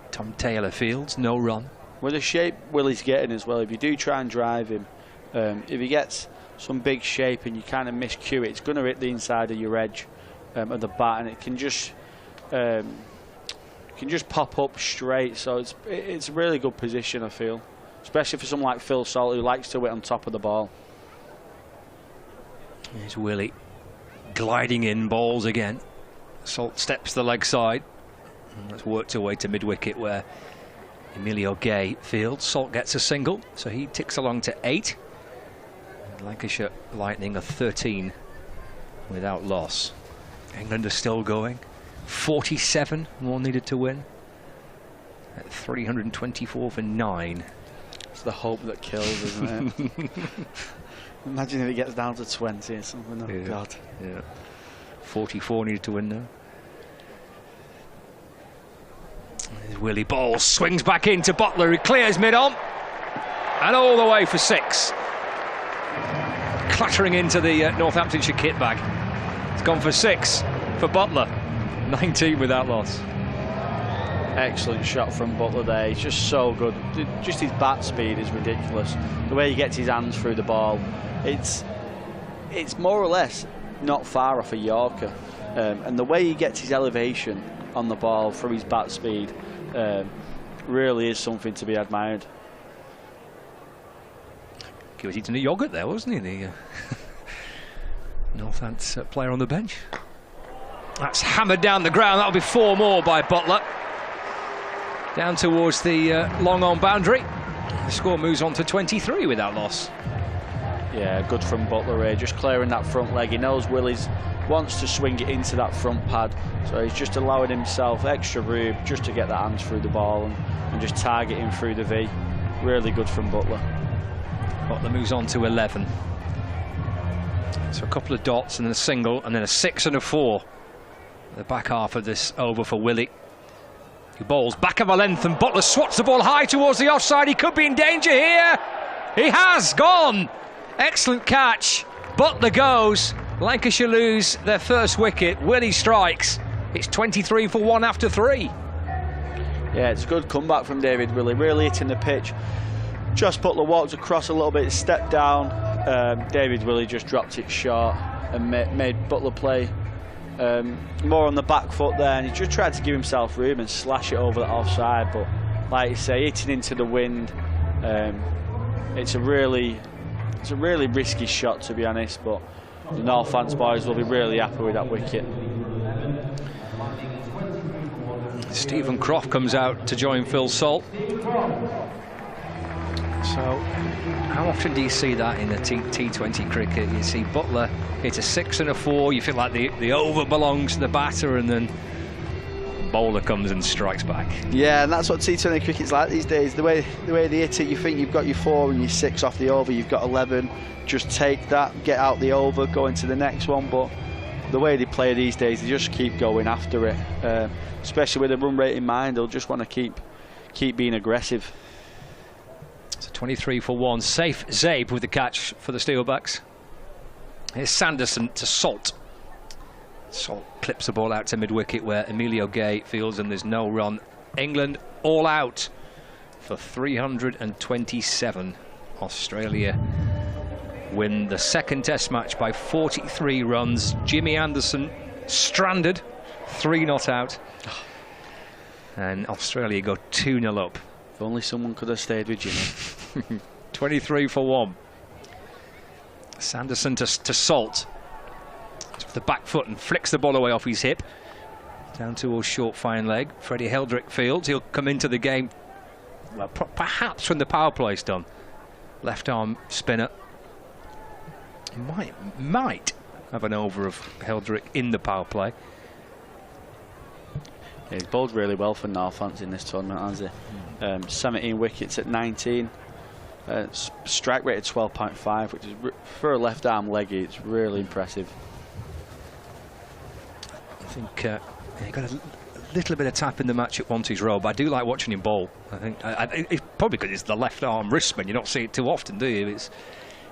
Tom Taylor fields, no run. With the shape Willie's getting as well, if you do try and drive him, if he gets some big shape and you kind of miscue it, it's going to hit the inside of your edge of the bat, and it can just pop up straight. So it's a really good position, I feel, especially for someone like Phil Salt, who likes to hit on top of the ball. Here's Willie gliding in, balls again. Salt steps the leg side. That's worked away to mid-wicket where Emilio Gay fields. Salt gets a single, so he ticks along to 8. And Lancashire Lightning are 13 without loss. England are still going. 47 more needed to win. At 324 for 9. It's the hope that kills, isn't it? Imagine if it gets down to 20 or something. Oh, yeah. God. Yeah. 44 needed to win now. There's Willie Ball, swings back into Butler, who clears mid-on. And all the way for 6. Clattering into the Northamptonshire kit bag. It's gone for 6 for Butler. 19 without loss. Excellent shot from Butler there. He's just so good. Just his bat speed is ridiculous. The way he gets his hands through the ball, it's more or less not far off a Yorker. And the way he gets his elevation on the ball through his bat speed really is something to be admired. He was eating a yoghurt there, wasn't he? The Northants player on the bench. That's hammered down the ground. That'll be 4 more by Butler. Down towards the long on boundary. The score moves on to 23 without loss. Yeah, good from Butler here, just clearing that front leg. He knows Willie's wants to swing it into that front pad, so he's just allowing himself extra room just to get that hands through the ball and just target him through the V. Really good from Butler. Butler moves on to 11. So a couple of dots and then a single, and then a 6 and a 4. The back half of this over for Willie. He bowls back of a length, and Butler swats the ball high towards the offside. He could be in danger here. He has gone. Excellent catch. Butler goes. Lancashire lose their first wicket. Willie strikes. It's 23 for 1 after 3. Yeah, it's a good comeback from David Willie. Really hitting the pitch. Josh Butler walked across a little bit, stepped down. David Willie just dropped it short and made Butler play more on the back foot there, and he just tried to give himself room and slash it over the offside, but like you say, hitting into the wind, it's a really risky shot, to be honest, but the Northants boys will be really happy with that wicket. Stephen Croft comes out to join Phil Salt. So how often do you see that in a T20 cricket? You see Butler hit a 6 and a 4, you feel like the over belongs to the batter, and then bowler comes and strikes back. Yeah, and that's what T20 cricket's like these days. The way they hit it, you think you've got your 4 and your 6 off the over, you've got 11, just take that, get out the over, go into the next one. But the way they play these days, they just keep going after it, especially with a run rate in mind. They'll just want to keep being aggressive. So 23 for 1. Safe Zabe with the catch for the Steelbacks. Here's Sanderson to Salt. Salt clips the ball out to mid-wicket where Emilio Gay fields, and there's no run. England all out for 327. Australia win the second test match by 43 runs. Jimmy Anderson stranded, 3 not out. And Australia go 2-0 up If only someone could have stayed with Jimmy. 23 for 1. Sanderson to Salt. To the back foot and flicks the ball away off his hip. Down towards short fine leg. Freddie Heldrick fields. He'll come into the game, well, perhaps when the power play's done. Left arm spinner. Might have an over of Heldrick in the power play. Yeah, he's bowled really well for Northants in this tournament, hasn't he? 17 wickets at 19. Strike rate at 12.5, which is for a left arm leggy, it's really impressive. I think he got a little bit of tap in the match at Wanty's Row, but I do like watching him bowl. I think it's probably because it's the left arm wristman. You don't see it too often, do you? It's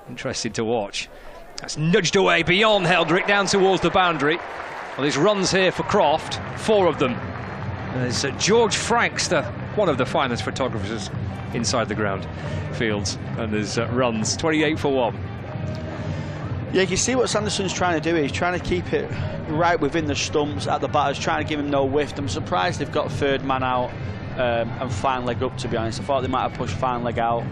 interesting to watch. That's nudged away beyond Heldrick down towards the boundary. Well, there's runs here for Croft, 4 of them. And there's George Franks, one of the finest photographers inside the ground fields, and there's runs, 28 for 1. Yeah, you can see what Sanderson's trying to do. He's trying to keep it right within the stumps at the batters, trying to give him no whiff. I'm surprised they've got third man out and fine leg up, to be honest. I thought they might have pushed fine leg out,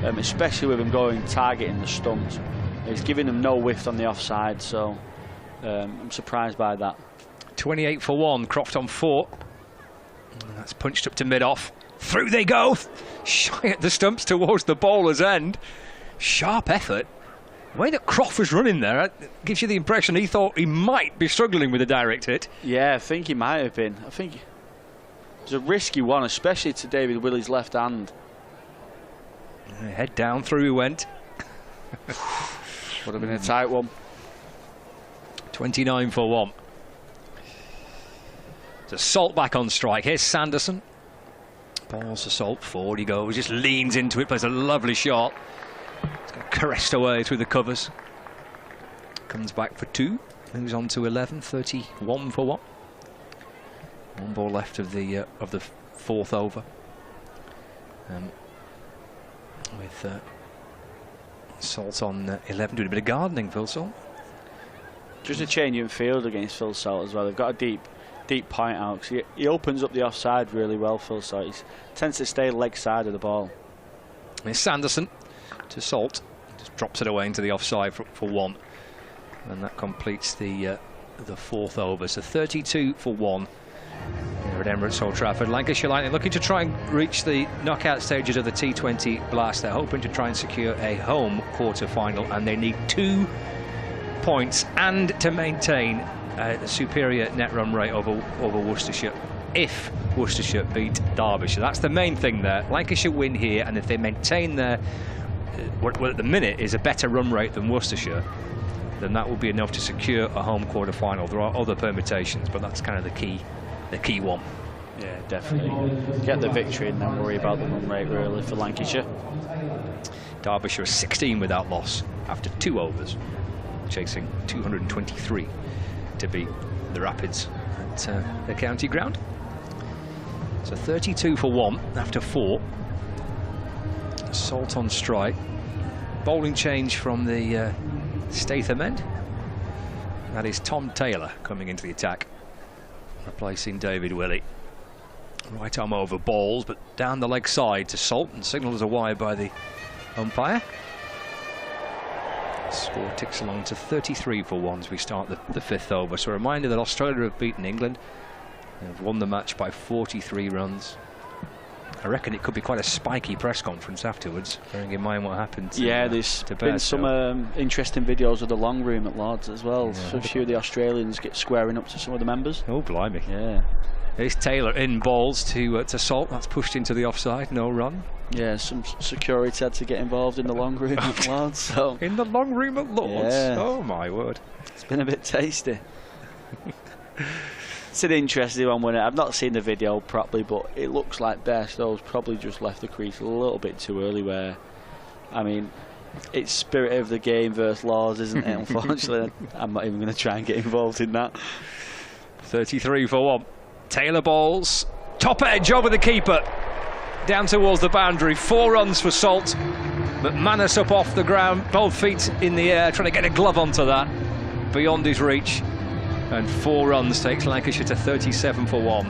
especially with him going targeting the stumps. He's giving them no whiff on the offside, so I'm surprised by that. 28 for 1, Croft on 4. And that's punched up to mid-off. Through they go, shy at the stumps towards the bowler's end. Sharp effort. The way that Croft was running there, it gives you the impression he thought he might be struggling with a direct hit. Yeah, I think he might have been. I think it was a risky one, especially to David Willey's left hand. Head down, through he went. Would have been a tight one. 29 for 1. It's a Salt back on strike. Here's Sanderson. Balls to Salt, forward he goes, just leans into it, plays a lovely shot. It's got caressed away through the covers. Comes back for 2, moves on to 11, 31 for 1. 1 ball left of the 4th over. With Salt on 11, doing a bit of gardening, Phil Salt. Just a change in field against Phil Salt as well. They've got a deep point out. He opens up the offside really well, Phil Salt. He tends to stay leg side of the ball. It's Sanderson to Salt. Just drops it away into the offside for 1. And that completes the 4th over. So 32 for 1 here at Emirates Old Trafford. Lancashire Lightning looking to try and reach the knockout stages of the T20 Blast. They're hoping to try and secure a home quarter-final, and they need 2 points and to maintain a superior net run rate over Worcestershire if Worcestershire beat Derbyshire. That's the main thing there. Lancashire win here, and if they maintain their what at the minute is a better run rate than Worcestershire, then that will be enough to secure a home quarter-final. There are other permutations, but that's kind of the key one. Yeah, definitely. Get the victory and then worry about the run rate really for Lancashire. Derbyshire 16 without loss after 2 overs, chasing 223 to beat the Rapids at the county ground. So 32 for 1 after 4. Salt on strike. Bowling change from the Statham end. That is Tom Taylor coming into the attack, replacing David Willey. Right arm over balls, but down the leg side to Salt, and signalled as a wide by the umpire. Score ticks along to 33 for 1 as we start the 5th over. So a reminder that Australia have beaten England. They've won the match by 43 runs. I reckon it could be quite a spiky press conference afterwards, bearing in mind what happened to there's been some interesting videos of the long room at Lords as well. Yeah. So a few of the Australians get squaring up to some of the members. Oh, blimey. Yeah. Here's Taylor in balls to Salt. That's pushed into the offside, no run. Yeah, some security had to get involved in the long room at Lords. So. In the long room at Lords? Yeah. Oh, my word. It's been a bit tasty. It's an interesting one, wasn't it? I've not seen the video properly, but it looks like Bairstow's probably just left the crease a little bit too early where, I mean, it's spirit of the game versus Lords, isn't it? Unfortunately, I'm not even going to try and get involved in that. 33 for 1. Taylor balls. Top edge over the keeper. Down towards the boundary. 4 runs for Salt. McManus up off the ground, both feet in the air, trying to get a glove onto that. Beyond his reach. And 4 runs takes Lancashire to 37 for 1.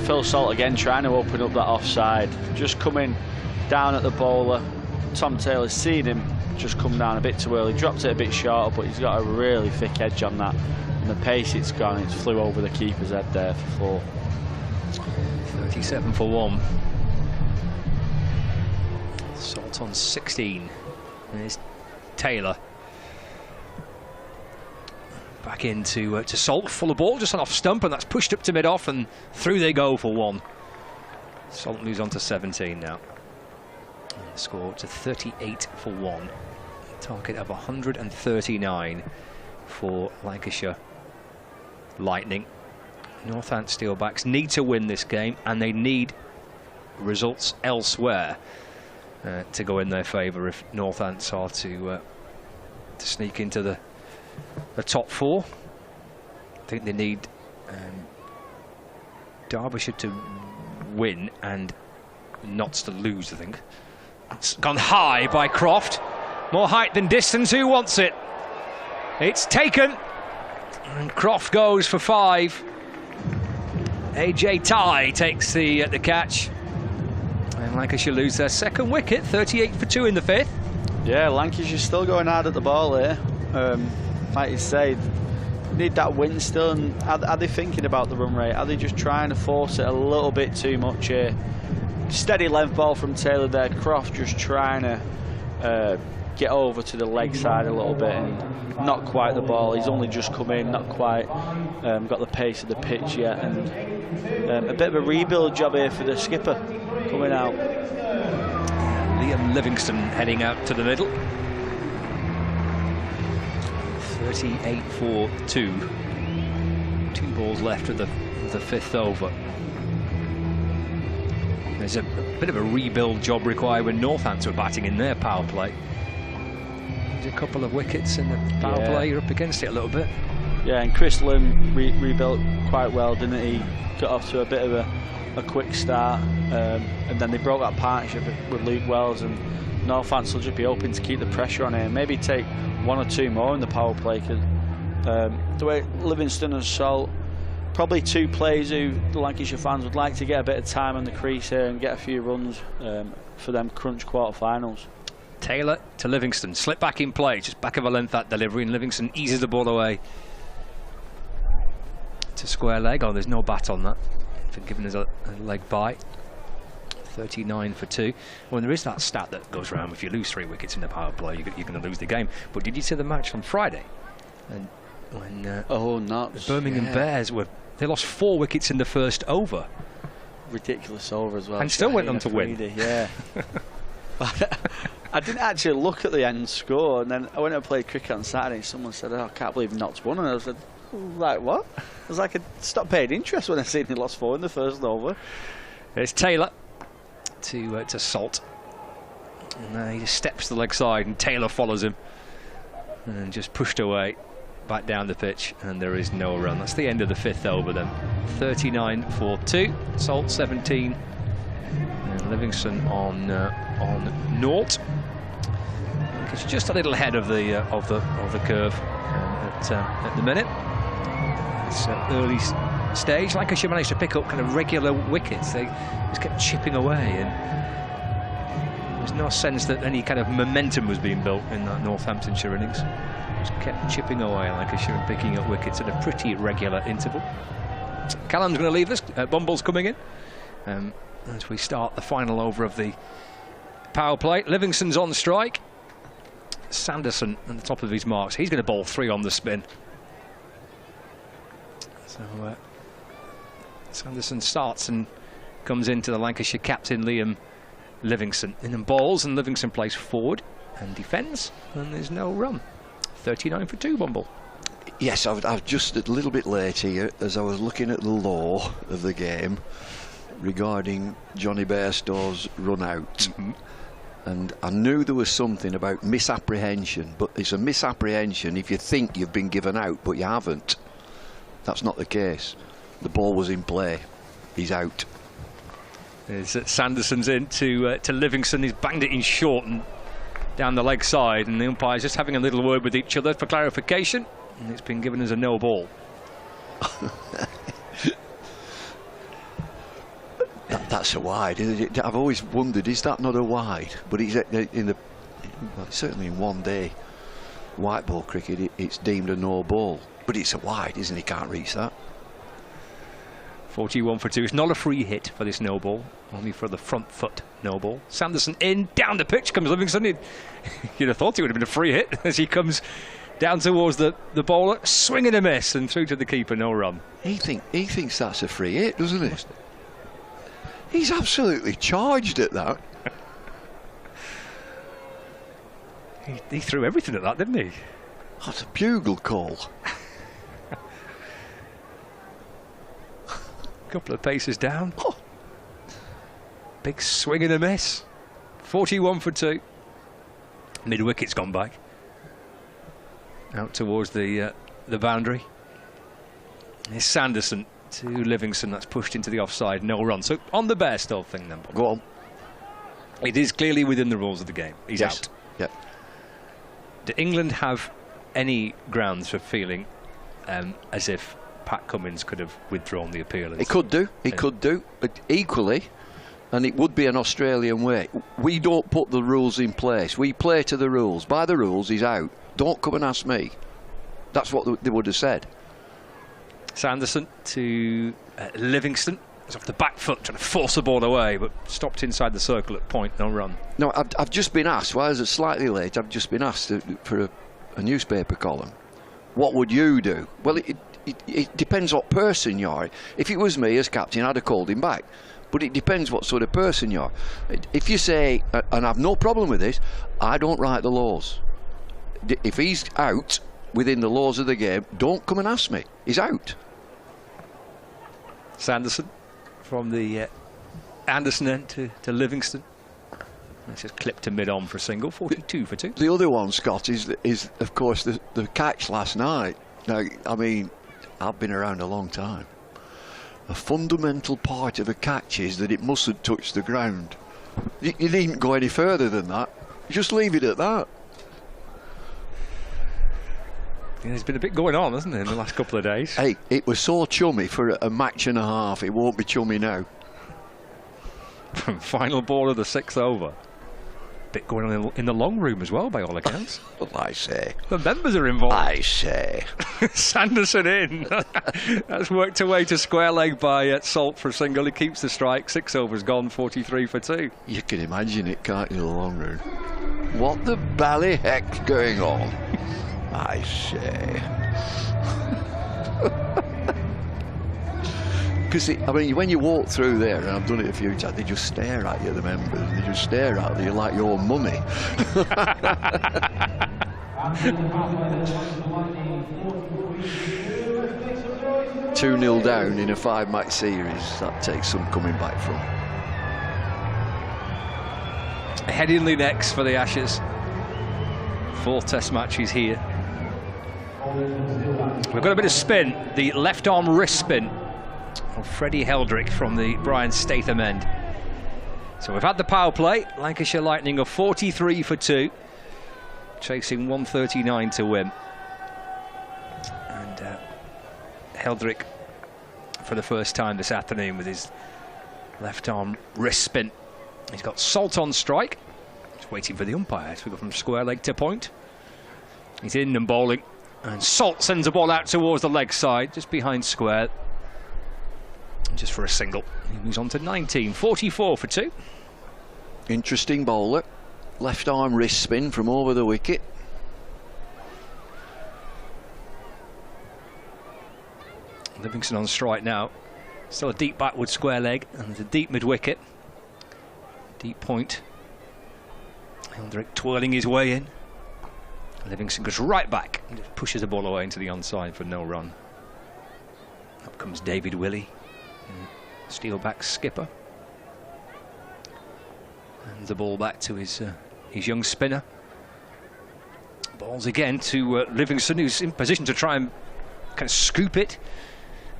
Phil Salt again trying to open up that offside. Just coming down at the bowler. Tom Taylor's seen him just come down a bit too early. Dropped it a bit shorter, but he's got a really thick edge on that. And the pace it's gone, it flew over the keeper's head there for 4. 37 for 1. Salt on 16. There's Taylor. Back into to Salt, full of ball, just on off stump, and that's pushed up to mid-off, and through they go for 1. Salt moves on to 17 now. And the score to 38 for 1. Target of 139 for Lancashire Lightning. Northampton Steelbacks need to win this game, and they need results elsewhere to go in their favour if Northampton are to sneak into the top 4. I think they need Derbyshire to win and Notts to lose, I think. It's gone high by Croft. More height than distance. Who wants it? It's taken. And Croft goes for 5. AJ Ty takes the catch. And Lancashire lose their second wicket. 38 for 2 in the 5th. Yeah, Lancashire's still going hard at the ball here. Like you say, need that win still. And are they thinking about the run rate? Are they just trying to force it a little bit too much here? Steady length ball from Taylor there. Croft just trying to get over to the leg side a little bit, and not quite the ball. He's only just come in, not quite got the pace of the pitch yet, and a bit of a rebuild job here for the skipper coming out. Liam Livingston heading out to the middle. 38 for 2. 2 balls left of the 5th over. There's a bit of a rebuild job required when Northampton are batting in their power play. There's a couple of wickets in the power play. You're up against it a little bit. Yeah, and Chris Lim rebuilt quite well, didn't he? Got off to a bit of a quick start, and then they broke that partnership with Luke Wells, and Northampton will just be hoping to keep the pressure on it, maybe take 1 or 2 more in the power play. Cause, the way Livingston and Salt, probably 2 players who the Lancashire fans would like to get a bit of time on the crease here and get a few runs for them crunch quarter-finals. Taylor to Livingston, slip back in play, just back of a length that delivery, and Livingston eases the ball away to square leg. Oh, there's no bat on that for giving us a leg bye. 39 for 2. Well, there is that stat that goes around: if you lose 3 wickets in the power play, you're going to lose the game. But did you see the match on Friday? And when the Birmingham Bears they lost 4 wickets in the first over. Ridiculous over as well. And still went on to win. Yeah. I didn't actually look at the end score, and then I went and played cricket on Saturday, and someone said, "Oh, I can't believe Notts won," and I said, "Like what?" I was like, I stopped paying interest when I seen he lost 4 in the first over. It's Taylor to Salt, and he just steps to the leg side, and Taylor follows him, and just pushed away back down the pitch, and there is no run. That's the end of the 5th over then. 39 for 2. Salt 17, and Livingston on 0. It's just a little ahead of the curve at the minute. It's early stage. Lancashire managed to pick up kind of regular wickets. They just kept chipping away, and there's no sense that any kind of momentum was being built in that Northamptonshire innings. Just kept chipping away Lancashire and picking up wickets at a pretty regular interval. Callum's going to leave us. Bumble's coming in as we start the final over of the power play. Livingston's on strike. Sanderson at the top of his marks. He's going to bowl 3 on the spin. So Sanderson starts and comes into the Lancashire captain Liam Livingston. And then bowls, and Livingston plays forward and defends, and there's no run. 39 for 2, Bumble. Yes, I've just a little bit late here as I was looking at the law of the game regarding Johnny Bairstow's run out. And I knew there was something about misapprehension, but it's a misapprehension if you think you've been given out but you haven't. That's not the case. The ball was in play. He's out. Sanderson's in to Livingston. He's banged it in short and down the leg side, and the umpires just having a little word with each other for clarification, and it's been given as a no ball. That's a wide. I've always wondered, is that not a wide? But he's in the certainly in one day white ball cricket, it's deemed a no ball. But it's a wide, isn't it? He can't reach that. 41 for 2. It's not a free hit for this no ball, only for the front foot no ball. Sanderson in, down the pitch comes Livingston. You'd have thought it would have been a free hit as he comes down towards the bowler, swing and a miss, and through to the keeper, no run. He thinks that's a free hit, doesn't he? He's absolutely charged at that. He threw everything at that, didn't he? That's a bugle call. Couple of paces down. Oh. Big swing and a miss. 41 for 2. Mid wicket's gone back. Out towards the boundary. It's Sanderson to Livingston. That's pushed into the offside. No run. So on the bear still thing then. Go on. It is clearly within the rules of the game. He's out. Yep. Do England have any grounds for feeling as if Pat Cummins could have withdrawn the appeal? He could do. He could do. But equally, and it would be an Australian way, we don't put the rules in place. We play to the rules. By the rules, he's out. Don't come and ask me. That's what they would have said. Sanderson to Livingston. It's off the back foot, trying to force the ball away, but stopped inside the circle at point, no run. No, I've just been asked, while I was slightly late, I've just been asked for a newspaper column. What would you do? Well, it depends what person you are. If it was me as captain, I'd have called him back. But it depends what sort of person you are. If you say, and I've no problem with this, I don't write the laws. If he's out within the laws of the game, don't come and ask me. He's out. Sanderson from the Anderson end to Livingston. It's just clipped to mid-on for a single. 42 for 2. The other one, Scott, is of course the catch last night. Now, I mean, I've been around a long time. A fundamental part of a catch is that it mustn't touch the ground. You needn't go any further than that. You just leave it at that. Yeah, there's been a bit going on, hasn't there, in the last couple of days? Hey, it was so chummy for a match and a half. It won't be chummy now. Final ball of the 6th over. Bit going on in the long room as well, by all accounts. Well, I say. The members are involved. I say. Sanderson in. That's worked away to square leg by Salt for a single. He keeps the strike. 6 overs gone, 43 for 2. You can imagine it, can't you, in the long room? What the bally heck's going on? I say. Because, I mean, when you walk through there, and I've done it a few times, they just stare at you, the members. They just stare at you like your mummy. 2-0 down in a 5-match series. That takes some coming back from. Headingley next for the Ashes. 4th Test match is here. We've got a bit of spin. The left arm wrist spin of Freddie Heldrick from the Brian Statham end. So we've had the power play. Lancashire Lightning are 43 for 2, chasing 139 to win. And Heldrick for the first time this afternoon with his left arm wrist spin. He's got Salt on strike. He's waiting for the umpire to go from square leg to point. He's in and bowling, and Salt sends the ball out towards the leg side, just behind square. Just for a single. He moves on to 19, 44 for 2. Interesting bowler. Left arm wrist spin from over the wicket. Livingston on strike now. Still a deep backward square leg and a deep mid wicket. Deep point. Heldrick twirling his way in. Livingston goes right back and just pushes the ball away into the onside for no run. Up comes David Willey, Steelbacks skipper. And the ball back to his young spinner. Balls again to Livingston, who's in position to try and kind of scoop it.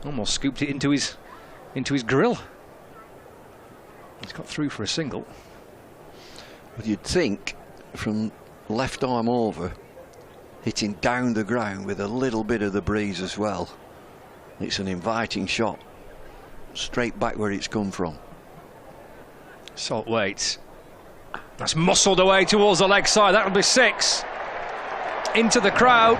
Almost scooped it into his grill. He's got through for a single. Well, you'd think from left arm over, hitting down the ground with a little bit of the breeze as well. It's an inviting shot, straight back where it's come from. Salt waits. That's muscled away towards the leg side. That'll be 6. Into the crowd.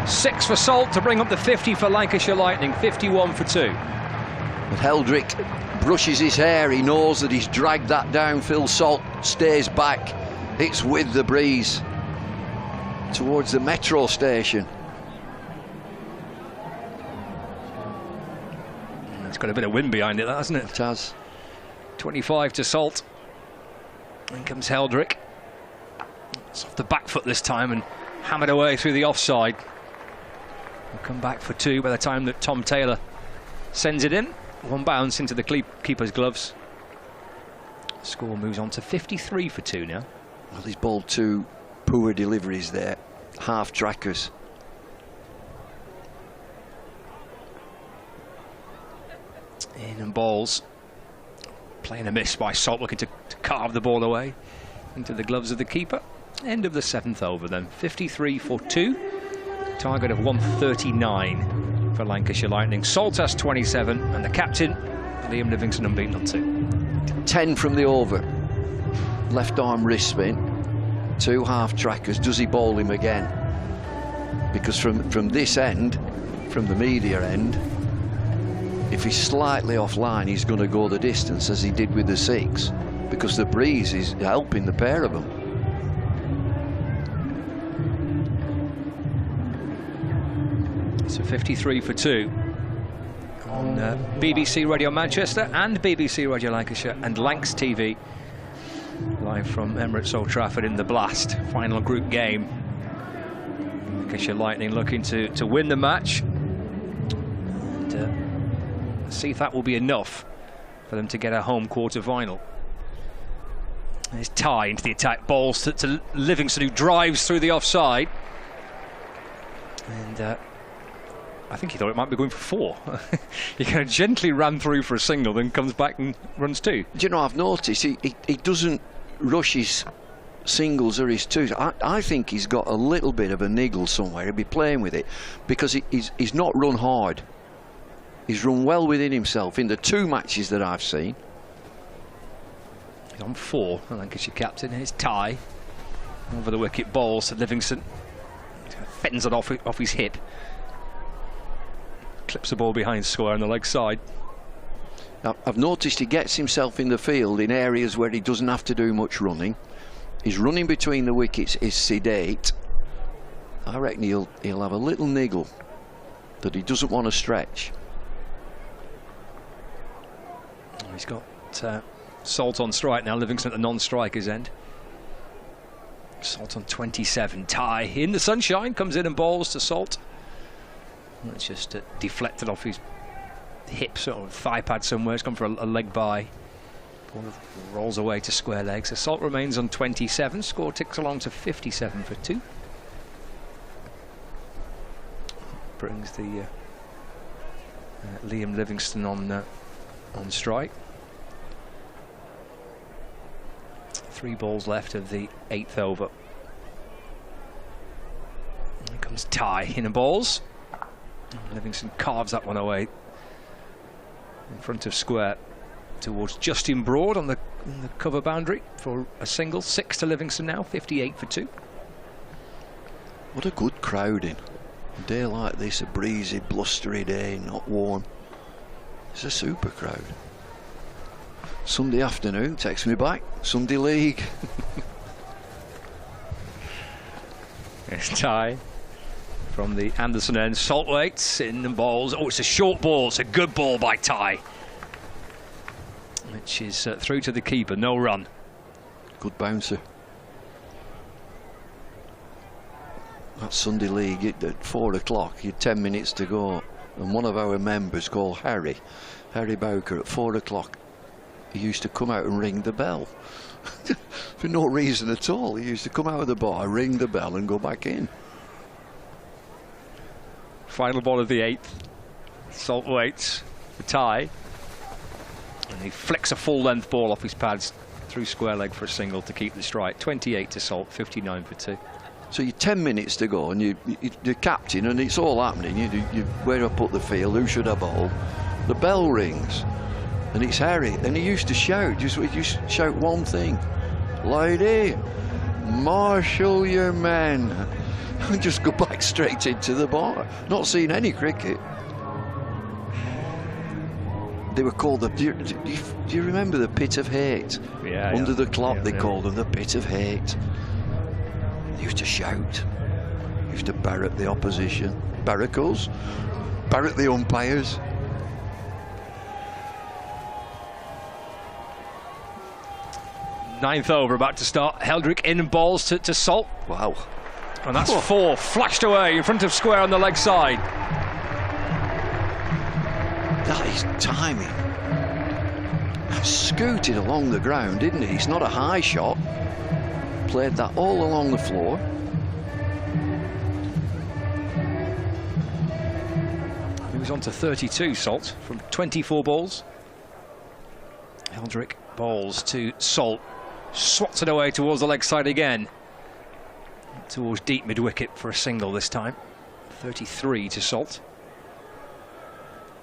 6 for Salt to bring up the 50 for Lancashire Lightning. 51 for 2. But Heldrick brushes his hair. He knows that he's dragged that down. Phil Salt stays back. It's with the breeze towards the metro station. It's got a bit of wind behind it, hasn't it? It has. 25 to Salt. In comes Heldrick. It's off the back foot this time and hammered away through the offside. He'll come back for 2 by the time that Tom Taylor sends it in. 1 bounce into the keeper's gloves. Score moves on to 53 for 2 now. Well, he's bowled 2 poor deliveries there. Half trackers. In and balls. Playing a miss by Salt, looking to carve the ball away into the gloves of the keeper. End of the 7th over then. 53 for 2. Target of 139 for Lancashire Lightning. Salt has 27 and the captain, Liam Livingston, unbeaten on 2. 10 from the over. Left arm wrist spin. 2 half trackers. Does he bowl him again? Because from this end, from the media end, if he's slightly offline, he's going to go the distance as he did with the 6, because the breeze is helping the pair of them. So 53 for 2 on BBC Radio Manchester and BBC Radio Lancashire and Lancs TV, live from Emirates Old Trafford in the Blast final group game. Lancashire Lightning looking to win the match. And, see if that will be enough for them to get a home quarter final. There's Ty into the attack, balls to Livingston, who drives through the offside, and I think he thought it might be going for 4. He kind of gently ran through for a single, then comes back and runs 2. Do you know, I've noticed he doesn't rush his singles or his 2s. I think he's got a little bit of a niggle somewhere. He'll be playing with it because he's not run hard. He's run well within himself in the 2 matches that I've seen. He's on 4, the Lancashire captain. Here's Ty. Over the wicket, balls to Livingston. Fends it off his hip. Clips the ball behind square on the leg side. Now, I've noticed he gets himself in the field in areas where he doesn't have to do much running. His running between the wickets is sedate. I reckon he'll have a little niggle that he doesn't want to stretch. He's got Salt on strike now. Livingston at the non-striker's end. Salt on 27. Ty in the sunshine, comes in and bowls to Salt. That's just deflected off his hip, sort of thigh pad somewhere. It's gone for a leg by. Ball rolls away to square legs. So Salt remains on 27. Score ticks along to 57 for 2. Brings the Liam Livingston on strike. 3 balls left of the 8th over. Here comes Ty in the balls. Livingston carves that one away in front of square towards Justin Broad on the cover boundary for a single. 6 to Livingston now. 58 for 2. What a good crowding. A day like this, a breezy, blustery day, not warm. It's a super crowd. Sunday afternoon takes me back. Sunday League. It's Ty from the Anderson end. Salt waits in the balls. Oh, it's a short ball. It's a good ball by Ty, which is through to the keeper. No run. Good bouncer. That's Sunday League at 4 o'clock. You had 10 minutes to go, and one of our members called Harry Bowker, at 4 o'clock he used to come out and ring the bell for no reason at all. He used to come out of the bar, ring the bell and go back in. Final ball of the 8th. Salt waits for Ty, and he flicks a full length ball off his pads through square leg for a single to keep the strike. 28 to Salt, 59 for 2. So you're 10 minutes to go, and you're captain, and it's all happening. You where I put the field, who should I bowl? The bell rings, and it's Harry, and he used to shout, he used to shout one thing: lady, marshal your men, and just go back straight into the bar. Not seen any cricket. They were called the, do you remember the pit of hate? Yeah. Under the clock, they yeah. called them the pit of hate. They used to shout, used to barrack the opposition, barrack us, barrack the umpires. Ninth over about to start. Heldrick in balls to Salt. Wow. And that's 4, flashed away in front of square on the leg side. That is timing. Scooted along the ground, didn't he? It's not a high shot. Played that all along the floor. Moves on to 32, Salt, from 24 balls. Heldrick bowls to Salt. Swats it away towards the leg side again. Towards deep mid-wicket for a single this time. 33 to Salt.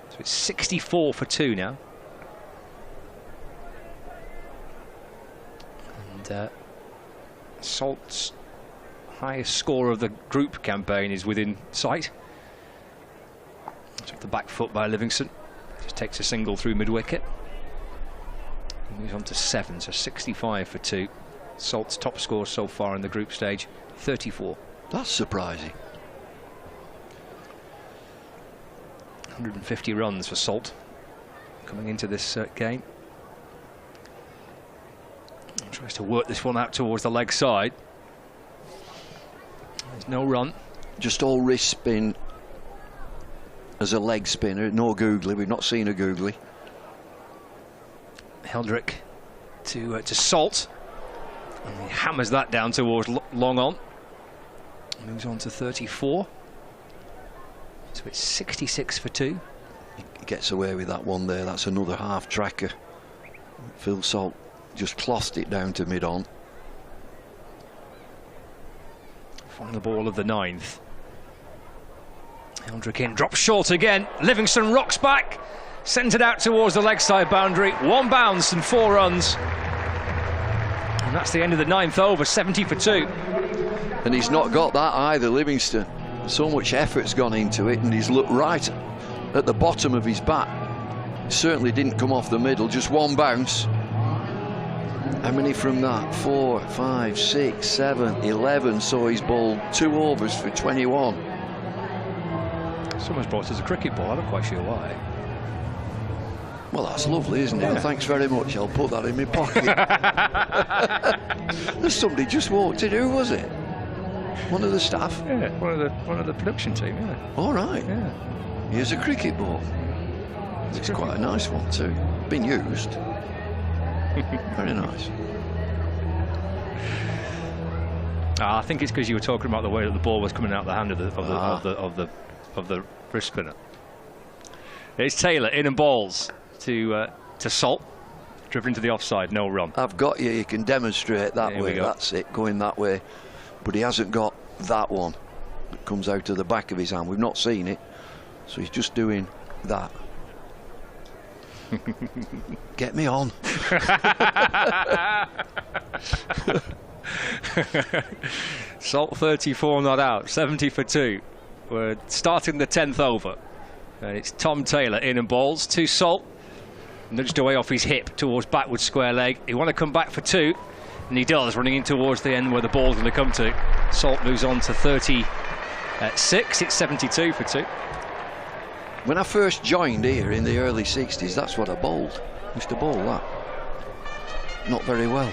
So it's 64 for 2 now. And Salt's highest score of the group campaign is within sight. Took the back foot by Livingston. Just takes a single through mid-wicket. Moves on to 7, so 65 for 2. Salt's top score so far in the group stage, 34. That's surprising. 150 runs for Salt coming into this game. Tries to work this one out towards the leg side. There's no run. Just all wrist spin as a leg spinner, no googly. We've not seen a googly. Heldrick to Salt, and he hammers that down towards long on. Moves on to 34. So it's 66 for 2. He gets away with that one there. That's another half tracker. Phil Salt just clothed it down to mid-on. Final ball of the 9th. Heldrick in, drops short again. Livingston rocks back, sends it out towards the leg side boundary. 1 bounce and 4 runs. And that's the end of the 9th over, 70 for 2. And he's not got that either, Livingston. So much effort's gone into it, and he's looked right at the bottom of his bat. Certainly didn't come off the middle, just 1 bounce. How many from that? 4, 5, 6, 7, 11. So he's bowled 2 overs for 21. Someone's brought us a cricket ball, I'm not quite sure why. Well, that's lovely, isn't it? Yeah. Thanks very much. I'll put that in my pocket. Somebody just walked in. Who was it? One of the staff? Yeah, one of the production team, yeah. All right. Yeah. Here's a cricket ball. It's quite a nice one too. Been used. Very nice. I think it's because you were talking about the way that the ball was coming out the hand of the wrist spinner. It's Taylor in and balls to Salt, driven into the offside, no run. I've got you. You can demonstrate that way. That's it, going that way. But he hasn't got that one that comes out of the back of his hand. We've not seen it, so he's just doing that. Get me on. Salt 34 not out, 70 for 2. We're starting the 10th over. And it's Tom Taylor in and balls to Salt. Nudged away off his hip towards backward square leg. He want to come back for 2. And he does, running in towards the end where the ball's going to come to. Salt moves on to 36. It's 72 for 2. When I first joined here in the early 60s, that's what I bowled. I used to bowl that. Not very well.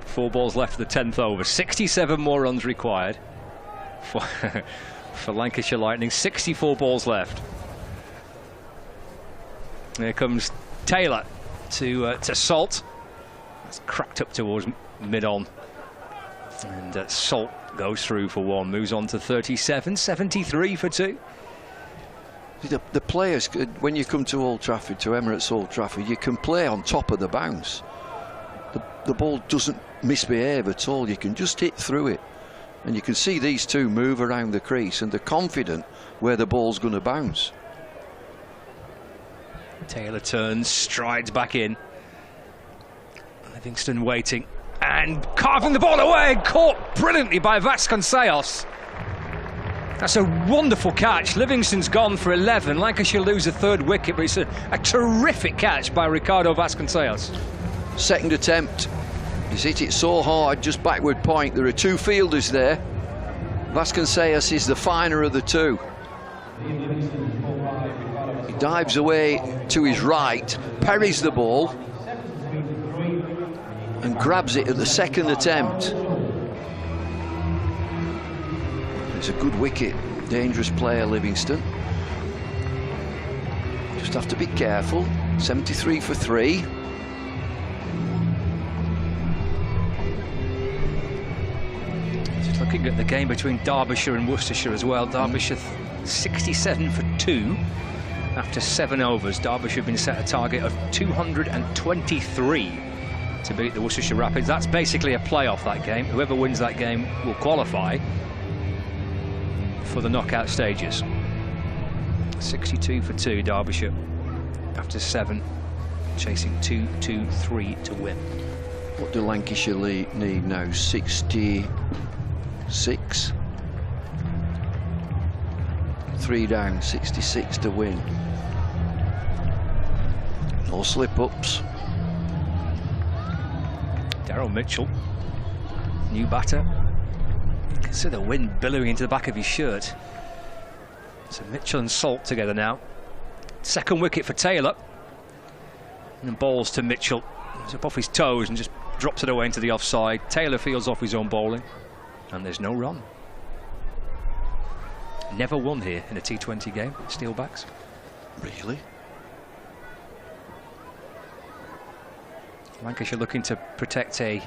Four balls left for the 10th over. 67 more runs required for Lancashire Lightning. 64 balls left. Here comes Taylor to Salt. That's cracked up towards mid-on. And Salt goes through for 1. Moves on to 37. 73 for 2. The players, when you come to Old Trafford, to Emirates Old Trafford, you can play on top of the bounce. The ball doesn't misbehave at all. You can just hit through it. And you can see these two move around the crease and they're confident where the ball's going to bounce. Taylor turns, strides back in. Livingston waiting and carving the ball away, caught brilliantly by Vasconcelos. That's a wonderful catch. Livingston's gone for 11. Lancashire lose a third wicket, but it's a terrific catch by Ricardo Vasconcelos. Second attempt. He's hit it so hard, just backward point. There are two fielders there. Vasconcelos is the finer of the two. He dives away to his right, parries the ball, and grabs it at the second attempt. It's a good wicket. Dangerous player, Livingston. Just have to be careful. 73 for 3. Just looking at the game between Derbyshire and Worcestershire as well. Derbyshire 67 for 2 after 7 overs. Derbyshire have been set a target of 223 to beat the Worcestershire Rapids. That's basically a playoff, that game. Whoever wins that game will qualify for the knockout stages. 62 for 2, Derbyshire after 7, chasing 2, 2, 3 to win. What do Lancashire need now? 66? 3 down, 66 to win. No slip-ups. Daryl Mitchell, new batter. You can see the wind billowing into the back of his shirt. So Mitchell and Salt together now. Second wicket for Taylor. And then balls to Mitchell. He's up off his toes and just drops it away into the offside. Taylor fields off his own bowling. And there's no run. Never won here in a T20 game, Steelbacks. Really? Lancashire looking to protect a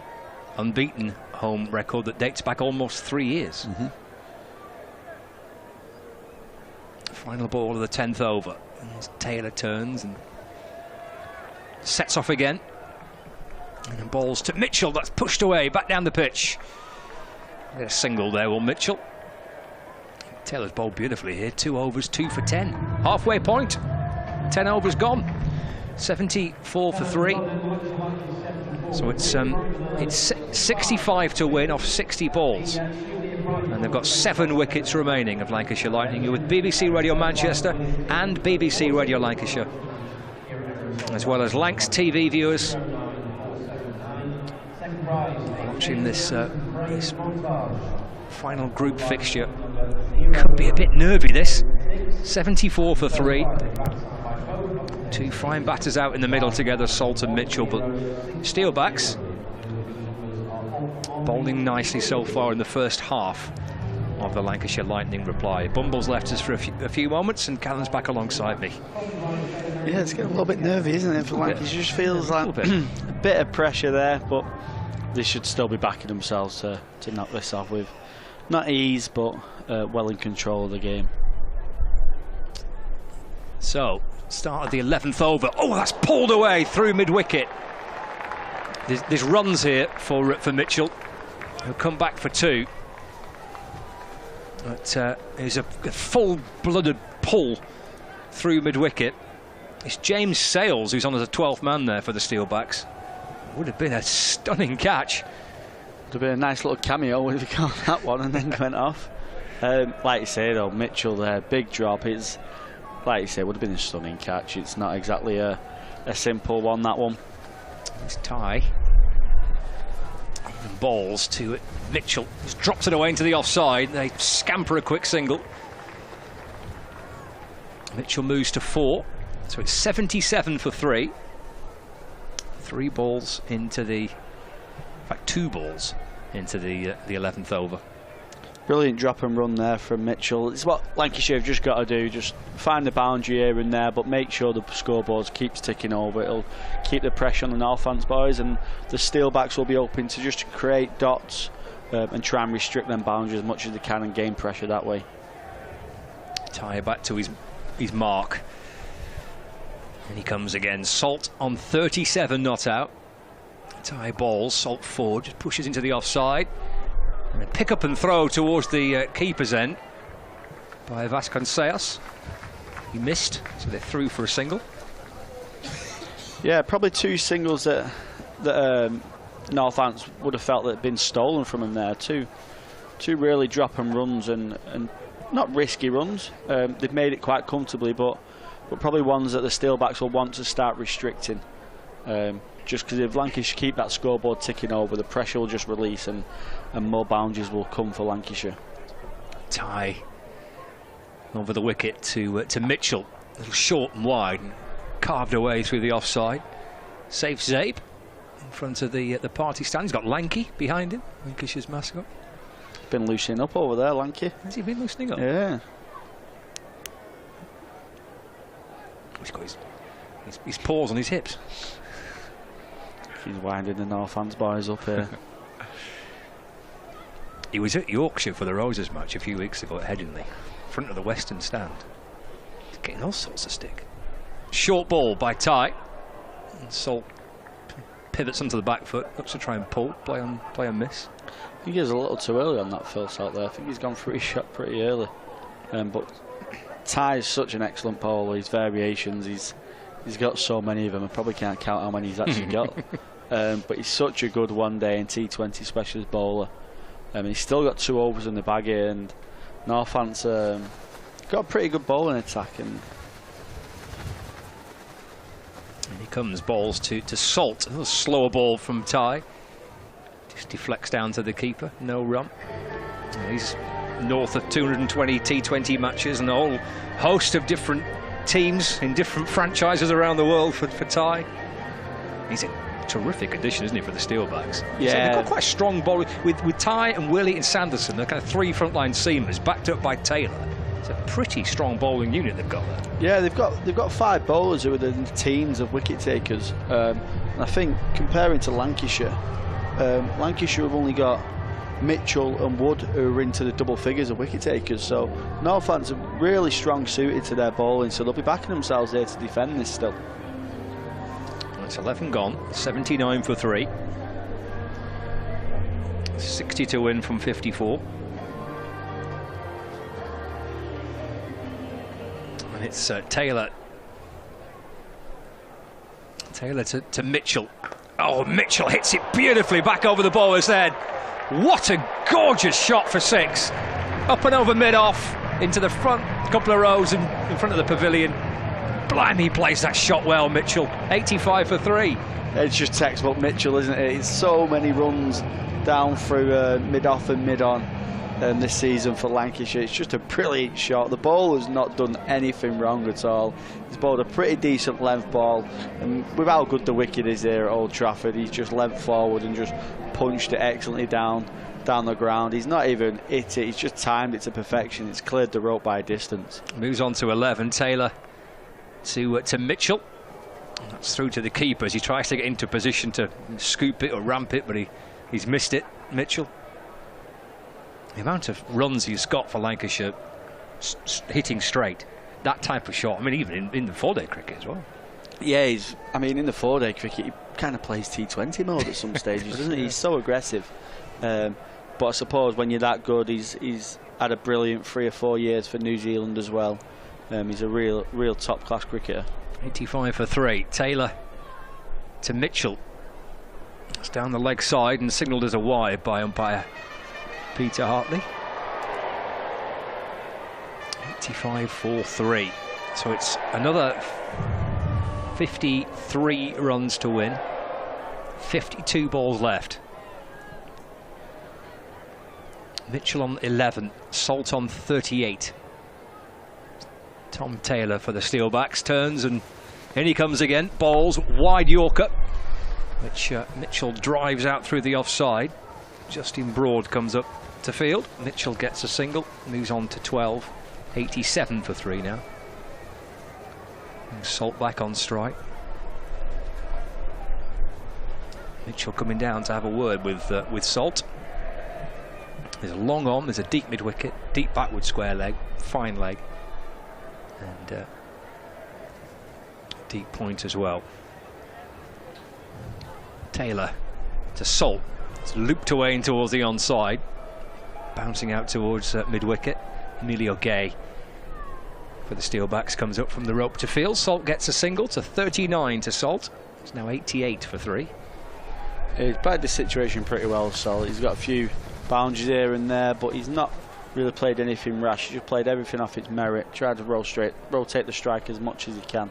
unbeaten home record that dates back almost 3 years. Final ball of the 10th over. And as Taylor turns and sets off again. And then balls to Mitchell. That's pushed away, back down the pitch. Get a single there, will Mitchell. Taylor's bowled beautifully here. 2 overs, 2 for 10. Halfway point. 10 overs gone. 74 for 3. So it's 65 to win off 60 balls. And they've got 7 wickets remaining of Lancashire Lightning. You're with BBC Radio Manchester and BBC Radio Lancashire, as well as Lancs TV viewers watching this final group fixture. Could be a bit nervy, this. 74 for 3. 2 fine batters out in the middle together, Salt and Mitchell, but Steelbacks bowling nicely so far in the first half of the Lancashire Lightning reply. Bumble's left us for a few moments and Callum's back alongside me. Yeah, it's getting a little bit nervy, isn't it, for Lancashire? It just feels like a bit of pressure there, but they should still be backing themselves to knock this off with not ease, but well in control of the game. So, start of the 11th over. Oh, that's pulled away through mid-wicket. There's runs here for Mitchell, who'll come back for 2. But it's a full-blooded pull through mid-wicket. It's James Sales who's on as a 12th man there for the Steelbacks. Would have been a stunning catch. Would have been a nice little cameo if he got that one and then went off. Like you say though, Mitchell there, big drop. It's, like you say, would have been a stunning catch. It's not exactly a simple one, that one. It's Ty. And balls to Mitchell. He's dropped it away into the offside. They scamper a quick single. Mitchell moves to 4. So it's 77 for 3. 3 balls into the... In fact, 2 balls into the 11th over. Brilliant drop and run there from Mitchell. It's what Lancashire have just got to do, just find the boundary here and there, but make sure the scoreboard keeps ticking over. It'll keep the pressure on the Northants boys, and the Steelbacks will be open to just create dots and try and restrict them boundaries as much as they can and gain pressure that way. Tyre back to his mark. And he comes again. Salt on 37 not out. Ty balls, Salt forward, just pushes into the offside. Pick up and throw towards the keeper's end by Vasconcelos. He missed, so they're through for a single. Yeah, probably two singles that Northants would have felt that had been stolen from him there. Two really dropping runs and not risky runs. They've made it quite comfortably, but probably ones that the Steelbacks will want to start restricting. Just because if Lancashire keep that scoreboard ticking over, the pressure will just release and more boundaries will come for Lancashire. Ty over the wicket to Mitchell, a little short and wide, and carved away through the offside. Safe Zabe in front of the party stand. He's got Lanky behind him, Lancashire's mascot. Been loosening up over there, Lanky. Has he been loosening up? Yeah. He's got his paws on his hips. He's winding the Northants boys up here. He was at Yorkshire for the Roses match a few weeks ago at Headingley, front of the Western stand. He's getting all sorts of stick. Short ball by Ty. And Salt pivots onto the back foot, looks to try and pull, play and miss. I think he was a little too early on that Phil Salt there. I think he's gone for his shot pretty early. But Ty is such an excellent bowler. His variations, he's got so many of them. I probably can't count how many he's actually got. But he's such a good one-day and T20 specialist bowler. He's still got 2 overs in the bag here, and Northants got a pretty good bowling attack. And here comes balls to Salt. A little slower ball from Ty. Just deflects down to the keeper. No run. He's north of 220 T20 matches and a whole host of different teams in different franchises around the world for Ty. He's a terrific addition, isn't he, for the Steelbacks? Yeah. So they've got quite a strong bowler with Ty and Willie and Sanderson. They're kind of 3 frontline seamers backed up by Taylor. It's a pretty strong bowling unit they've got there. Yeah, they've got 5 bowlers who are the teams of wicket takers. And I think comparing to Lancashire, Lancashire have only got Mitchell and Wood who are into the double figures of wicket takers. So Northants are really strong suited to their bowling, so they'll be backing themselves there to defend this still. It's 11 gone, 79 for 3. 60 to win from 54. And it's Taylor. Taylor to Mitchell. Oh, Mitchell hits it beautifully back over the bowler's head. What a gorgeous shot for 6. Up and over mid-off, into the front couple of rows in front of the pavilion. Blimey, he plays that shot well, Mitchell. 85 for 3. It's just textbook Mitchell, isn't it? It's so many runs down through mid-off and mid-on this season for Lancashire. It's just a brilliant shot. The bowler's not done anything wrong at all. He's bowled a pretty decent length ball, and with how good the wicket is here at Old Trafford, he's just leant forward and just punched it excellently down the ground. He's not even hit it, he's just timed it to perfection. It's cleared the rope by a distance. Moves on to 11. Taylor to Mitchell. That's through to the keeper as he tries to get into position to scoop it or ramp it, but he's missed it, Mitchell. The amount of runs he's got for Lancashire hitting straight, that type of shot, I mean, even in the 4-day cricket as well. Yeah, in the 4-day cricket, he kind of plays T20 mode at some stages, doesn't he? He's so aggressive. But I suppose when you're that good, he's had a brilliant 3 or 4 years for New Zealand as well. He's a real top-class cricketer. 85 for 3. Taylor to Mitchell. It's down the leg side and signalled as a wide by umpire Peter Hartley. 85 for 3. So it's another 53 runs to win. 52 balls left. Mitchell on 11. Salt on 38. Tom Taylor for the Steelbacks turns, and in he comes again. Bowls wide Yorker, which Mitchell drives out through the offside. Justin Broad comes up to field. Mitchell gets a single, moves on to 12. 87 for 3 now. And Salt back on strike. Mitchell coming down to have a word with Salt. There's a long on, there's a deep mid wicket, deep backward square leg, fine leg. And deep point as well. Taylor to Salt. It's looped away in towards the onside. bouncing out towards mid-wicket. Emilio Gay for the Steelbacks comes up from the rope to field. Salt gets a single to 39 to Salt. It's now 88 for 3. He's played the situation pretty well, Salt. He's got a few boundaries here and there, but he's not really played anything rash. He's just played everything off its merit, tried to rotate the strike as much as he can.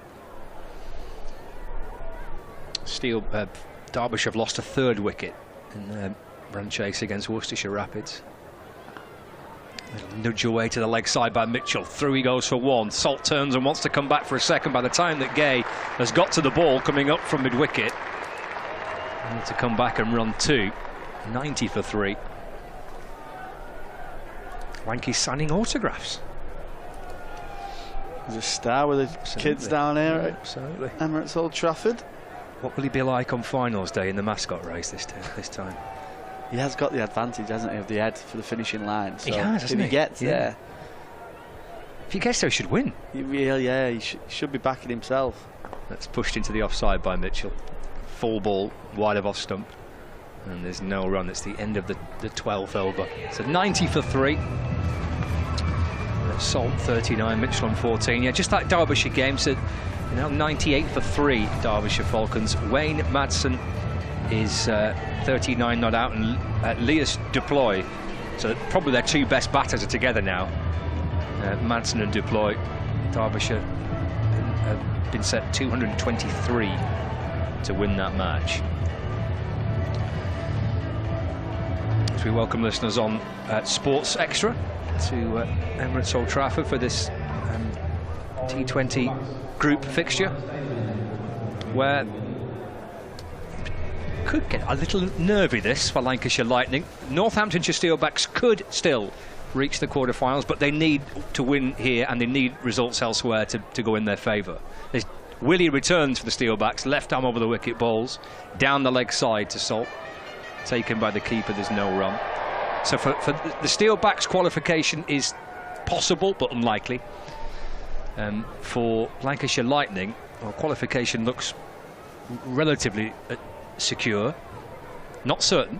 Derbyshire have lost a 3rd wicket in their run chase against Worcestershire Rapids. Nudge away to the leg side by Mitchell. Through he goes for 1. Salt turns and wants to come back for a second. By the time that Gay has got to the ball coming up from mid-wicket, to come back and run 2. 90 for 3. Lanky's signing autographs. He's a star with the kids down here at Emirates Old Trafford. What will he be like on finals day in the mascot race this time? He has got the advantage, hasn't he, of the head for the finishing line. So he has, hasn't he? If he gets there. If he gets there, he should win. He should be backing himself. That's pushed into the offside by Mitchell. Full ball, wide of off stump. And there's no run. It's the end of the 12th over. So 90 for 3. Salt 39, Mitchell on 14. Yeah, just like Derbyshire game. So now 98 for 3, Derbyshire Falcons. Wayne Madsen is 39 not out, and Lias Duploy. So probably their 2 best batters are together now. Madsen and Duploy. Derbyshire have been set 223 to win that match. As we welcome listeners on Sports Extra to Emirates Old Trafford for this T20 group fixture, where could get a little nervy this for Lancashire Lightning. Northamptonshire Steelbacks could still reach the quarterfinals, but they need to win here and they need results elsewhere to go in their favour. Willie returns for the Steelbacks, left arm over the wicket, balls down the leg side to Salt, taken by the keeper. There's no run. So for the Steelbacks, qualification is possible but unlikely. For Lancashire Lightning, qualification looks relatively secure, not certain,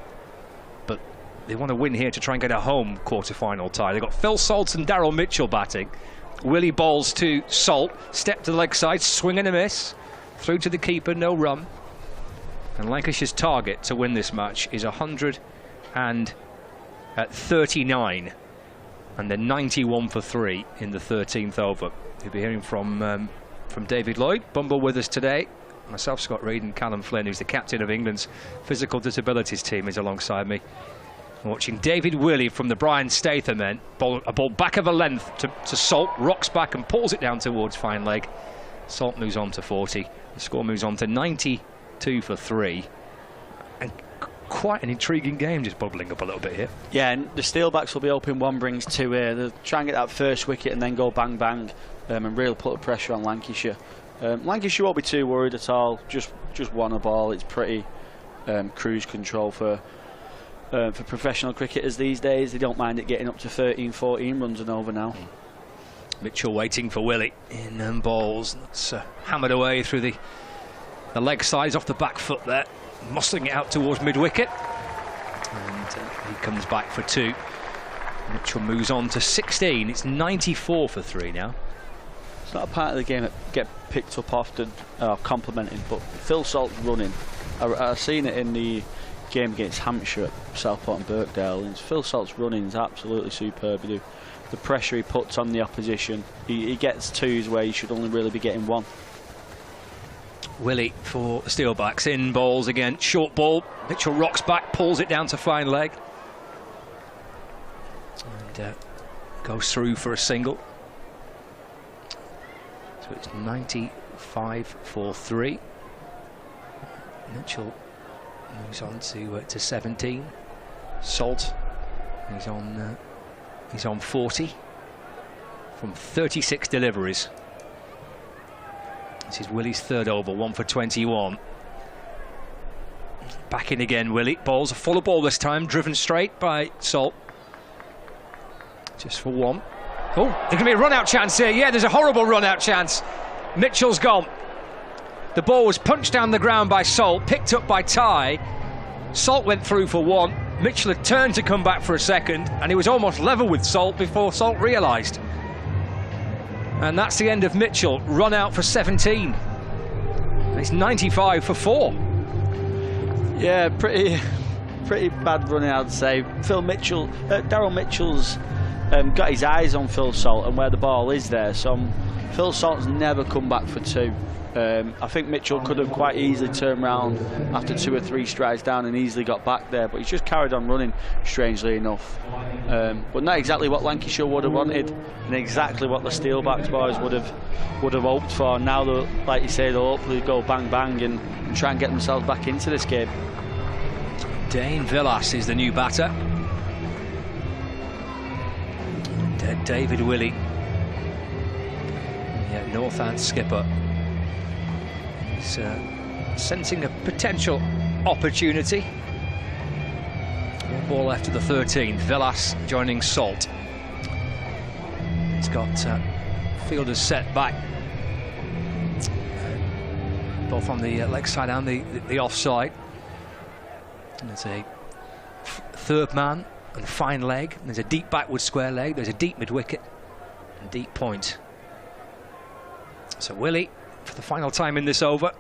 but they want to win here to try and get a home quarter-final tie. They've got Phil Salt and Daryl Mitchell batting. Willie bowls to Salt, step to the leg side, swing and a miss, through to the keeper, no run. And Lancashire's target to win this match is 139, and they're 91 for 3 in the 13th over. You'll be hearing from David Lloyd, Bumble with us today. Myself, Scott Reed, and Callum Flynn, who's the captain of England's physical disabilities team, is alongside me. I'm watching David Willey from the Brian Statham end. A ball back of a length to Salt, rocks back and pulls it down towards fine leg. Salt moves on to 40. The score moves on to 92 for 3. And quite an intriguing game just bubbling up a little bit here. Yeah, and the Steelbacks will be hoping 1 brings 2 here. They'll try and get that first wicket and then go bang bang and really put the pressure on Lancashire. Lancashire won't be too worried at all. Just won a ball. It's pretty cruise control for professional cricketers these days. They don't mind it getting up to 13, 14 runs and over now. Mitchell waiting for Willie in balls. That's hammered away through the leg sides off the back foot there, muscling it out towards mid-wicket. And he comes back for 2. Mitchell moves on to 16. It's 94 for 3 now. It's not a part of the game that get picked up often, complimented, but Phil Salt's running. I've seen it in the game against Hampshire at Southport and Birkdale, and Phil Salt's running is absolutely superb. The pressure he puts on the opposition, he gets 2s where he should only really be getting 1. Willie for the Steelbacks, in balls again, short ball. Mitchell rocks back, pulls it down to fine leg, and goes through for a single. So it's 95 for 3. Mitchell moves on to 17. Salt, he's on 40 from 36 deliveries. This is Willie's 3rd over, 1 for 21. Back in again, Willie. Ball's a fuller ball this time, driven straight by Salt. Just for 1. Oh, there's going to be a run-out chance here. Yeah, there's a horrible run-out chance. Mitchell's gone. The ball was punched down the ground by Salt, picked up by Ty. Salt went through for 1. Mitchell had turned to come back for a second, and he was almost level with Salt before Salt realised. And that's the end of Mitchell, run out for 17. It's 95 for 4. Yeah, pretty bad running, I'd say. Daryl Mitchell's got his eyes on Phil Salt and where the ball is there. So Phil Salt's never come back for 2. I think Mitchell could have quite easily turned round after 2 or 3 strides down and easily got back there, but he's just carried on running, strangely enough. But not exactly what Lancashire would have wanted, and exactly what the Steelbacks boys would have hoped for. Now, like you say, they'll hopefully go bang bang and try and get themselves back into this game. Dane Villas is the new batter. David Willey, Northants skipper. He's sensing a potential opportunity. One ball left of the 13th. Villas joining Salt. He's got fielders set back, both on the leg side and the offside. And there's a third man and fine leg. And there's a deep backward square leg. There's a deep mid wicket and deep point. So Willie, for the final time in this over,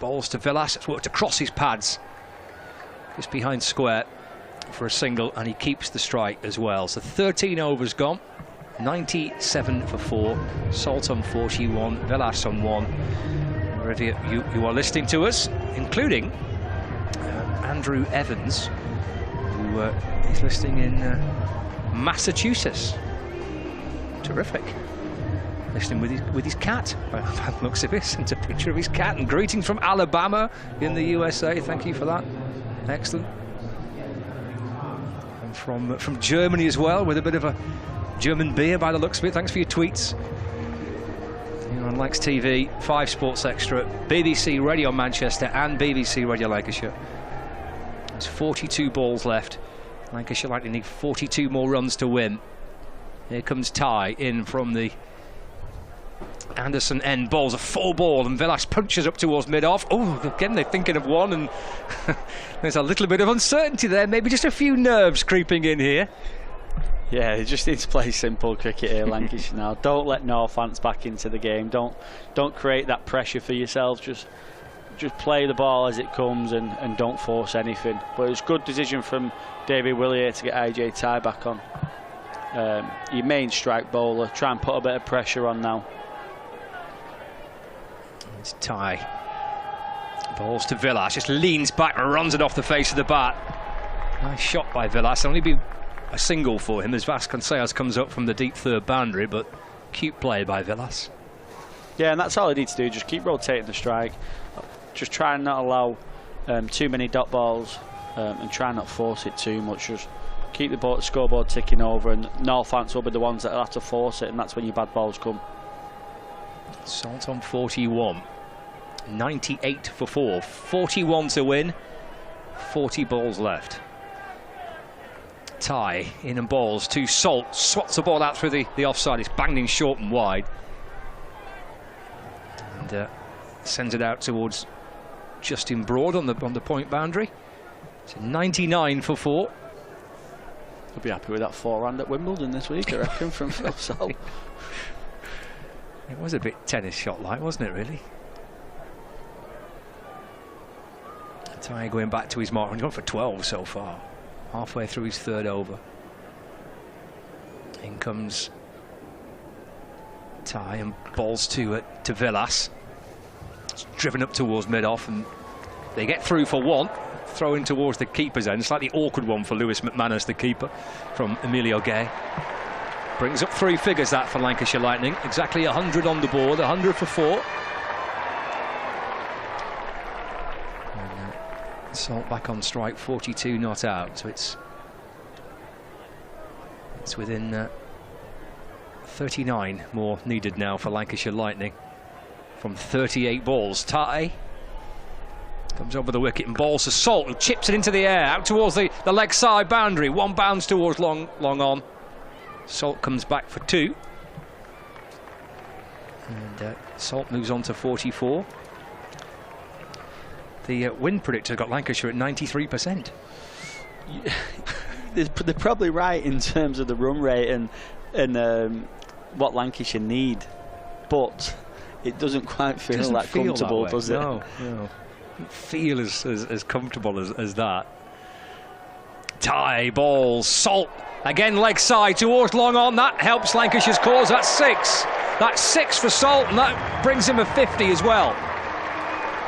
balls to Villas. It's worked across his pads, just behind square for a single, and he keeps the strike as well. So 13 overs gone, 97 for 4. Salt on 41, Villas on 1. Wherever you are listening to us, including Andrew Evans, who is listening in Massachusetts. Terrific. Listening with his cat. By the looks of it, sent a picture of his cat, and greetings from Alabama in the USA. Thank you for that. Excellent. And from Germany as well, with a bit of a German beer by the looks of it. Thanks for your tweets. Here on Lancs TV, 5 Sports Extra, BBC Radio Manchester and BBC Radio Lancashire. There's 42 balls left. Lancashire likely need 42 more runs to win. Here comes Ty in from the Anderson end. Ball's a 4-ball, and Villas punches up towards mid-off. Oh, again, they're thinking of one, and there's a little bit of uncertainty there. Maybe just a few nerves creeping in here. Yeah, they just need to play simple cricket here, Lancashire now. Don't let Northants back into the game. Don't create that pressure for yourselves. Just play the ball as it comes and don't force anything. But it's a good decision from David Willier to get IJ Ty back on. Your main strike bowler. Try and put a bit of pressure on now. It's Ty. Balls to Villas. Just leans back and runs it off the face of the bat. Nice shot by Villas. Only be a single for him as Vasconcelos comes up from the deep third boundary, but cute play by Villas. Yeah, and that's all he needs to do. Just keep rotating the strike. Just try and not allow too many dot balls and try and not force it too much. Just keep the scoreboard ticking over, and Northants will be the ones that have to force it, and that's when your bad balls come. Salt on 41. 98 for 4. 41 to win. 40 balls left. Ty in and balls to Salt. Swats the ball out through the offside. It's banged in short and wide. And sends it out towards Justin Broad on the point boundary. It's 99 for 4. I'll be happy with that 4-run at Wimbledon this week, I reckon, from Phil Salt. It was a bit tennis shot-like, wasn't it, really? Ty going back to his mark. He's gone for 12 so far. Halfway through his 3rd over. In comes Ty and balls to Villas. It's driven up towards mid-off, and they get through for 1. Throw in towards the keeper's end. Slightly awkward one for Lewis McManus, the keeper, from Emilio Gay. Brings up 3 figures, that, for Lancashire Lightning. Exactly 100 on the board, 100 for 4. And Salt back on strike, 42 not out. So it's within 39 more needed now for Lancashire Lightning from 38 balls. Ty comes over the wicket and balls to Salt, who chips it into the air out towards the leg side boundary. 1 bounce towards long on. Salt comes back for 2. And Salt moves on to 44. The wind predictor got Lancashire at 93%. they're probably right in terms of the run rate and what Lancashire need, but it doesn't quite feel that comfortable, does it? No, no. Doesn't feel as comfortable as that. Tie ball, Salt again, leg side towards long on. That helps Lancashire's cause. That's 6. That's 6 for Salt, and that brings him a 50 as well.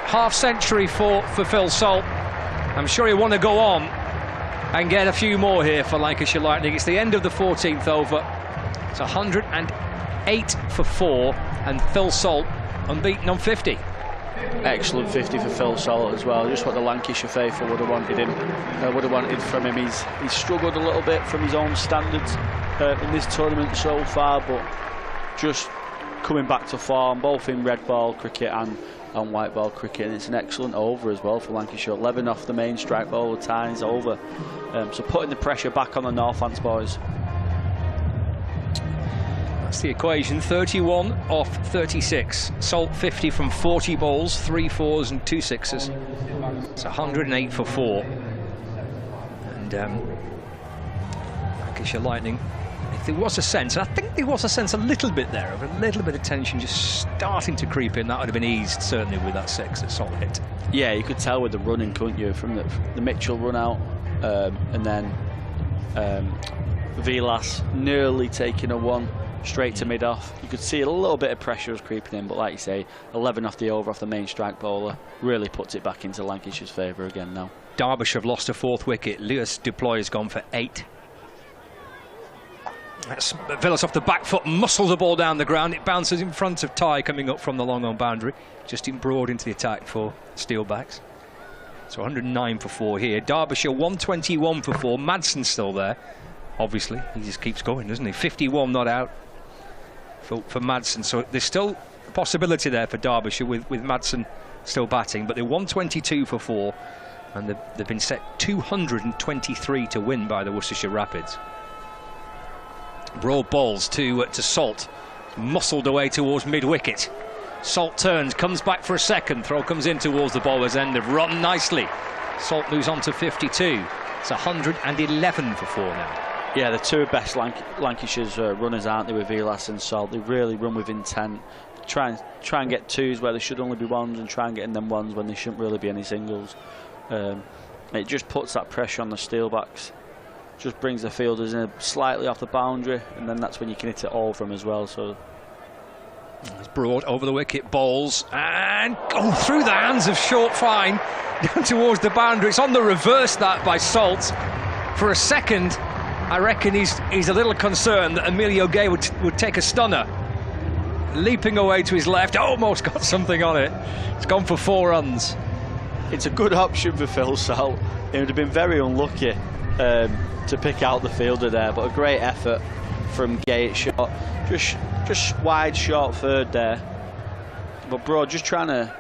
Half century for Phil Salt. I'm sure he'll want to go on and get a few more here for Lancashire Lightning. It's the end of the 14th over. It's 108 for 4, and Phil Salt unbeaten on 50. Excellent 50 for Phil Salt as well. Just what the Lancashire faithful would have wanted from him. He's struggled a little bit from his own standards in this tournament so far, but just coming back to form, both in red ball cricket and white ball cricket, and it's an excellent over as well for Lancashire. 11 off the main strike bowler, ties over. So putting the pressure back on the Northants boys. That's the equation. 31 off 36. Salt 50 from 40 balls, 3 4s and 2 6s. It's 108 for 4. And Lancashire Lightning, if there was a sense, I think there was a sense a little bit there of a little bit of tension just starting to creep in. That would have been eased certainly with that 6 that Salt hit. Yeah, you could tell with the running, couldn't you, from the Mitchell run out, and then Vilas nearly taking a 1 straight to mid-off. You could see a little bit of pressure was creeping in, but like you say, 11 off the over off the main strike bowler really puts it back into Lancashire's favour again now. Derbyshire have lost a 4th wicket. Lewis Duploy has gone for 8. That's Vilas off the back foot, muscles the ball down the ground. It bounces in front of Ty coming up from the long on boundary. Justin Broad into the attack for Steelbacks. So 109 for 4 here. Derbyshire 121 for 4. Madson's still there. Obviously, he just keeps going, doesn't he? 51 not out for Madsen. So there's still a possibility there for Derbyshire with Madsen still batting, but they're 122 for 4, and they've been set 223 to win by the Worcestershire Rapids. Broad balls to Salt, muscled away towards mid-wicket. Salt turns, comes back for a second, throw comes in towards the bowler's end. They've run nicely. Salt moves on to 52. It's 111 for 4 now. Yeah, the two best Lancashire's runners, aren't they, with Vilas and Salt? They really run with intent. Try and get 2s where there should only be 1s, and try and get in them 1s when there shouldn't really be any singles. It just puts that pressure on the Steelbacks. Just brings the fielders in slightly off the boundary, and then that's when you can hit it over them as well. So it's Broad over the wicket, bowls, and through the hands of Short Fine down towards the boundary. It's on the reverse that by Salt. For a second, I reckon he's a little concerned that Emilio Gay would take a stunner. Leaping away to his left, almost got something on it. It's gone for 4 runs. It's a good option for Phil Salt. He would have been very unlucky to pick out the fielder there, but a great effort from Gay at short. Just wide, short third there. But Broad just trying to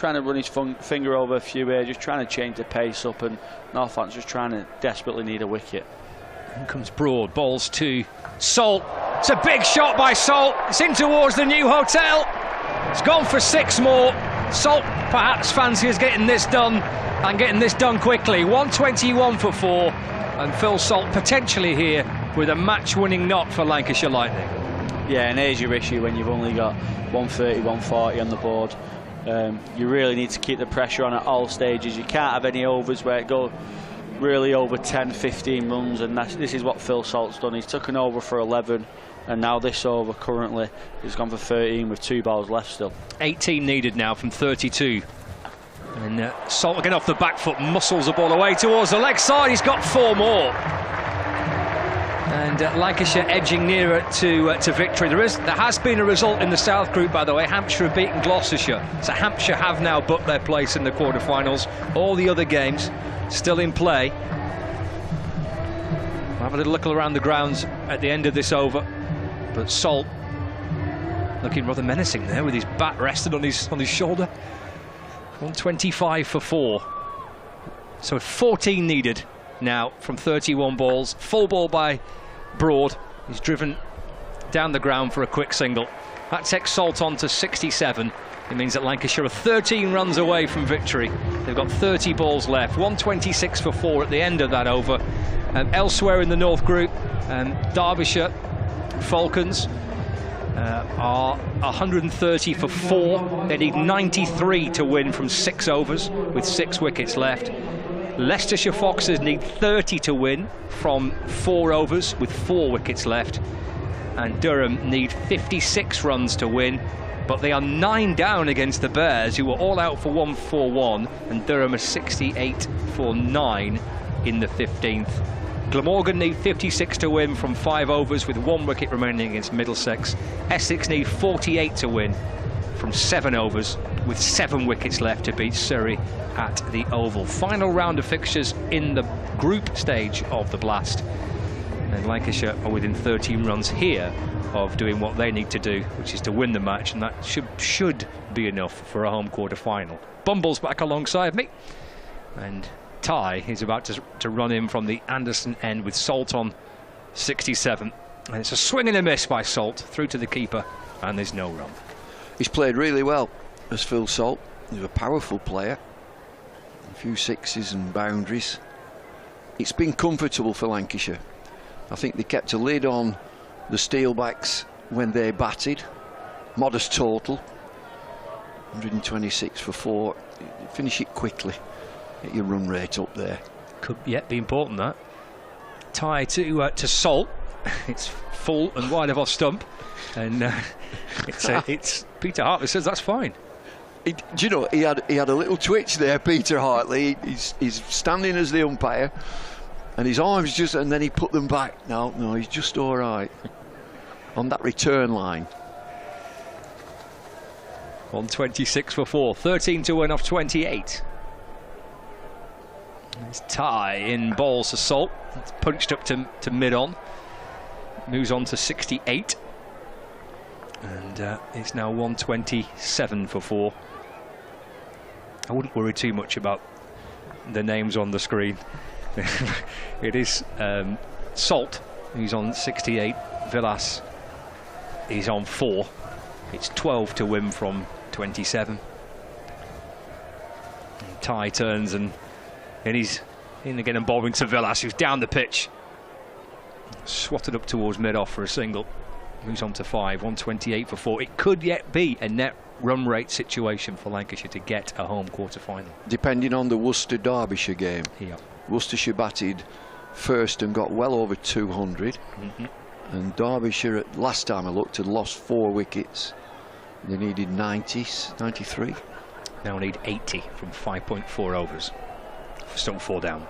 run his finger over a few here, just trying to change the pace up, and Northants just trying to desperately need a wicket. In comes Broad, balls to Salt. It's a big shot by Salt. It's in towards the new hotel. It's gone for 6 more. Salt perhaps fancies getting this done, and getting this done quickly. 121 for 4, and Phil Salt potentially here with a match-winning knock for Lancashire Lightning. Yeah, and here's your issue when you've only got 130, 140 on the board. You really need to keep the pressure on at all stages. You can't have any overs where it goes really over 10, 15 runs, and this is what Phil Salt's done. He's taken over for 11, and now this over currently he's gone for 13 with 2 balls left still. 18 needed now from 32. And Salt again off the back foot, muscles the ball away towards the leg side. He's got 4 more. And Lancashire edging nearer to victory. There has been a result in the South Group, by the way. Hampshire have beaten Gloucestershire. So Hampshire have now booked their place in the quarter-finals. All the other games still in play. We'll have a little look around the grounds at the end of this over. But Salt looking rather menacing there with his bat rested on his shoulder. 125 for 4. So 14 needed now from 31 balls. Full ball by Broad. He's driven down the ground for a quick single. That takes Salt on to 67. It means that Lancashire are 13 runs away from victory. They've got 30 balls left, 126 for 4 at the end of that over. Elsewhere in the North Group, Derbyshire Falcons are 130 for 4. They need 93 to win from 6 overs with 6 wickets left. Leicestershire Foxes need 30 to win from 4 overs with 4 wickets left. And Durham need 56 runs to win, but they are 9 down against the Bears, who were all out for 141, and Durham are 68 for 9 in the 15th. Glamorgan need 56 to win from 5 overs with 1 wicket remaining against Middlesex. Essex need 48 to win from 7 overs with 7 wickets left to beat Surrey at the Oval. Final round of fixtures in the group stage of the Blast. And Lancashire are within 13 runs here of doing what they need to do, which is to win the match, and that should be enough for a home quarter final. Bumble's back alongside me, and Ty is about to run in from the Anderson end with Salt on 67. And it's a swing and a miss by Salt through to the keeper, and there's no run. He's played really well as Phil Salt. He's a powerful player. A few sixes and boundaries. It's been comfortable for Lancashire. I think they kept a lid on the Steelbacks when they batted. Modest total, 126 for 4. Finish it quickly. Get your run rate up there. Could yet be important, that. Tie to Salt. It's full and wide of off stump, and it's Peter Hartley says that's fine. Do you know, he had a little twitch there, Peter Hartley. He's standing as the umpire, and his arms just, and then he put them back. No, he's just all right on that return line. 126 for 4, 13 to win off 28. It's Ty in balls to Salt. It's punched up to mid-on. Moves on to 68. And it's now 127 for 4. I wouldn't worry too much about the names on the screen. It is Salt, who's on 68. Villas is on 4. It's 12 to win from 27. And Ty turns and he's in again and bowling to Villas, who's down the pitch. Swatted up towards mid-off for a single. Moves on to 5, 128 for 4. It could yet be a net run rate situation for Lancashire to get a home quarter final. Depending on the Worcester-Derbyshire game. Yeah. Worcestershire batted first and got well over 200. And Derbyshire, last time I looked, had lost 4 wickets. They needed 93. Now need 80 from 5.4 overs. Still 4 down.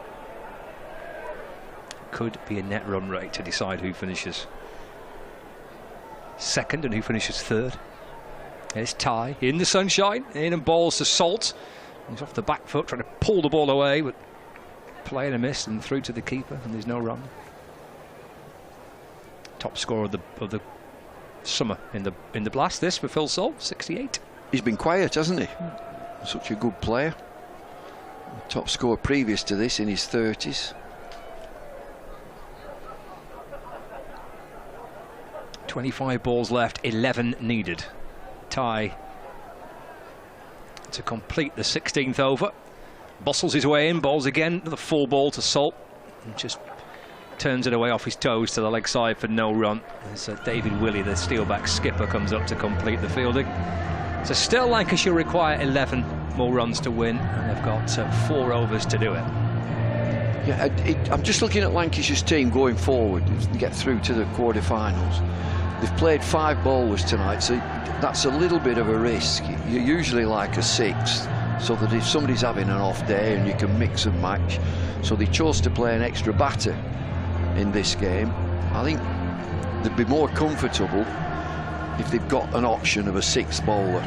Could be a net run rate to decide who finishes second and who finishes third. There's Ty in the sunshine, in and balls to Salt. He's off the back foot trying to pull the ball away, but playing a miss and through to the keeper, and there's no run. Top scorer of the summer in the Blast, this for Phil Salt, 68. He's been quiet, hasn't he? Such a good player. Top scorer previous to this in his 30s. 25 balls left, 11 needed. Ty to complete the 16th over. Bustles his way in, bowls again, the full ball to Salt, and just turns it away off his toes to the leg side for no run. As David Willey, the Steelback skipper, comes up to complete the fielding. So still Lancashire require 11 more runs to win, and they've got 4 overs to do it. Yeah, I'm just looking at Lancashire's team going forward to get through to the quarter-finals. They've played 5 bowlers tonight, so that's a little bit of a risk. You usually like a 6th, so that if somebody's having an off day and you can mix and match. So they chose to play an extra batter in this game. I think they'd be more comfortable if they've got an option of a 6th bowler.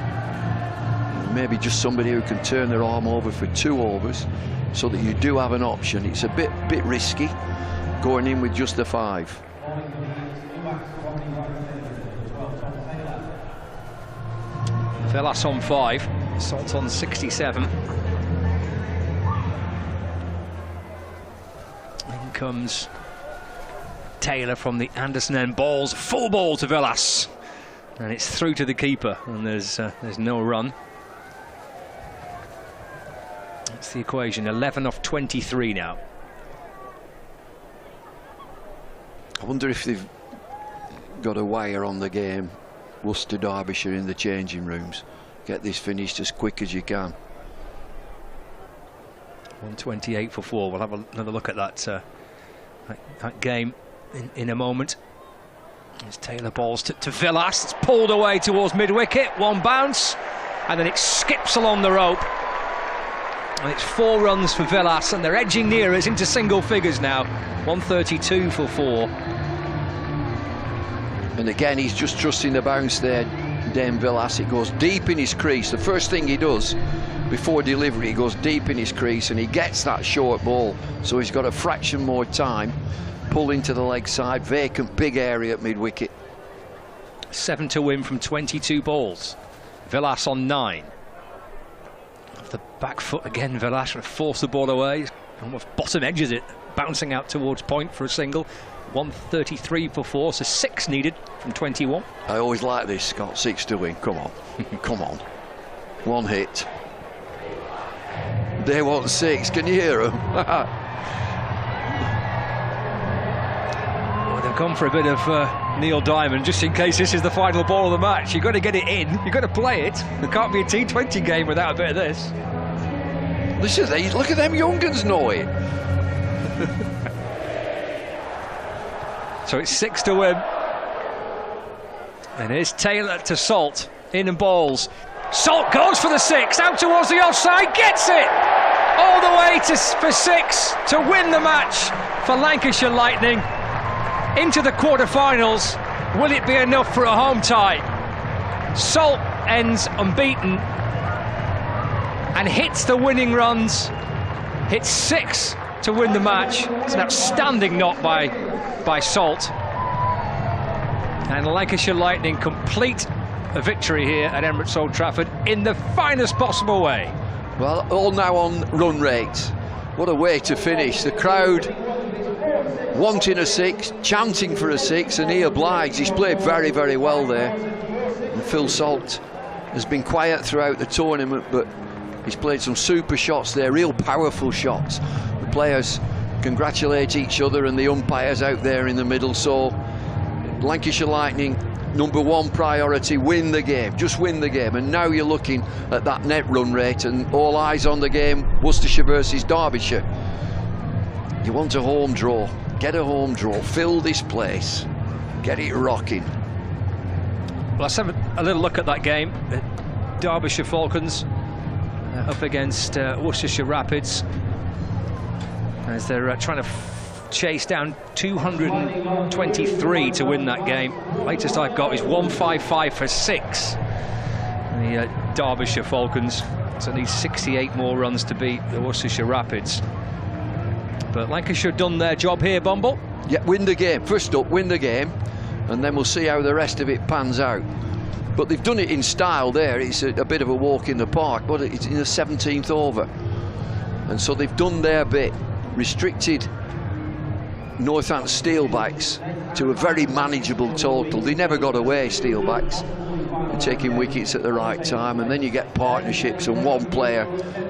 Maybe just somebody who can turn their arm over for 2 overs, so that you do have an option. It's a bit risky going in with just the 5. Villas on 5, Salt on 67. In comes Taylor from the Anderson end, balls, full ball to Villas. And it's through to the keeper, and there's no run. That's the equation. 11 off 23 now. I wonder if they've got a wire on the game, Worcester, Derbyshire, in the changing rooms. Get this finished as quick as you can. 128 for 4. We'll have another look at that game in a moment. There's Taylor balls to Villas. It's pulled away towards mid-wicket. One bounce, and then it skips along the rope. And it's 4 runs for Villas, and they're edging near us into single figures now. 132 for 4. And again, he's just trusting the bounce there, Dame Villas. It goes deep in his crease. The first thing he does before delivery, he goes deep in his crease, and he gets that short ball. So he's got a fraction more time. Pull into the leg side, vacant, big area at mid-wicket. 7 to win from 22 balls. Villas on 9. Off the back foot again, Villas trying to force the ball away. Almost bottom edges it, bouncing out towards point for a single. 133 for 4, so 6 needed from 21. I always like this, Scott. 6 to win. Come on. Come on. 1 hit. They want 6. Can you hear them? They've gone for a bit of Neil Diamond, just in case this is the final ball of the match. You've got to get it in, you've got to play it. There can't be a T20 game without a bit of this. Look at them young uns know it. So it's 6 to win. And here's Taylor to Salt, in and balls. Salt goes for the 6, out towards the offside, gets it! All the way for 6 to win the match for Lancashire Lightning. Into the quarter-finals. Will it be enough for a home tie? Salt ends unbeaten and hits the winning runs. Hits 6 to win the match. It's an outstanding knock by Salt. And Lancashire Lightning complete a victory here at Emirates Old Trafford in the finest possible way. Well, all now on run rates. What a way to finish. The crowd wanting a 6, chanting for a 6, and he obliged. He's played very, very well there. And Phil Salt has been quiet throughout the tournament, but he's played some super shots there, real powerful shots. The players congratulate each other and the umpires out there in the middle. So Lancashire Lightning, #1 priority, win the game, just win the game. And now you're looking at that net run rate, and all eyes on the game, Worcestershire versus Derbyshire. You want a home draw, get a home draw, fill this place, get it rocking. Well, let's have a little look at that game. Derbyshire Falcons up against Worcestershire Rapids, as they're trying to chase down 223 to win that game. Latest I've got is 155 for 6. The Derbyshire Falcons, so need 68 more runs to beat the Worcestershire Rapids. But Lancashire done their job here, Bumble. Yeah, win the game. First up, win the game, and then we'll see how the rest of it pans out. But they've done it in style there. It's a bit of a walk in the park, but it's in the 17th over. And so they've done their bit, restricted Northampton Steelbacks to a very manageable total. They never got away, Steelbacks. They're taking wickets at the right time, and then you get partnerships and one player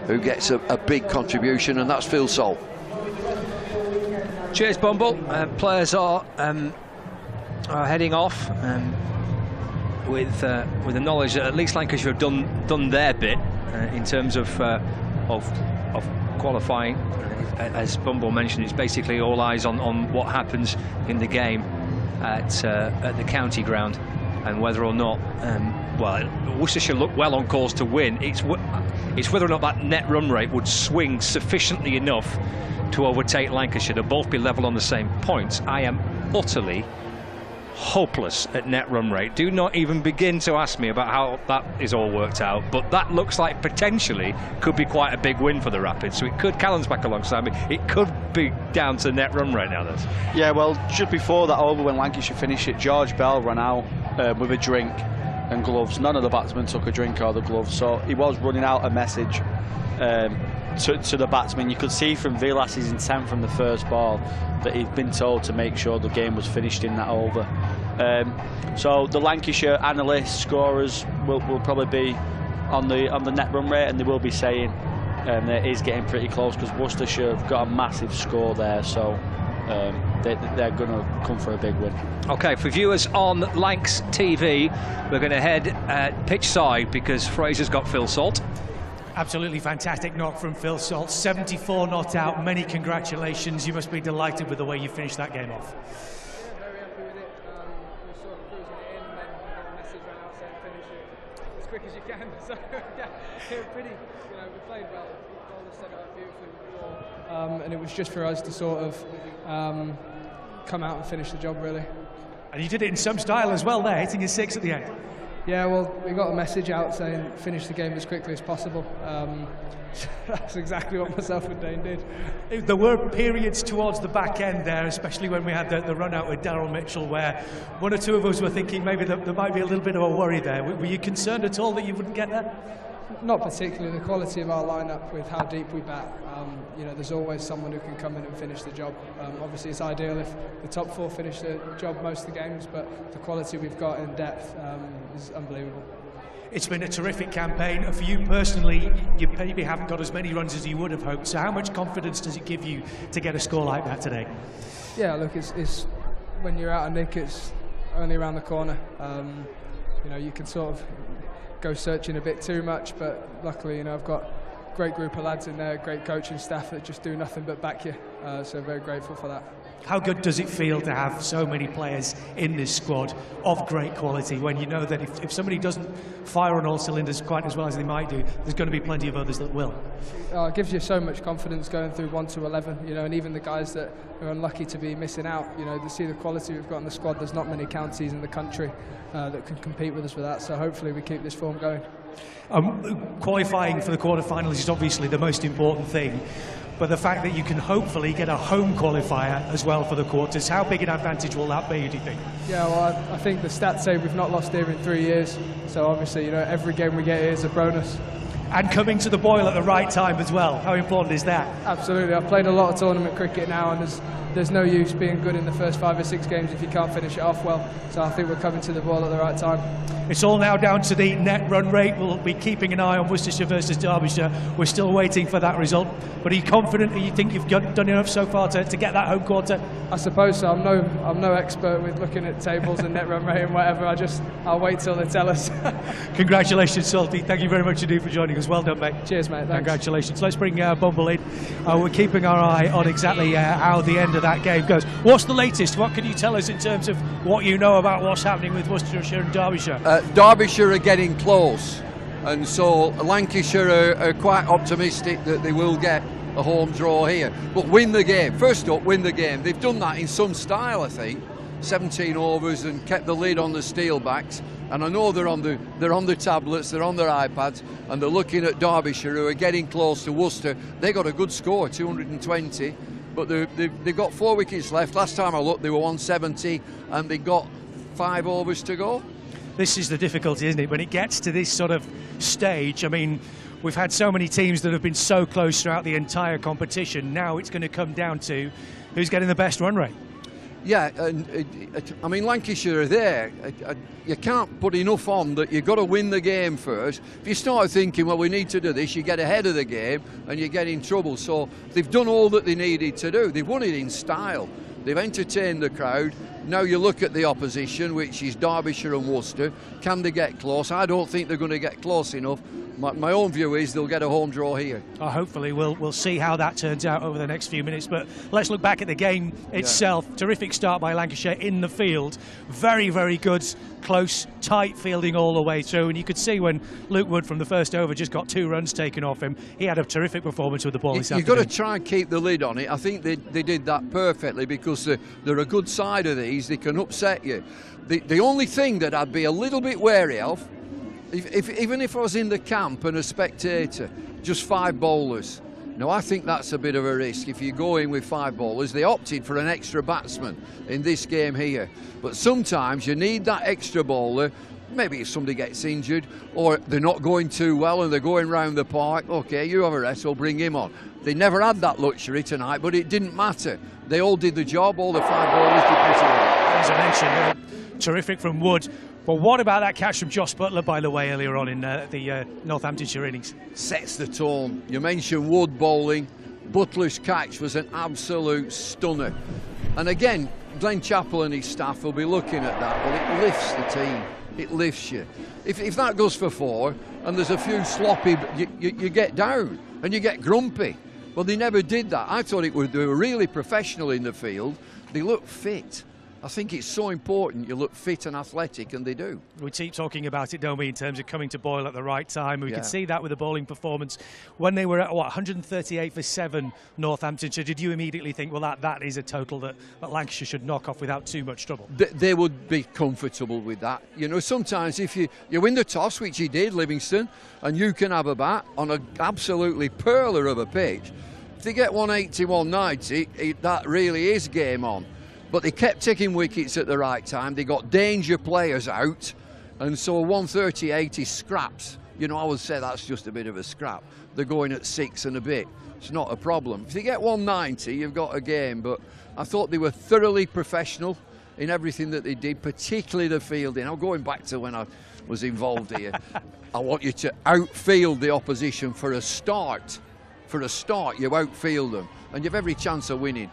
who gets a big contribution, and that's Phil Salt. Cheers, Bumble. Players are heading off with the knowledge that at least Lancashire have done their bit in terms of qualifying. As Bumble mentioned, it's basically all eyes on what happens in the game at the county ground, and whether or not well, Worcestershire look well on course to win. It's whether or not that net run rate would swing sufficiently enough to overtake Lancashire. They'll both be level on the same points. I am utterly hopeless at net run rate. Do not even begin to ask me about how that is all worked out, but that looks like potentially could be quite a big win for the Rapids. So it could, Callum's back alongside me, it could be down to net run rate now. Yeah, well, just before that over, when Lancashire finished it, George Bell ran out with a drink and gloves. None of the batsmen took a drink or the gloves, so he was running out a message to the batsmen. You could see from Villas's intent from the first ball that he'd been told to make sure the game was finished in that over. So the Lancashire analysts, scorers will probably be on the net run rate, and they will be saying that it is getting pretty close because Worcestershire have got a massive score there, so they're going to come for a big win. OK, for viewers on Lancs TV, we're going to head pitch side because Fraser's got Phil Salt. Absolutely fantastic knock from Phil Salt. 74 not out. Many congratulations. You must be delighted with the way you finished that game off. Very happy with it. We sort of cruising it in, and then the message went out saying finish it as quick as you can. So yeah, they were pretty. We played well. All set it up beautifully before, and it was just for us to sort of come out and finish the job, really. And you did it in some style as well there, hitting a 6 at the end. Yeah, well, we got a message out saying finish the game as quickly as possible. That's exactly what myself and Dane did. There were periods towards the back end there, especially when we had the run out with Daryl Mitchell, where one or two of us were thinking maybe there might be a little bit of a worry there. Were you concerned at all that you wouldn't get there? Not particularly. The quality of our lineup with how deep we bat, there's always someone who can come in and finish the job. Obviously, it's ideal if the top 4 finish the job most of the games, but the quality we've got in depth is unbelievable. It's been a terrific campaign. For you personally, you maybe haven't got as many runs as you would have hoped. So how much confidence does it give you to get a score like that today? Yeah, look, it's when you're out of nick, it's only around the corner. You can sort of go searching a bit too much, but luckily, I've got a great group of lads in there, great coaching staff that just do nothing but back you. So very grateful for that. How good does it feel to have so many players in this squad of great quality when you know that if somebody doesn't fire on all cylinders quite as well as they might do, there's going to be plenty of others that will? It gives you so much confidence going through 1 to 11, and even the guys that are unlucky to be missing out, to see the quality we've got in the squad. There's not many counties in the country that can compete with us with that, so hopefully we keep this form going. Qualifying for the quarterfinals is obviously the most important thing, but the fact that you can hopefully get a home qualifier as well for the quarters, how big an advantage will that be, do you think? Yeah, well, I think the stats say we've not lost here in 3 years, so obviously, every game we get here is a bonus. And coming to the Boyle at the right time as well, how important is that? Absolutely. I've played a lot of tournament cricket now, and there's no use being good in the first 5 or 6 games if you can't finish it off well. So I think we're coming to the Boyle at the right time. It's all now down to the net run rate. We'll be keeping an eye on Worcestershire versus Derbyshire. We're still waiting for that result. But are you confident that you think you've done enough so far to get that home quarter? I suppose so. I'm no expert with looking at tables and net run rate and whatever. I'll wait till they tell us. Congratulations, Salty. Thank you very much indeed for joining us. Well done, mate. Cheers, mate. Thanks. Congratulations. Let's bring Bumble in. We're keeping our eye on exactly how the end of that game goes. What's the latest? What can you tell us in terms of what you know about what's happening with Worcestershire and Derbyshire? Derbyshire are getting close, and so Lancashire are quite optimistic that they will get a home draw here. But win the game. First up, win the game. They've done that in some style, I think. 17 overs and kept the lid on the Steelbacks. And I know they're on the tablets, they're on their iPads, and they're looking at Derbyshire, who are getting close to Worcester. They got a good score, 220, but they've got 4 wickets left. Last time I looked, they were 170, and they got 5 overs to go. This is the difficulty, isn't it? When it gets to this sort of stage, I mean, we've had so many teams that have been so close throughout the entire competition. Now it's going to come down to who's getting the best run rate. Yeah, I mean, Lancashire are there. You can't put enough on that you've got to win the game first. If you start thinking, well, we need to do this, you get ahead of the game and you get in trouble. So they've done all that they needed to do. They've won it in style. They've entertained the crowd. Now you look at the opposition, which is Derbyshire and Worcester. Can they get close? I don't think they're going to get close enough. My own view is they'll get a home draw here. Hopefully we'll see how that turns out over the next few minutes. But let's look back at the game itself. Yeah. Terrific start by Lancashire in the field. Very, very good, close, tight fielding all the way through. And you could see when Luke Wood from the first over just got 2 runs taken off him, he had a terrific performance with the ball this afternoon. You've got to try and keep the lid on it. I think they did that perfectly because they're a good side of these. They can upset you. The only thing that I'd be a little bit wary of, even if I was in the camp and a spectator, just 5 bowlers. Now, I think that's a bit of a risk if you go in with 5 bowlers. They opted for an extra batsman in this game here. But sometimes you need that extra bowler. Maybe if somebody gets injured or they're not going too well and they're going round the park, OK, you have a rest, we'll bring him on. They never had that luxury tonight, but it didn't matter. They all did the job, all the 5 bowlers did pretty well. As I mentioned, terrific from Wood. But what about that catch from Josh Butler, by the way, earlier on in the Northamptonshire innings? Sets the tone. You mentioned Wood bowling. Butler's catch was an absolute stunner. And again, Glenn Chappell and his staff will be looking at that, but it lifts the team. It lifts you. If that goes for 4 and there's a few sloppy, you get down and you get grumpy. Well, they never did that. I thought they were really professional in the field. They look fit. I think it's so important you look fit and athletic, and they do. We keep talking about it, don't we, in terms of coming to Boyle at the right time. We could see that with the bowling performance. When they were at, 138 for 7, Northamptonshire, did you immediately think, well, that is a total that Lancashire should knock off without too much trouble? They would be comfortable with that. You know, sometimes if you win the toss, which he did, Livingston, and you can have a bat on an absolutely perler of a pitch, if they get 180, 190, that really is game on. But they kept taking wickets at the right time. They got danger players out, and so 138 is scraps. You know, I would say that's just a bit of a scrap. They're going at 6 and a bit. It's not a problem. If they get 190, you've got a game. But I thought they were thoroughly professional in everything that they did, particularly the fielding. I'm going back to when I was involved here. I want you to outfield the opposition for a start. For a start, you outfield them, and you have every chance of winning.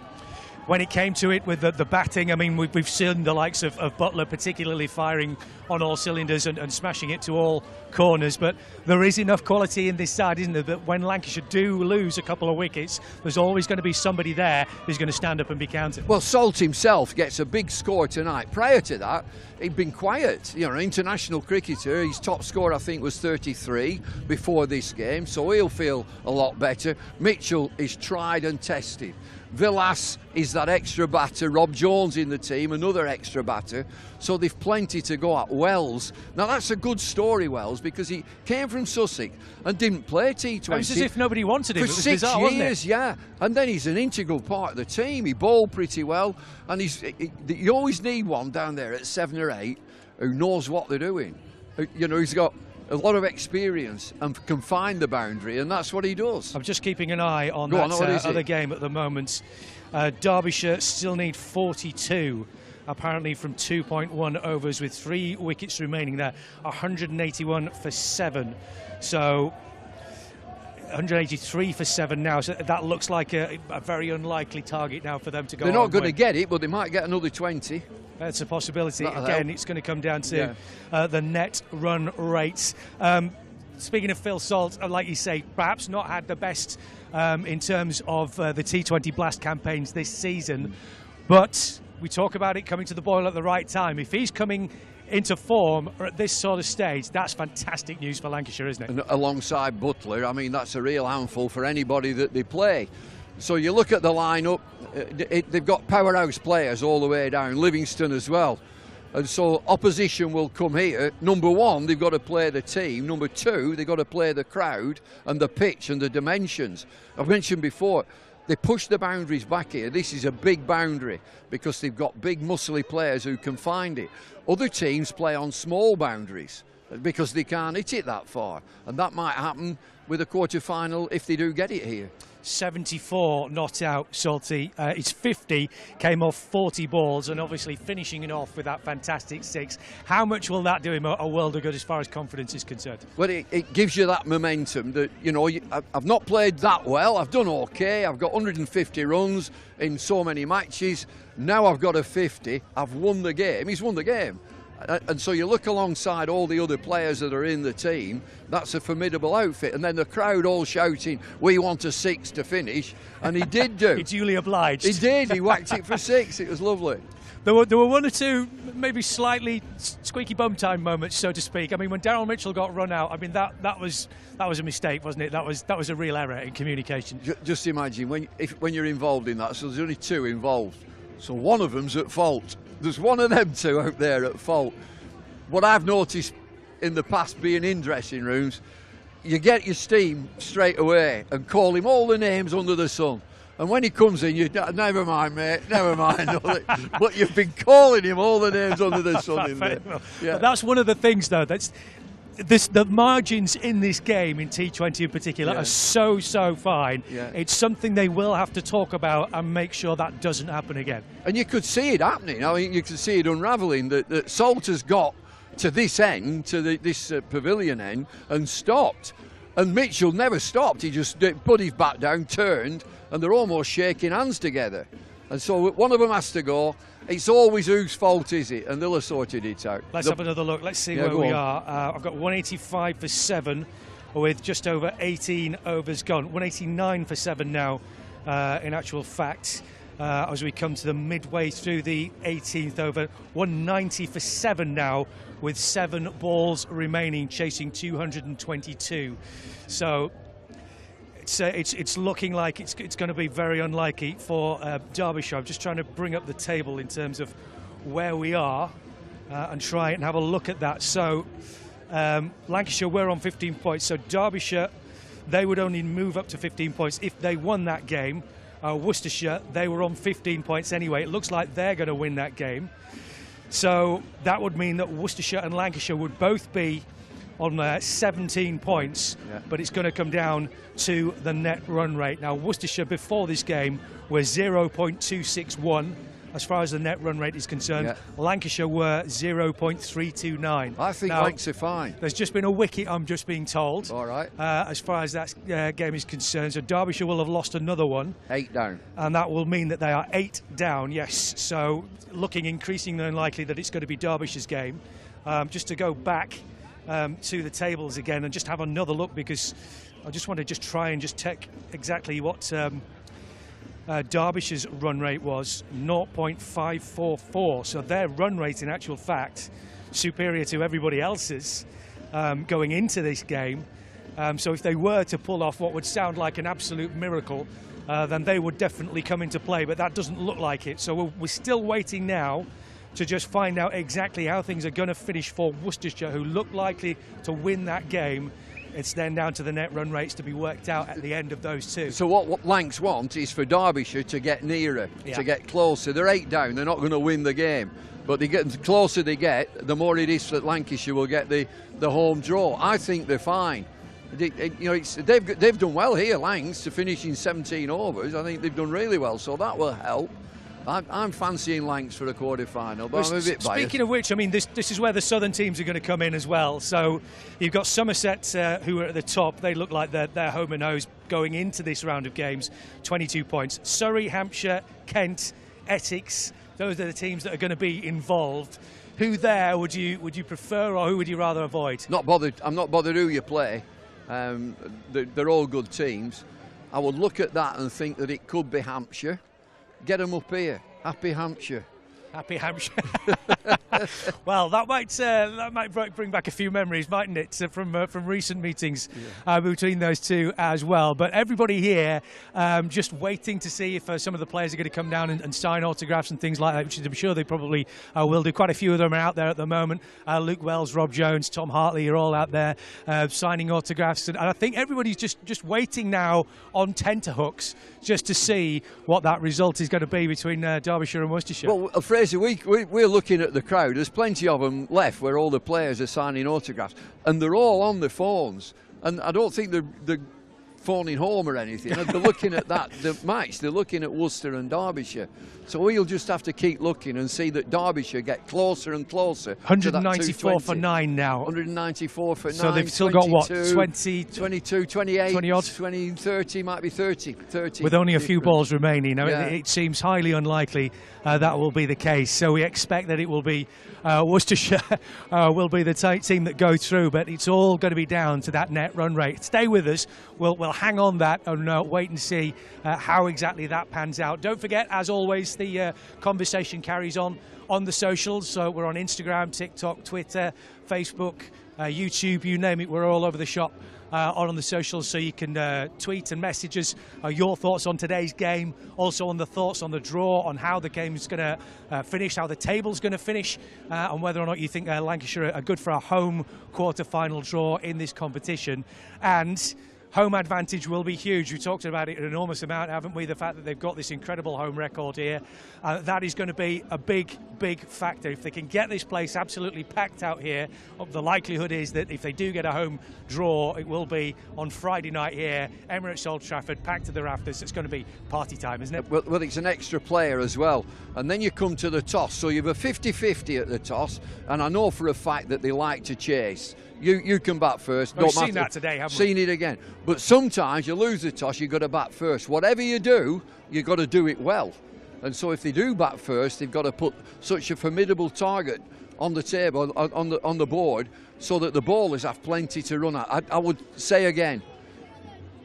When it came to it with the batting, I mean, we've seen the likes of Butler particularly firing on all cylinders and smashing it to all corners, but there is enough quality in this side, isn't there, that when Lancashire do lose a couple of wickets, there's always going to be somebody there who's going to stand up and be counted. Well, Salt himself gets a big score tonight. Prior to that, he'd been quiet. You know, international cricketer, his top score, I think, was 33 before this game, so he'll feel a lot better. Mitchell is tried and tested. Villas is that extra batter. Rob Jones in the team, another extra batter. So they've plenty to go at. Wells, now that's a good story, Wells, because he came from Sussex and didn't play T20. It's as if nobody wanted him. For 6 bizarre, years, wasn't it? yeah. And then he's an integral part of the team. He bowled pretty well, and you always need one down there at 7 or 8 who knows what they're doing. You know, he's got a lot of experience and can find the boundary, and that's what he does. I'm just keeping an eye on that other game at the moment. Derbyshire still need 42, apparently from 2.1 overs with 3 wickets remaining there. 181 for 7. So 183 for 7 now, so that looks like a very unlikely target now for them to go. They're not going to get it, but they might get another 20. That's a possibility. That'll Again, help. it's going to come down to the net run rates. Speaking of Phil Salt, like you say, perhaps not had the best in terms of the T20 Blast campaigns this season, but we talk about it coming to the Boyle at the right time. If he's coming into form at this sort of stage, that's fantastic news for Lancashire, isn't it? And alongside Butler, I mean, that's a real handful for anybody that they play. So you look at the lineup, they've got powerhouse players all the way down, Livingston as well. And so opposition will come here. Number 1, they've got to play the team. Number 2, they've got to play the crowd and the pitch and the dimensions. I've mentioned before, they push the boundaries back here. This is a big boundary because they've got big muscly players who can find it. Other teams play on small boundaries because they can't hit it that far. And that might happen with a quarter-final if they do get it here. 74 not out, Salty. His 50 came off 40 balls, and obviously finishing it off with that fantastic 6. How much will that do him a world of good as far as confidence is concerned? Well, it gives you that momentum that, you know, I've not played that well. I've done okay. I've got 150 runs in so many matches. Now I've got a 50. I've won the game. He's won the game. And so you look alongside all the other players that are in the team, that's a formidable outfit. And then the crowd all shouting, we want a 6 to finish. And he did do. He duly obliged. He did. He whacked it for 6. It was lovely. There were one or two maybe slightly squeaky bum time moments, so to speak. I mean, when Daryl Mitchell got run out, I mean, that was a mistake, wasn't it? That was a real error in communication. Just imagine when you're involved in that, so there's only 2 involved. So one of them's at fault. There's one of them 2 out there at fault. What I've noticed in the past being in dressing rooms, you get your steam straight away and call him all the names under the sun. And when he comes in, you never mind, mate, never mind. But you've been calling him all the names under the sun in there. Yeah. But that's one of the things, though. the margins in this game, in T20 in particular, are so fine. Yeah. It's something they will have to talk about and make sure that doesn't happen again. And you could see it happening. I mean, you could see it unravelling. That Salter's got to this end, to this pavilion end, and stopped. And Mitchell never stopped. He just put his back down, turned, and they're almost shaking hands together. And so one of them has to go. It's always whose fault is it? And they'll have sorted it out. Let's have another look. Let's see where we are. I've got 185 for 7 with just over 18 overs gone. 189 for 7 now, in actual fact, as we come to the midway through the 18th over. 190 for 7 now with 7 balls remaining, chasing 222. So it's looking like it's going to be very unlikely for Derbyshire. I'm just trying to bring up the table in terms of where we are and try and have a look at that. So Lancashire were on 15 points. So Derbyshire, they would only move up to 15 points if they won that game. Worcestershire, they were on 15 points anyway. It looks like they're going to win that game. So that would mean that Worcestershire and Lancashire would both be on 17 points, but it's going to come down to the net run rate. Now, Worcestershire before this game were 0.261 as far as the net run rate is concerned. Lancashire were 0.329. I think Lancs are fine. There's just been a wicket, I'm just being told. All right. As far as that game is concerned. So Derbyshire will have lost another one. 8 down. And that will mean that they are 8 down, yes. So looking increasingly unlikely that it's going to be Derbyshire's game. Just to go back to the tables again and just have another look, because I just want to just try and just check exactly what Derbyshire's run rate was. 0.544. So their run rate in actual fact superior to everybody else's going into this game. So if they were to pull off what would sound like an absolute miracle, then they would definitely come into play, but that doesn't look like it. So we're still waiting now to just find out exactly how things are going to finish for Worcestershire, who look likely to win that game. It's then down to the net run rates to be worked out at the end of those two. So what Lancs want is for Derbyshire to get nearer, to get closer. They're 8 down, they're not going to win the game. But the closer they get, the more it is that Lancashire will get the home draw. I think they're fine. They've done well here, Lancs, to finish in 17 overs. I think they've done really well, so that will help. I'm fancying Lancs for a quarter-final, but I'm a bit biased. Speaking of which, I mean, this is where the southern teams are going to come in as well. So you've got Somerset, who are at the top. They look like they're home and hose going into this round of games, 22 points. Surrey, Hampshire, Kent, Essex, those are the teams that are going to be involved. Who there would you prefer, or who would you rather avoid? Not bothered. I'm not bothered who you play. They're all good teams. I would look at that and think that it could be Hampshire. Get them up here. Happy Hampshire. Happy Hampshire. Well, that might bring back a few memories, mightn't it, from recent meetings between those two as well. But everybody here just waiting to see if some of the players are going to come down and sign autographs and things like that, which I'm sure they probably will do. Quite a few of them are out there at the moment. Luke Wells, Rob Jones, Tom Hartley are all out there signing autographs. And I think everybody's just waiting now on tenterhooks just to see what that result is going to be between Derbyshire and Worcestershire. Well, Fraser, we're looking at the crowd. There's plenty of them left where all the players are signing autographs, and they're all on their phones. And I don't think they're phoning home or anything. They're looking at the match. They're looking at Worcester and Derbyshire. So we'll just have to keep looking and see that Derbyshire get closer and closer. 194 for 9 now. 194 for 9. So they've still got what? 22, 28, 20 odd, 20, 30, might be 30. With only a few balls remaining. It seems highly unlikely that will be the case. So we expect that it will be Worcestershire will be the team that go through, but it's all going to be down to that net run rate. Stay with us. We'll hang on that and wait and see how exactly that pans out. Don't forget, as always, the conversation carries on the socials. So we're on Instagram, TikTok, Twitter, Facebook, YouTube, you name it. We're all over the shop on the socials, so you can tweet and message us your thoughts on today's game, also on the thoughts on the draw, on how the game's going to finish, how the table's going to finish, and whether or not you think Lancashire are good for a home quarter-final draw in this competition. And home advantage will be huge. We talked about it an enormous amount, haven't we? The fact that they've got this incredible home record here. That is going to be a big factor. If they can get this place absolutely packed out here, the likelihood is that if they do get a home draw, it will be on Friday night here, Emirates Old Trafford, packed to the rafters. It's going to be party time, isn't it? Well, it's an extra player as well. And then you come to the toss. So you've a 50-50 at the toss, and I know for a fact that they like to chase. You can bat first. We've seen that today, haven't we? Seen it again. But sometimes you lose the toss, you've got to bat first. Whatever you do, you've got to do it well. And so if they do bat first, they've got to put such a formidable target on the table, on the board, so that the bowlers have plenty to run at. I would say again,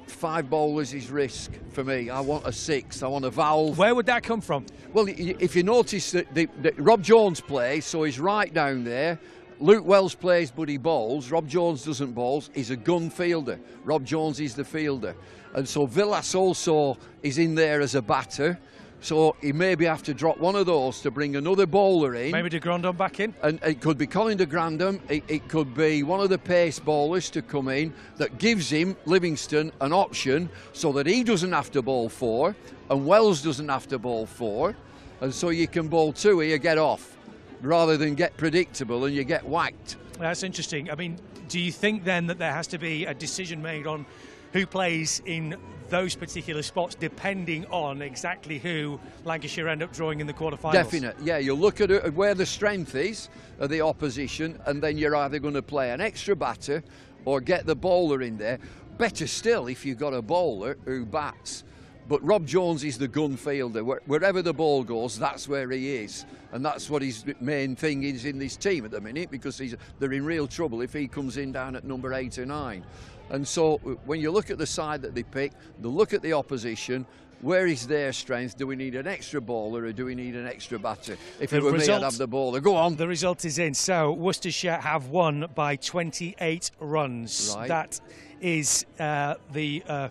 5 bowlers is risk for me. I want a 6. I want a valve. Where would that come from? Well, if you notice that Rob Jones plays, so he's right down there. Luke Wells plays, but he bowls. Rob Jones doesn't bowl. He's a gun fielder. Rob Jones is the fielder. And so Villas also is in there as a batter. So he maybe have to drop one of those to bring another bowler in. Maybe de Grandon back in. And it could be Colin de Grandon. It could be one of the pace bowlers to come in that gives him, Livingston, an option so that he doesn't have to bowl 4 and Wells doesn't have to bowl 4. And so you can bowl 2 or you get off, rather than get predictable and you get whacked. That's interesting. I mean, do you think then that there has to be a decision made on who plays in those particular spots, depending on exactly who Lancashire end up drawing in the quarterfinals? Definite, yeah. You look at it, where the strength is of the opposition, and then you're either going to play an extra batter or get the bowler in there. Better still if you've got a bowler who bats. But Rob Jones is the gun fielder. Wherever the ball goes, that's where he is. And that's what his main thing is in this team at the minute, because they're in real trouble if he comes in down at number 8 or 9. And so when you look at the side that they pick, they look at the opposition, where is their strength? Do we need an extra bowler or do we need an extra batter? If it were me, I'd have the bowler. Go on. The result is in. So Worcestershire have won by 28 runs. Right. That is the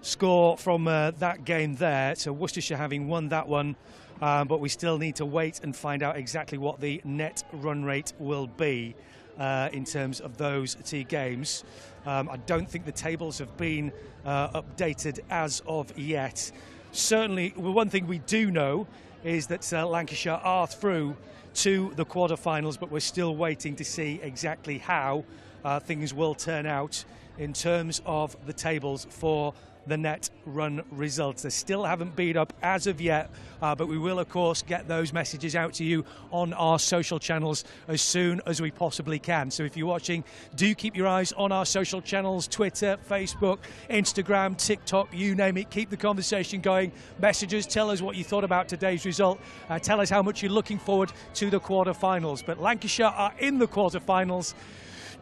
score from that game there. So Worcestershire having won that one, but we still need to wait and find out exactly what the net run rate will be in terms of those 2 games. I don't think the tables have been updated as of yet. Certainly, one thing we do know is that Lancashire are through to the quarterfinals, but we're still waiting to see exactly how things will turn out in terms of the tables for the net run results. They still haven't been up as of yet, but we will of course get those messages out to you on our social channels as soon as we possibly can. So if you're watching, do keep your eyes on our social channels: Twitter, Facebook, Instagram, TikTok, you name it. Keep the conversation going. Messages, tell us what you thought about today's result. Tell us how much you're looking forward to the quarterfinals. But Lancashire are in the quarterfinals.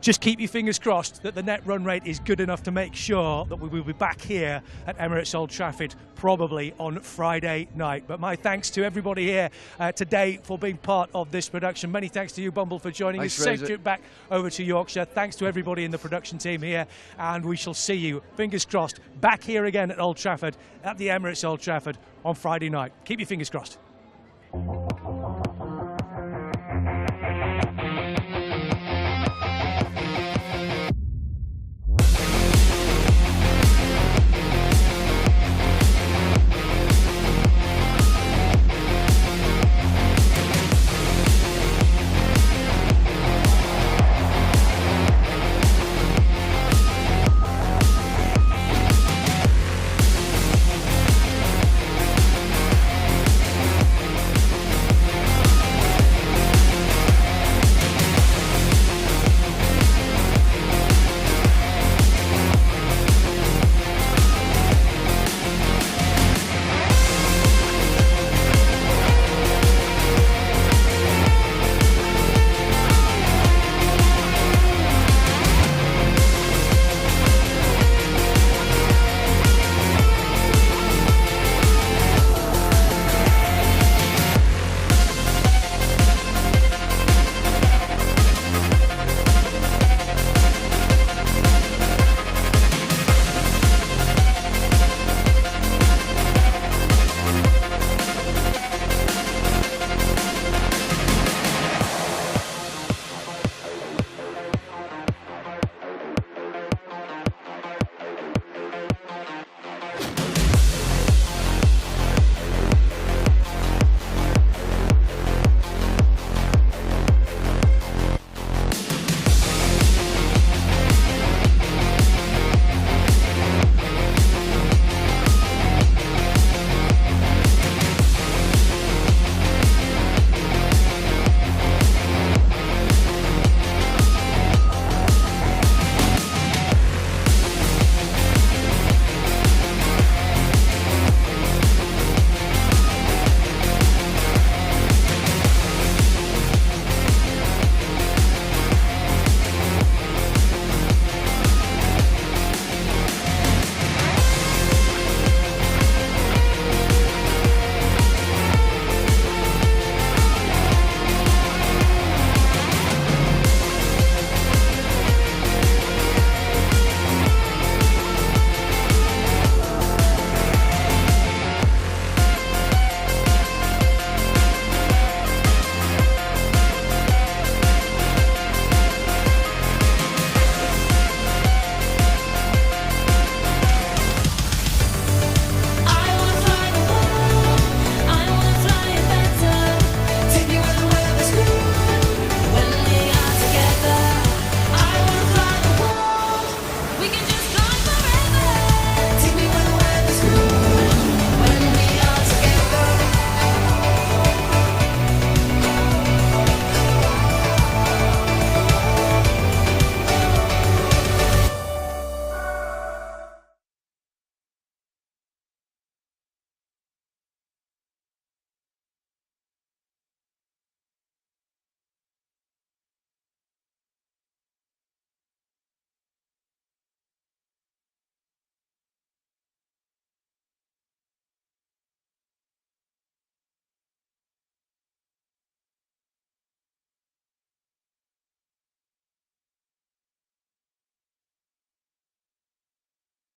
Just keep your fingers crossed that the net run rate is good enough to make sure that we will be back here at Emirates Old Trafford probably on Friday night. But my thanks to everybody here today for being part of this production. Many thanks to you, Bumble, for joining us. Safe trip back over to Yorkshire. Thanks to everybody in the production team here, and we shall see you, fingers crossed, back here again at Old Trafford, at the Emirates Old Trafford on Friday night. Keep your fingers crossed.